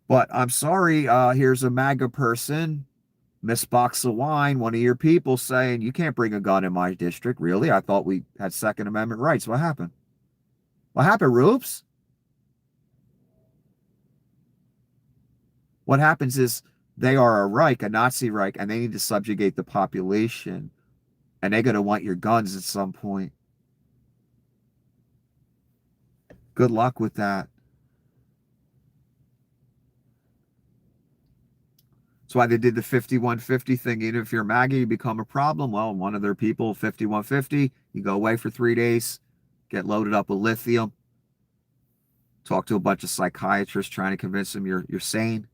Speaker 1: But I'm sorry, here's a MAGA person, Miss Box of Wine, one of your people saying, you can't bring a gun in my district. Really? I thought we had Second Amendment rights. What happened? What happened, Roops? What happens is they are a Reich, a Nazi Reich, and they need to subjugate the population. And they're going to want your guns at some point. Good luck with that. That's why they did the 5150 thing. Even if you're MAGA, you become a problem. Well, one of their people, 5150, you go away for 3 days, get loaded up with lithium, talk to a bunch of psychiatrists trying to convince them you're sane.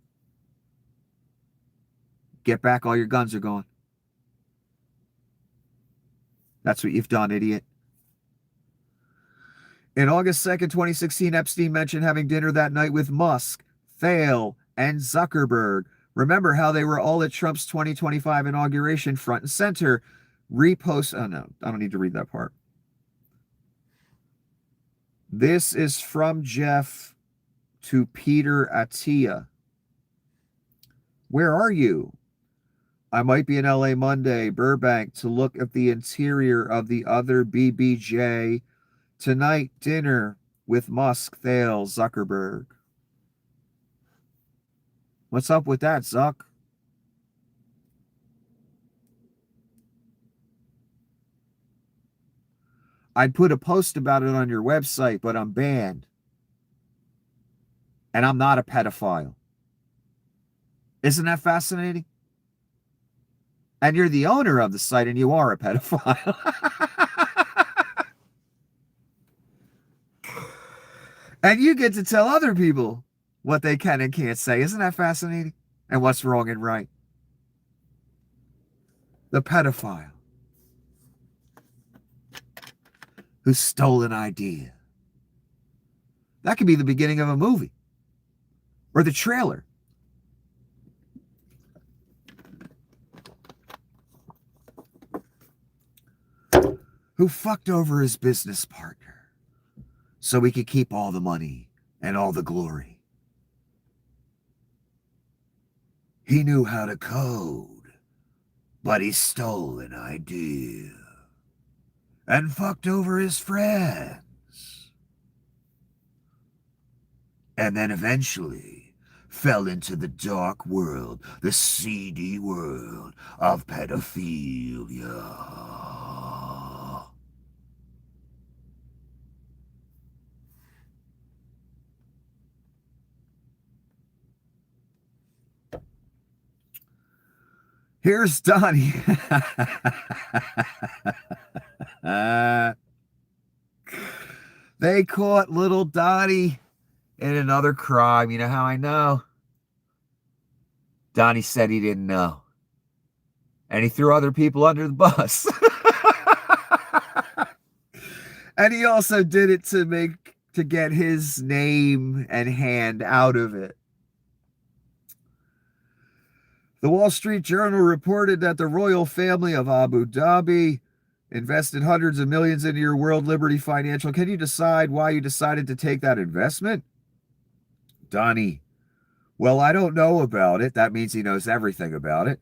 Speaker 1: Get back, all your guns are gone. That's what you've done, idiot. In August 2nd, 2016, Epstein mentioned having dinner that night with Musk, Thale, and Zuckerberg. Remember how they were all at Trump's 2025 inauguration front and center. Repost. Oh, no, I don't need to read that part. This is from Jeff to Peter Attia. Where are you? I might be in LA Monday, Burbank, to look at the interior of the other BBJ. Tonight, dinner with Musk, Thale, Zuckerberg. What's up with that, Zuck? I'd put a post about it on your website, but I'm banned. And I'm not a pedophile. Isn't that fascinating? And you're the owner of the site and you are a pedophile. And you get to tell other people what they can and can't say. Isn't that fascinating? And what's wrong and right? The pedophile who stole an idea. That could be the beginning of a movie. Or the trailer. Who fucked over his business partner so he could keep all the money and all the glory. He knew how to code, but he stole an idea and fucked over his friends. And then eventually fell into the dark world, the seedy world of pedophilia. Here's Donnie. They caught little Donnie in another crime. You know how I know? Donnie said he didn't know. And he threw other people under the bus. And he also did it to get his name and hand out of it. The Wall Street Journal reported that the royal family of Abu Dhabi invested hundreds of millions into your World Liberty Financial. Can you decide why you decided to take that investment? Donnie Well, I don't know about it. That means he knows everything about it.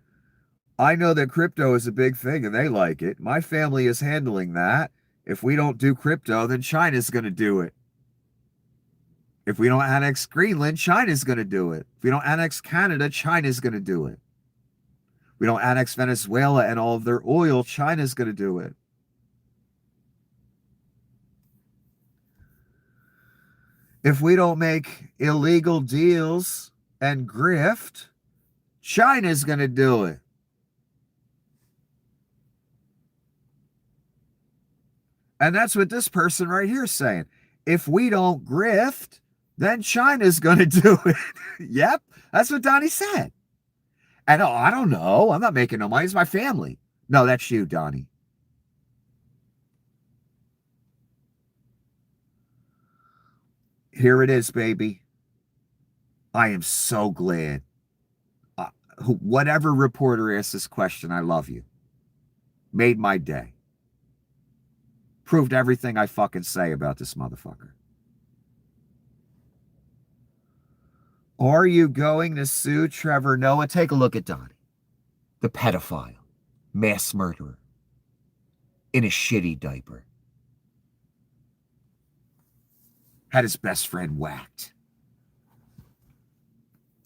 Speaker 1: I know that crypto is a big thing and they like it. My family is handling that. If we don't do crypto, then China's going to do it. If we don't annex Greenland, China's going to do it. If we don't annex Canada, China's going to do it. If we don't annex Venezuela and all of their oil, China's going to do it. If we don't make illegal deals and grift, China's going to do it. And that's what this person right here is saying. If we don't grift, then China's going to do it. Yep, that's what Donnie said. And oh, I don't know. I'm not making no money. It's my family. No, that's you, Donnie. Here it is, baby. I am so glad. Whatever reporter asked this question, I love you. Made my day. Proved everything I fucking say about this motherfucker. Are you going to sue Trevor Noah? Take a look at Donnie, the pedophile, mass murderer, in a shitty diaper. Had his best friend whacked.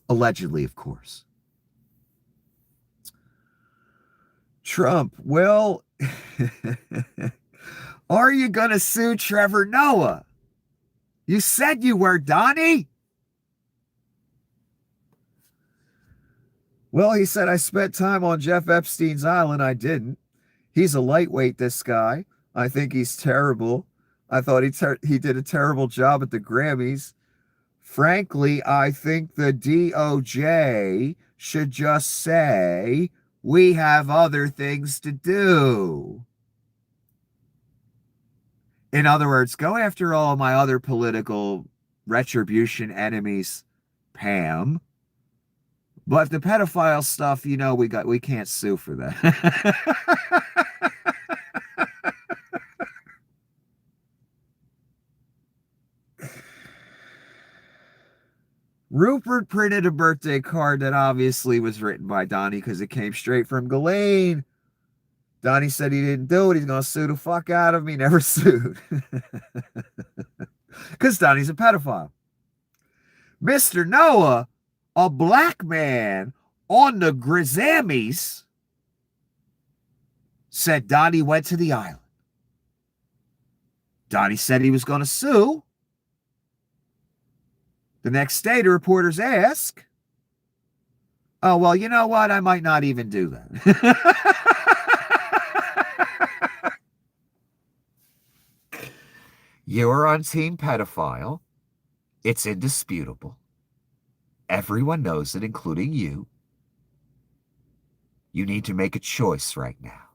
Speaker 1: Allegedly, of course. Trump, well, are you going to sue Trevor Noah? You said you were, Donnie. Well, he said, I spent time on Jeff Epstein's island. I didn't. He's a lightweight, this guy. I think he's terrible. I thought he did a terrible job at the Grammys. Frankly, I think the DOJ should just say, we have other things to do. In other words, go after all my other political retribution enemies, Pam. But the pedophile stuff, you know, we can't sue for that. Rupert printed a birthday card that obviously was written by Donnie because it came straight from Ghislaine. Donnie said he didn't do it. He's going to sue the fuck out of me. Never sued. Because Donnie's a pedophile. Mr. Noah, a black man on the Grizzammies, said Donnie went to the island. Donnie said he was going to sue. The next day, the reporters ask, oh, well, you know what? I might not even do that. You're on Team Pedophile. It's indisputable. Everyone knows it, including you. You need to make a choice right now.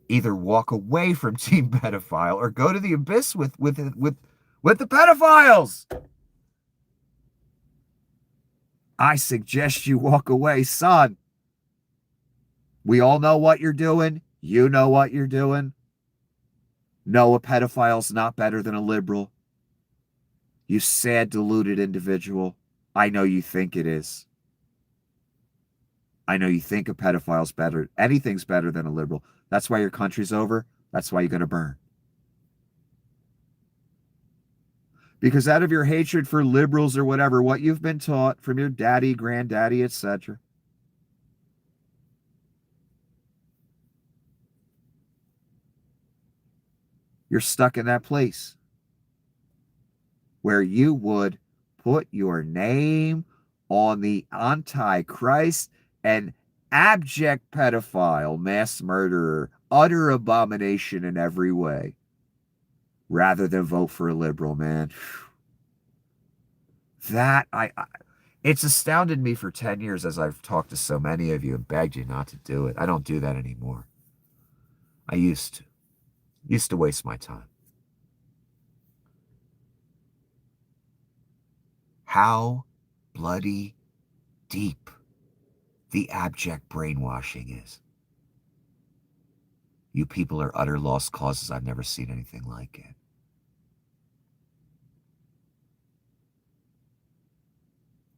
Speaker 1: Either walk away from Team Pedophile or go to the abyss with the pedophiles. I suggest you walk away, son. We all know what you're doing. You know what you're doing. No, a pedophile's not better than a liberal. You sad, deluded individual. I know you think it is. I know you think a pedophile's better. Anything's better than a liberal. That's why your country's over. That's why you're going to burn. Because out of your hatred for liberals or whatever, what you've been taught from your daddy, granddaddy, etc., you're stuck in that place where you would put your name on the Antichrist and abject pedophile, mass murderer, utter abomination in every way, rather than vote for a liberal, man. That, it's astounded me for 10 years as I've talked to so many of you and begged you not to do it. I don't do that anymore. I used to waste my time. How bloody deep the abject brainwashing is. You people are utter lost causes. I've never seen anything like it.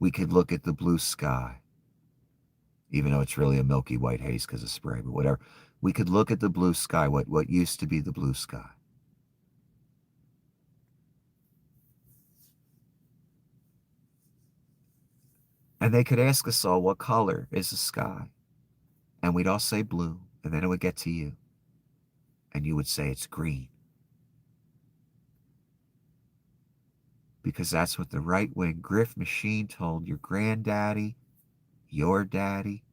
Speaker 1: We could look at the blue sky, even though it's really a milky white haze because of spray, but whatever. We could look at the blue sky, what used to be the blue sky. And they could ask us all, what color is the sky? And we'd all say blue, and then it would get to you. And you would say it's green. Because that's what the right-wing grift machine told your granddaddy, your daddy,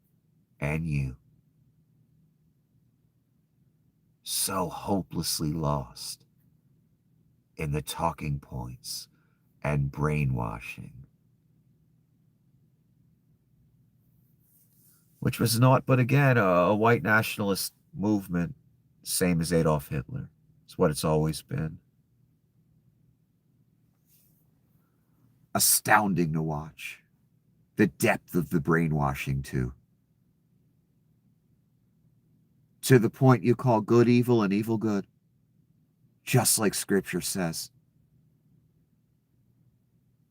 Speaker 1: and you. So hopelessly lost in the talking points and brainwashing. Which was naught but, again, a white nationalist movement, same as Adolf Hitler. It's what it's always been. Astounding to watch. The depth of the brainwashing, too. To the point you call good evil and evil good. Just like Scripture says.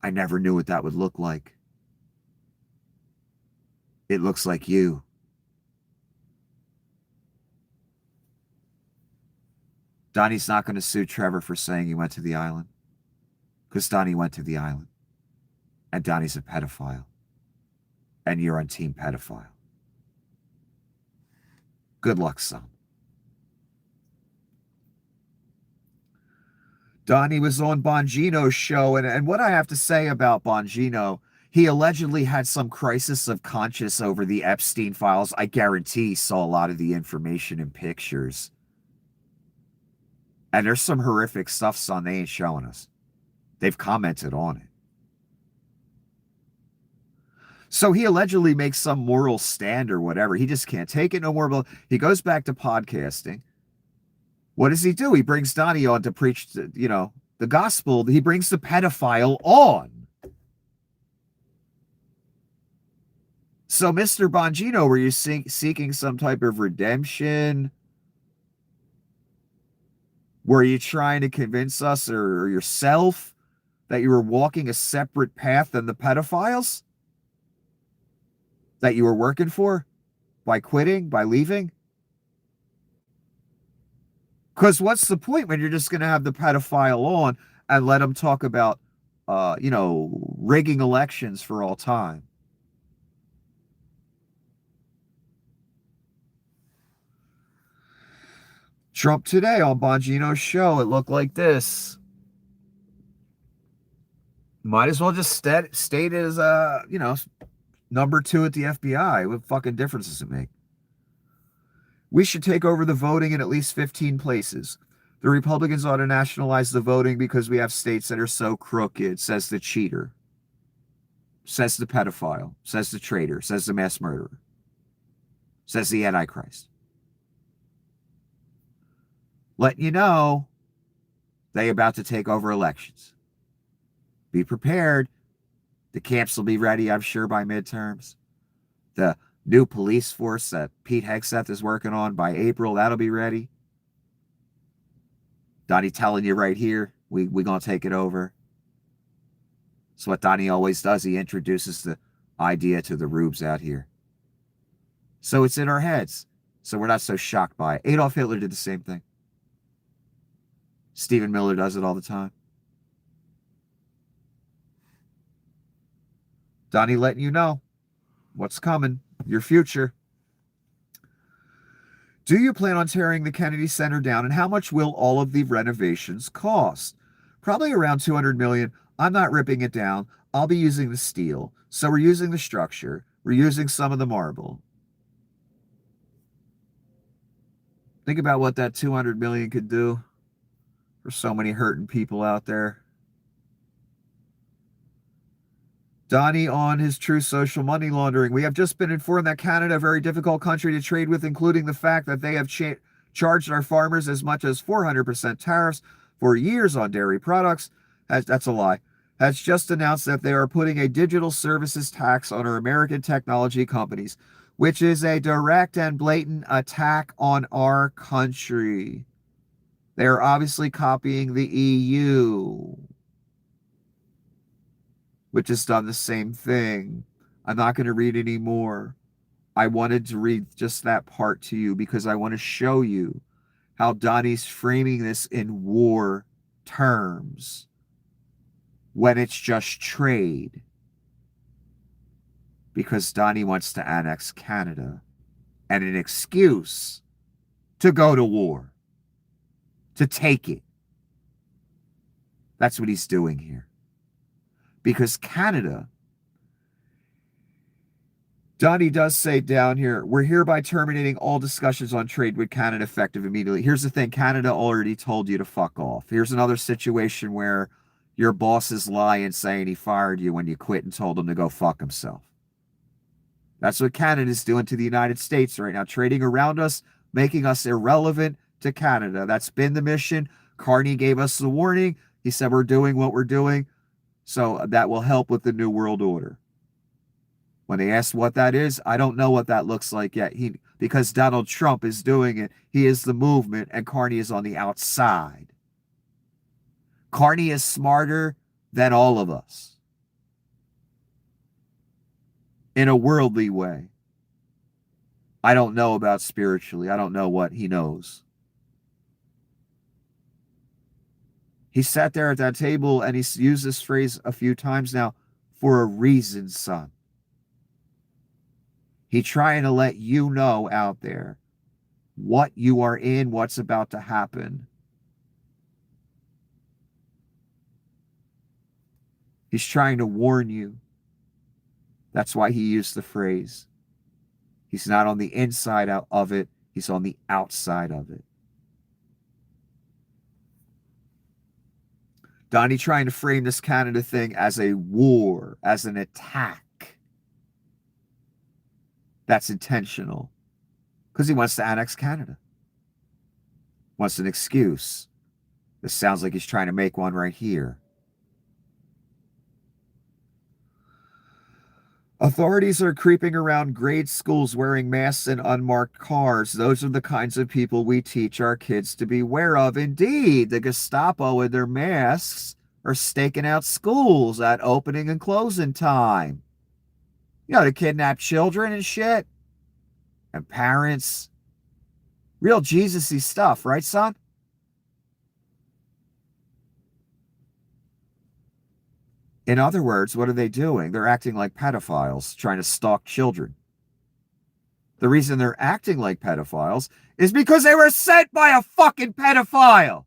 Speaker 1: I never knew what that would look like. It looks like you. Donnie's not going to sue Trevor for saying he went to the island. Because Donnie went to the island. And Donnie's a pedophile. And you're on team pedophile. Good luck, son. Donnie was on Bongino's show, and what I have to say about Bongino, he allegedly had some crisis of conscience over the Epstein files. I guarantee he saw a lot of the information and pictures. And there's some horrific stuff, son, they ain't showing us. They've commented on it. So he allegedly makes some moral stand or whatever. He just can't take it no more. But he goes back to podcasting. What does he do? He brings Donnie on to preach, the gospel. He brings the pedophile on. So, Mr. Bongino, were you seeking some type of redemption? Were you trying to convince us or yourself that you were walking a separate path than the pedophiles? That you were working for? By quitting? By leaving? Because what's the point when you're just going to have the pedophile on and let him talk about, rigging elections for all time? Trump today on Bongino's show, it looked like this. Might as well just state as, number 2 at the FBI. What fucking difference does it make? We should take over the voting in at least 15 places. The Republicans ought to nationalize the voting because we have states that are so crooked, says the cheater, says the pedophile, says the traitor, says the mass murderer, says the Antichrist. Letting you know they about to take over elections. Be prepared. The camps will be ready, I'm sure, by midterms. The new police force that Pete Hegseth is working on by April, that'll be ready. Donnie telling you right here, we going to take it over. It's what Donnie always does. He introduces the idea to the rubes out here. So it's in our heads. So we're not so shocked by it. Adolf Hitler did the same thing. Stephen Miller does it all the time. Donnie letting you know what's coming, your future. Do you plan on tearing the Kennedy Center down, and how much will all of the renovations cost? Probably around $200 million. I'm not ripping it down. I'll be using the steel. So we're using the structure. We're using some of the marble. Think about what that $200 million could do for so many hurting people out there. Donnie on his true social money laundering. We have just been informed that Canada, a very difficult country to trade with, including the fact that they have charged our farmers as much as 400% tariffs for years on dairy products. That's a lie. Has just announced that they are putting a digital services tax on our American technology companies, which is a direct and blatant attack on our country. They are obviously copying the EU. which has done the same thing. I'm not going to read any more. I wanted to read just that part to you because I want to show you how Donnie's framing this in war terms when it's just trade. Because Donnie wants to annex Canada and an excuse to go to war, to take it. That's what he's doing here. Because Canada, Donnie does say down here, we're hereby terminating all discussions on trade with Canada effective immediately. Here's the thing, Canada already told you to fuck off. Here's another situation where your boss is lying, saying he fired you when you quit and told him to go fuck himself. That's what Canada's doing to the United States right now, trading around us, making us irrelevant to Canada. That's been the mission. Carney gave us the warning. He said we're doing what we're doing, so that will help with the New World Order. When they asked what that is, I don't know what that looks like yet. Because Donald Trump is doing it. He is the movement, and Carney is on the outside. Carney is smarter than all of us. In a worldly way. I don't know about spiritually. I don't know what he knows. He sat there at that table, and he's used this phrase a few times now, for a reason, son. He's trying to let you know out there what you are in, what's about to happen. He's trying to warn you. That's why he used the phrase. He's not on the inside of it. He's on the outside of it. Donnie trying to frame this Canada thing as a war, as an attack. That's intentional. Because he wants to annex Canada. Wants an excuse. This sounds like he's trying to make one right here. Authorities are creeping around grade schools wearing masks in unmarked cars. Those are the kinds of people we teach our kids to beware of. Indeed, the Gestapo with their masks are staking out schools at opening and closing time. You know, to kidnap children and shit. And parents. Real Jesus-y stuff, right, son? In other words, what are they doing? They're acting like pedophiles, trying to stalk children. The reason they're acting like pedophiles is because they were sent by a fucking pedophile.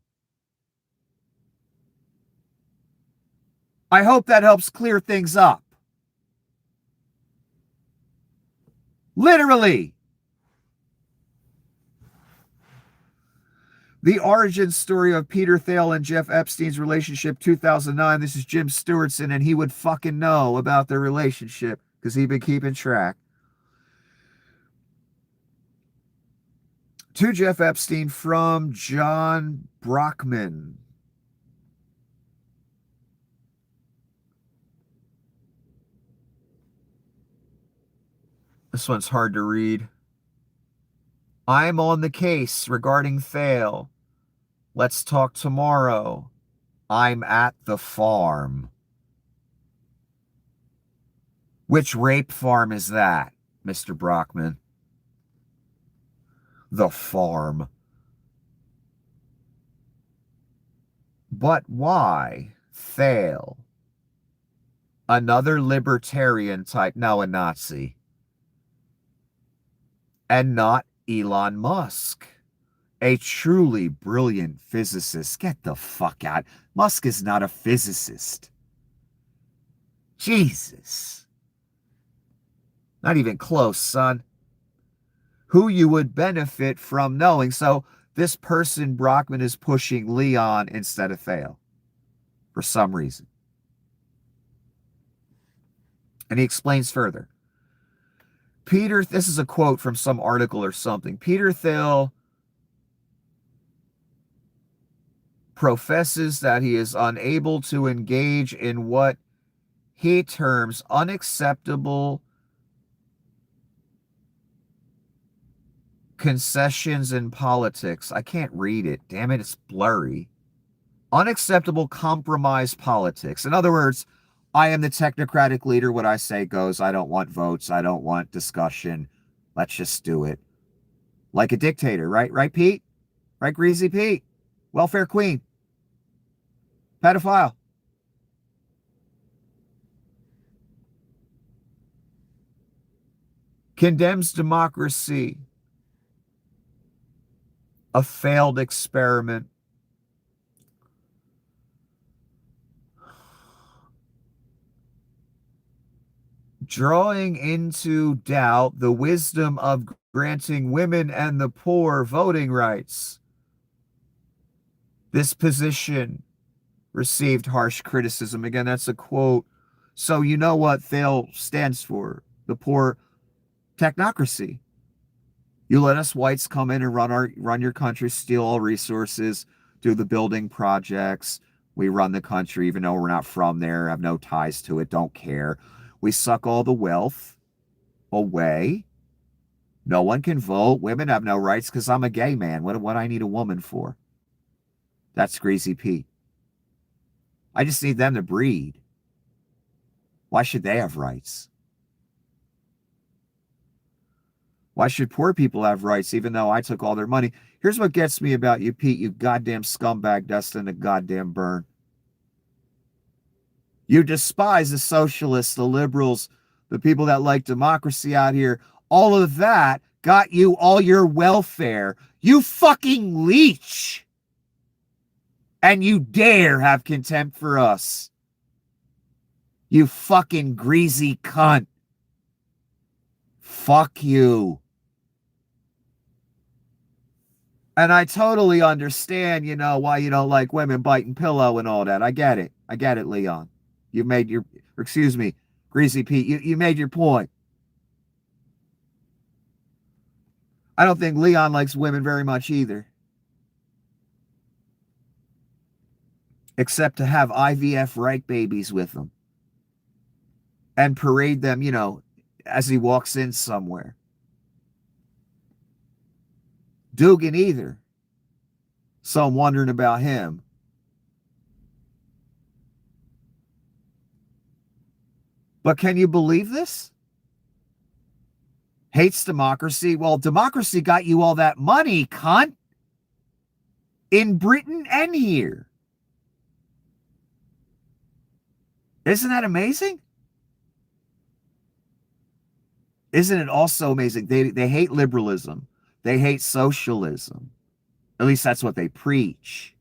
Speaker 1: I hope that helps clear things up. Literally. The origin story of Peter Thiel and Jeff Epstein's relationship, 2009. This is Jim Stewartson, and he would fucking know about their relationship because he'd been keeping track. To Jeff Epstein from John Brockman. This one's hard to read. I'm on the case regarding Thiel. Let's talk tomorrow. I'm at the farm. Which rape farm is that, Mr. Brockman? The farm. But why Thiel? Another libertarian type, now a Nazi. And not Elon Musk. A truly brilliant physicist. Get the fuck out. Musk is not a physicist. Jesus. Not even close, son. Who you would benefit from knowing. So this person, Brockman, is pushing Leon instead of Thiel. For some reason. And he explains further. This is a quote from some article or something. Peter Thiel professes that he is unable to engage in what he terms unacceptable concessions in politics. I can't read it. Damn it, it's blurry. Unacceptable compromise politics. In other words, I am the technocratic leader. What I say goes. I don't want votes. I don't want discussion. Let's just do it. Like a dictator, right? Right, Pete? Right, Greasy Pete? Welfare queen. Pedophile. Condemns democracy. A failed experiment. Drawing into doubt the wisdom of granting women and the poor voting rights. This position received harsh criticism. Again, that's a quote. So you know what THAL stands for? The poor technocracy. You let us whites come in and run your country, steal all resources, do the building projects. We run the country, even though we're not from there, have no ties to it, don't care. We suck all the wealth away. No one can vote. Women have no rights because I'm a gay man. What I need a woman for? That's Greasy Pete. I just need them to breed. Why should they have rights? Why should poor people have rights even though I took all their money? Here's what gets me about you, Pete, you goddamn scumbag destined to goddamn burn. You despise the socialists, the liberals, the people that like democracy out here. All of that got you all your welfare. You fucking leech. And you dare have contempt for us. You fucking greasy cunt. Fuck you. And I totally understand, why you don't like women biting pillow and all that. I get it. I get it, Leon. You made your, excuse me, Greasy Pete, you made your point. I don't think Leon likes women very much either. Except to have IVF Reich babies with them. And parade them, as he walks in somewhere. Dugan either. So I'm wondering about him. But can you believe this? Hates democracy. Well, democracy got you all that money, cunt. In Britain and here. Isn't that amazing? Isn't it also amazing? They hate liberalism. They hate socialism. At least that's what they preach.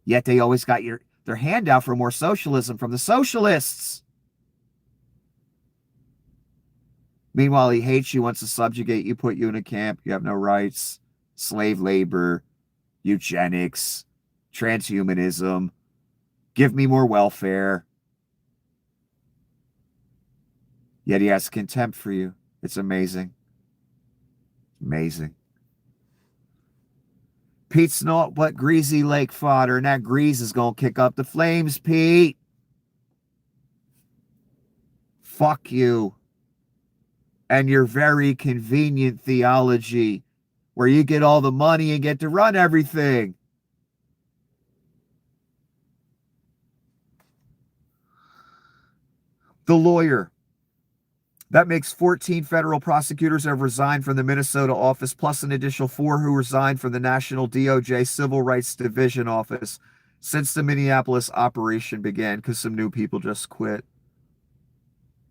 Speaker 1: Yet they always got their hand out for more socialism from the socialists. Meanwhile, he hates you, wants to subjugate you, put you in a camp. You have no rights. Slave labor, eugenics, transhumanism. Give me more welfare. Yet he has contempt for you. It's amazing. Amazing. Pete's not but greasy lake fodder, and that grease is going to kick up the flames, Pete. Fuck you. And your very convenient theology where you get all the money and get to run everything. The lawyer. That makes 14 federal prosecutors have resigned from the Minnesota office, plus an additional 4 who resigned from the National DOJ Civil Rights Division office since the Minneapolis operation began because some new people just quit.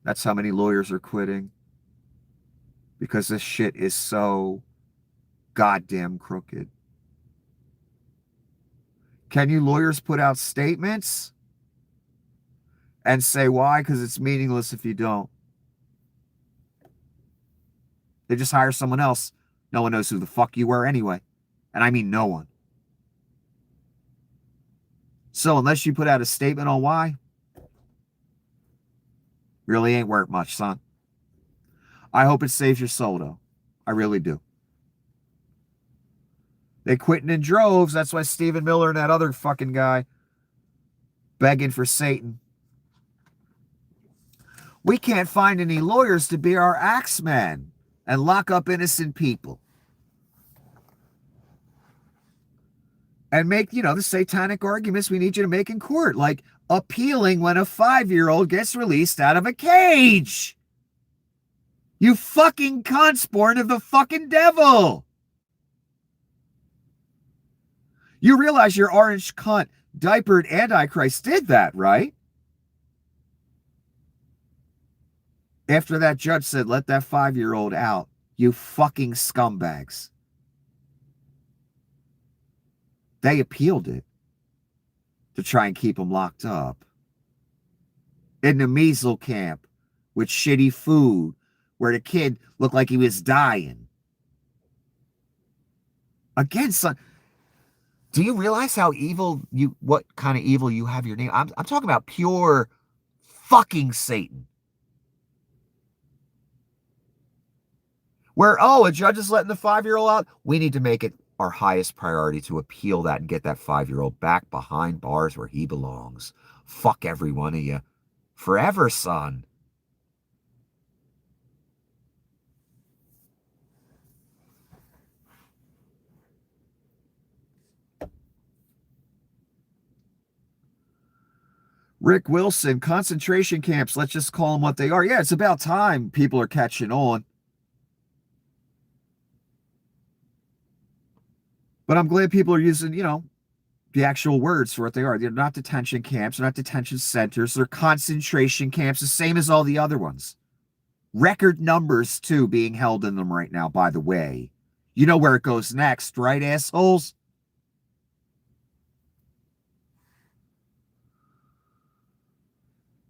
Speaker 1: That's how many lawyers are quitting. Because this shit is so goddamn crooked. Can you lawyers put out statements and say why? Because it's meaningless if you don't. They just hire someone else. No one knows who the fuck you were anyway. And I mean no one. So unless you put out a statement on why, really ain't worth much, son. I hope it saves your soul, though. I really do. They quitting in droves. That's why Stephen Miller and that other fucking guy begging for Satan. We can't find any lawyers to be our axemen and lock up innocent people. And make, the satanic arguments we need you to make in court. Like, appealing when a 5-year-old gets released out of a cage. You fucking cunt's born of the fucking devil. You realize your orange cunt diapered Antichrist did that, right? After that judge said, let that 5-year-old out, you fucking scumbags. They appealed it to try and keep him locked up in the measles camp with shitty food where the kid looked like he was dying. Again, son, do you realize how evil what kind of evil you have your name? I'm talking about pure fucking Satan. Where, a judge is letting the 5-year-old out. We need to make it our highest priority to appeal that and get that 5-year-old back behind bars where he belongs. Fuck every one of you. Forever, son. Rick Wilson, concentration camps, let's just call them what they are. Yeah, it's about time people are catching on. But I'm glad people are using, the actual words for what they are. They're not detention camps. They're not detention centers. They're concentration camps, the same as all the other ones. Record numbers, too, being held in them right now, by the way. You know where it goes next, right, assholes?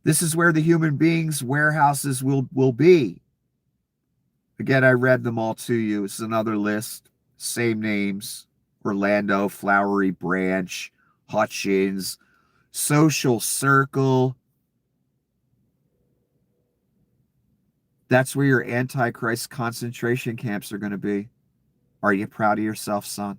Speaker 1: This is where the human beings' warehouses will be. Again, I read them all to you. It's another list. Same names. Orlando, Flowery Branch, Hutchins, Social Circle. That's where your Antichrist concentration camps are going to be. Are you proud of yourself, son?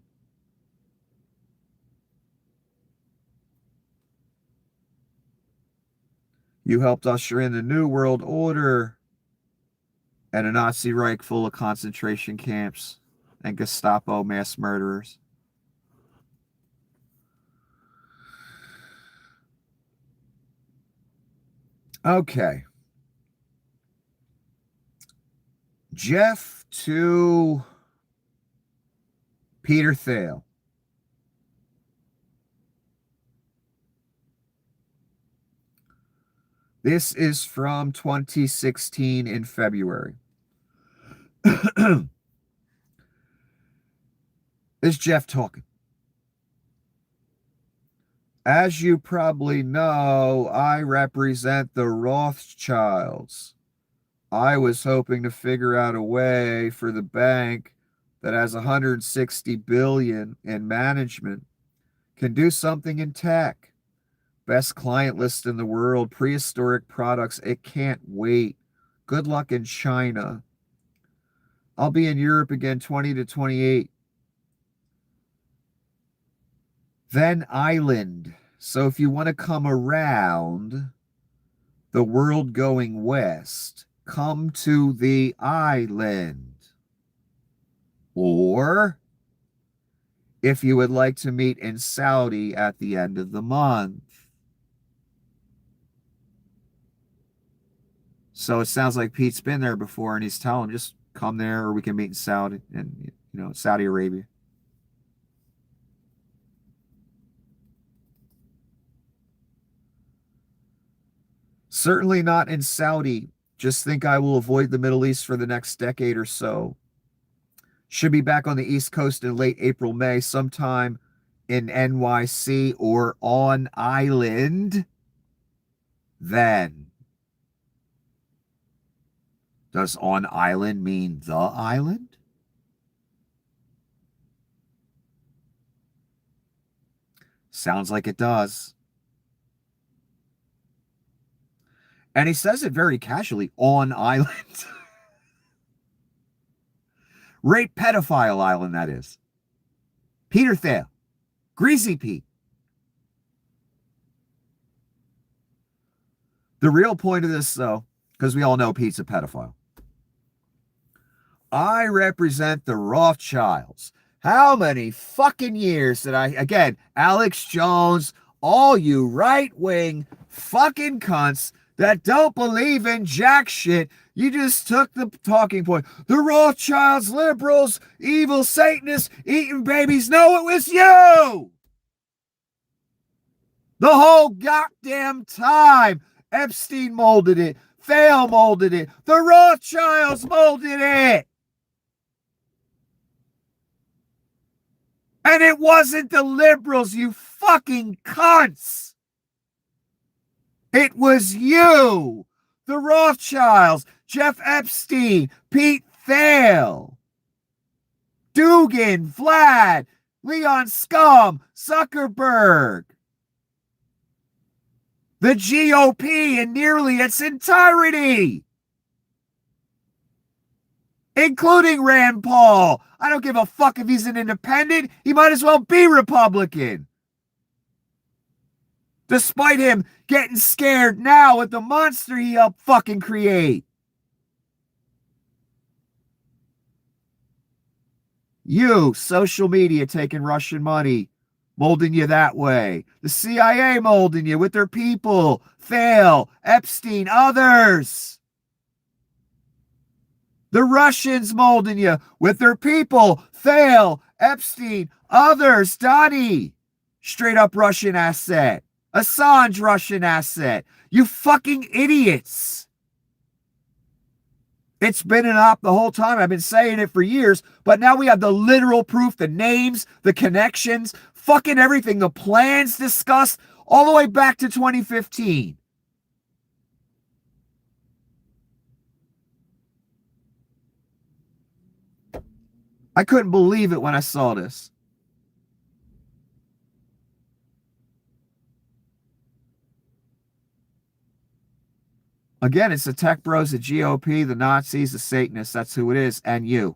Speaker 1: You helped usher in the New World Order and a Nazi Reich full of concentration camps and Gestapo mass murderers. Okay. Jeff to Peter Thiel. This is from 2016 in February. This is Jeff talking. As you probably know, I represent the Rothschilds. I was hoping to figure out a way for the bank that has 160 billion in management can do something in tech. Best client list in the world, prehistoric products. It can't wait. Good luck in China. I'll be in Europe again 20 to 28. Then Island. So if you want to come around the world going west, come to the island. Or if you would like to meet in Saudi at the end of the month. So it sounds like Pete's been there before and he's telling him, just come there or we can meet in Saudi and Saudi Arabia. Certainly not in Saudi. Just think I will avoid the Middle East for the next decade or so. Should be back on the East Coast in late April, May, sometime in NYC or on island. Then. Does on island mean the island? Sounds like it does. And he says it very casually, on island. Rape pedophile island, that is. Peter Thiel. Greasy Pete. The real point of this, though, because we all know Pete's a pedophile. I represent the Rothschilds. How many fucking years did again, Alex Jones, all you right-wing fucking cunts that don't believe in jack shit. You just took the talking point. The Rothschilds, liberals, evil Satanists, eating babies. No, it was you! The whole goddamn time. Epstein molded it. Thale molded it. The Rothschilds molded it. And it wasn't the liberals, you fucking cunts. It was you. The Rothschilds, Jeff Epstein, Pete Thale, Dugan, Vlad, Leon Scum, Zuckerberg. The GOP in nearly its entirety, including Rand Paul. I don't give a fuck if he's an independent. He might as well be Republican. Despite him getting scared now with the monster he helped fucking create. You, social media taking Russian money, molding you that way. The CIA molding you with their people. Thale, Epstein, others. The Russians molding you with their people. Thale, Epstein, others. Donnie, straight up Russian asset. Assange, Russian asset. You fucking idiots. It's been an op the whole time. I've been saying it for years, but now we have the literal proof, the names, the connections, fucking everything, the plans discussed all the way back to 2015. I couldn't believe it when I saw this. Again, it's the tech bros, the GOP, the Nazis, the Satanists. That's who it is. And you.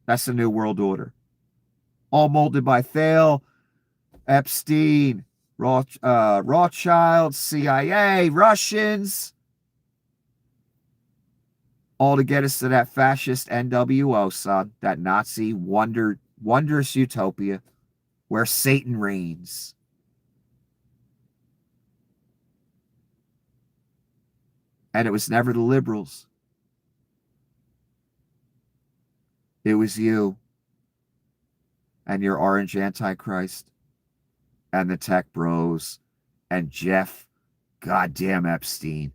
Speaker 1: That's the New World Order. All molded by Thale, Epstein, Rothschild, CIA, Russians. All to get us to that fascist NWO, son. That Nazi wondrous utopia where Satan reigns. And it was never the liberals. It was you and your orange antichrist and the tech bros and Jeff goddamn Epstein.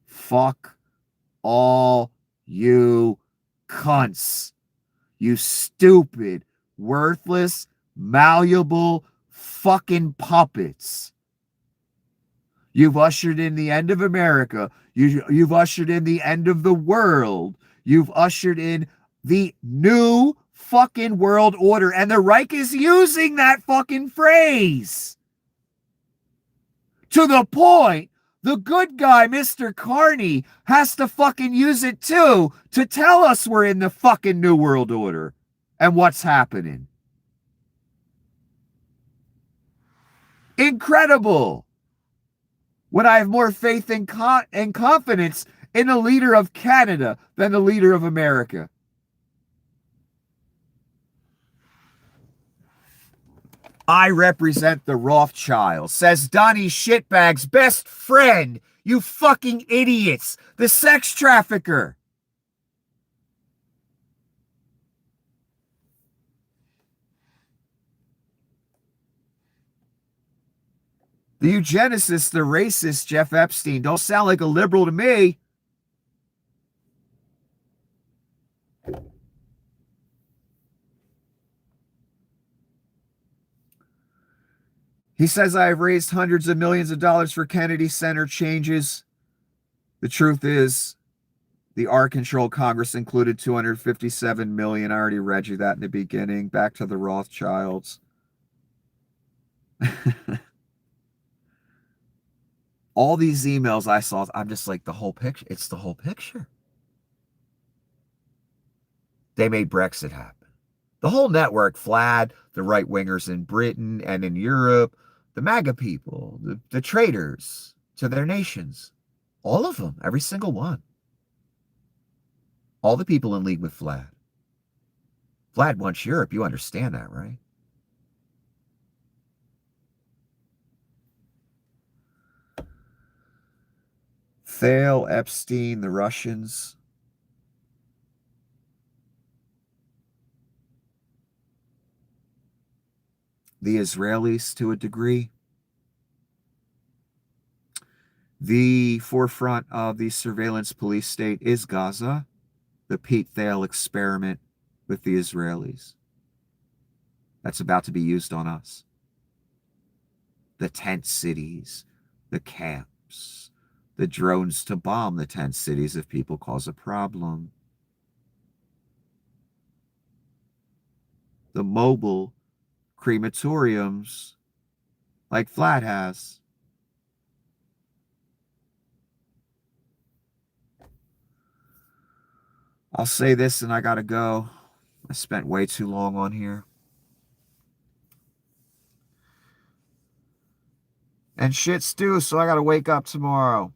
Speaker 1: Fuck all you cunts. You stupid, worthless, malleable fucking puppets. You've ushered in the end of America. You've ushered in the end of the world. You've ushered in the new fucking world order. And the Reich is using that fucking phrase. To the point, the good guy, Mr. Carney, has to fucking use it too to tell us we're in the fucking new world order and what's happening. Incredible. When I have more faith and confidence in the leader of Canada than the leader of America. I represent the Rothschilds, says Donnie Shitbag's best friend. You fucking idiots. The sex trafficker. The eugenicist, the racist, Jeff Epstein, don't sound like a liberal to me. He says, I have raised hundreds of millions of dollars for Kennedy Center changes. The truth is, the R-controlled Congress included $257 million. I already read you that in the beginning. Back to the Rothschilds. All these emails I saw, I'm just like, the whole picture. It's the whole picture. They made Brexit happen. The whole network, Vlad, the right-wingers in Britain and in Europe, the MAGA people, the traitors to their nations. All of them, every single one. All the people in league with Vlad. Vlad wants Europe. You understand that, right? Thale, Epstein, the Russians. The Israelis to a degree. The forefront of the surveillance police state is Gaza, the Pete Thale experiment with the Israelis. That's about to be used on us. The tent cities, the camps, the drones to bomb the tent cities if people cause a problem. The mobile crematoriums like Vlad has. I'll say this and I gotta go. I spent way too long on here. And shit's due, so I gotta wake up tomorrow.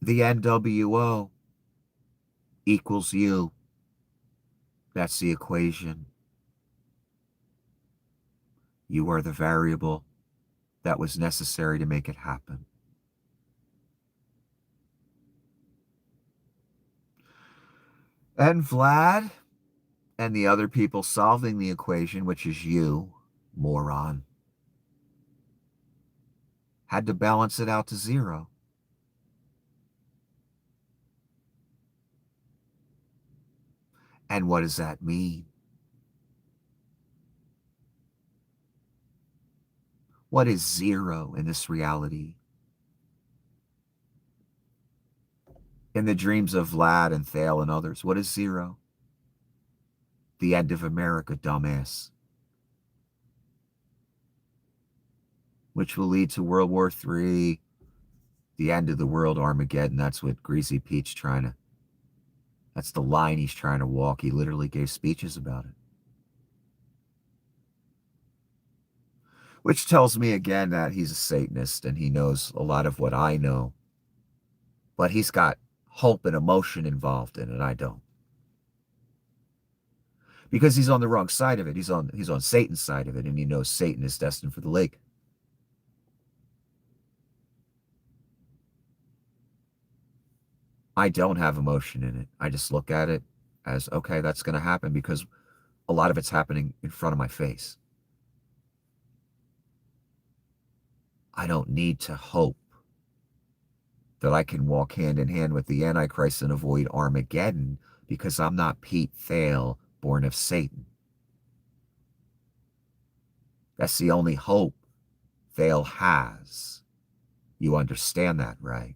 Speaker 1: The NWO equals you. That's the equation. You are the variable that was necessary to make it happen. And Vlad and the other people solving the equation, which is you, moron, had to balance it out to zero. And what does that mean? What is zero in this reality? In the dreams of Vlad and Thale and others, what is zero? The end of America, dumbass. Which will lead to World War III, the end of the world, Armageddon. That's what Greasy Pete's that's the line he's trying to walk. He literally gave speeches about it. Which tells me again that he's a Satanist and he knows a lot of what I know. But he's got hope and emotion involved in it. I don't. Because he's on the wrong side of it. He's on Satan's side of it, and he knows Satan is destined for the lake. I don't have emotion in it. I just look at it as, okay, that's going to happen because a lot of it's happening in front of my face. I don't need to hope that I can walk hand in hand with the Antichrist and avoid Armageddon because I'm not Pete Thale, born of Satan. That's the only hope Thale has. You understand that, right?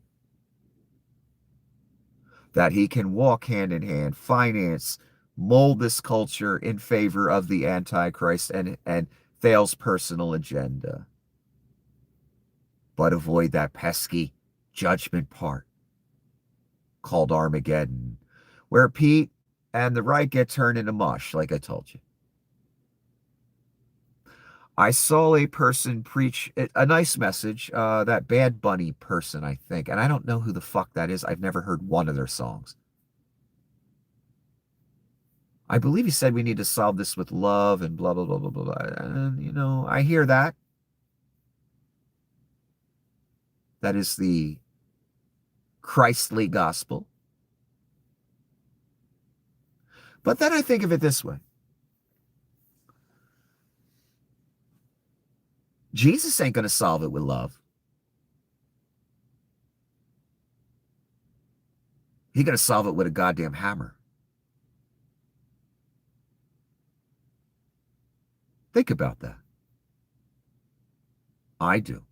Speaker 1: That he can walk hand in hand, finance, mold this culture in favor of the Antichrist and Thale's personal agenda. But avoid that pesky judgment part called Armageddon, where Pete and the right get turned into mush, like I told you. I saw a person preach a nice message, that Bad Bunny person, I think, and I don't know who the fuck that is. I've never heard one of their songs. I believe he said we need to solve this with love and blah, blah, blah, blah, blah, blah. And, you know, I hear that. That is the Christly gospel. But then I think of it this way. Jesus ain't going to solve it with love. He's going to solve it with a goddamn hammer. Think about that. I do.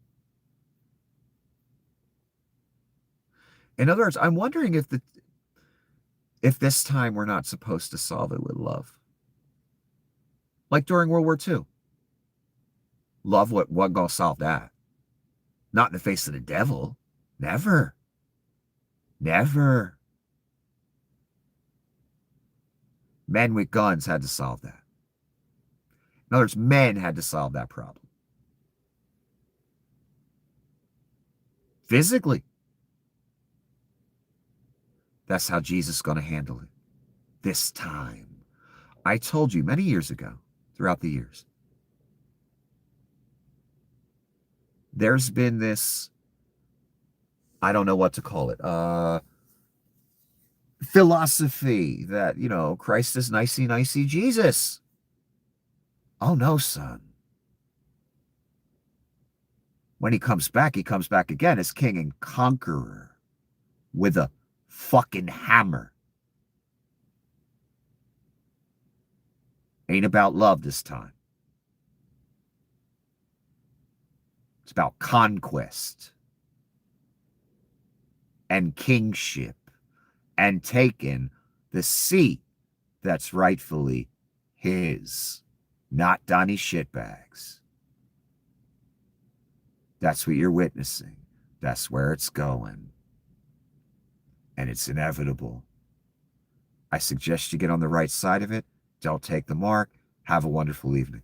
Speaker 1: In other words, I'm wondering if this time we're not supposed to solve it with love. Like during World War II. Love what gonna solve that? Not in the face of the devil. Never. Never. Men with guns had to solve that. In other words, men had to solve that problem. Physically. That's how Jesus is going to handle it. This time. I told you many years ago, throughout the years, there's been this, I don't know what to call it, philosophy that, Christ is nicey, nicey Jesus. Oh no, son. When he comes back again as king and conqueror with a fucking hammer. Ain't about love this time. It's about conquest and kingship and taking the seat that's rightfully his, not Donnie shitbags. That's what you're witnessing. That's where it's going. And it's inevitable. I suggest you get on the right side of it. Don't take the mark. Have a wonderful evening.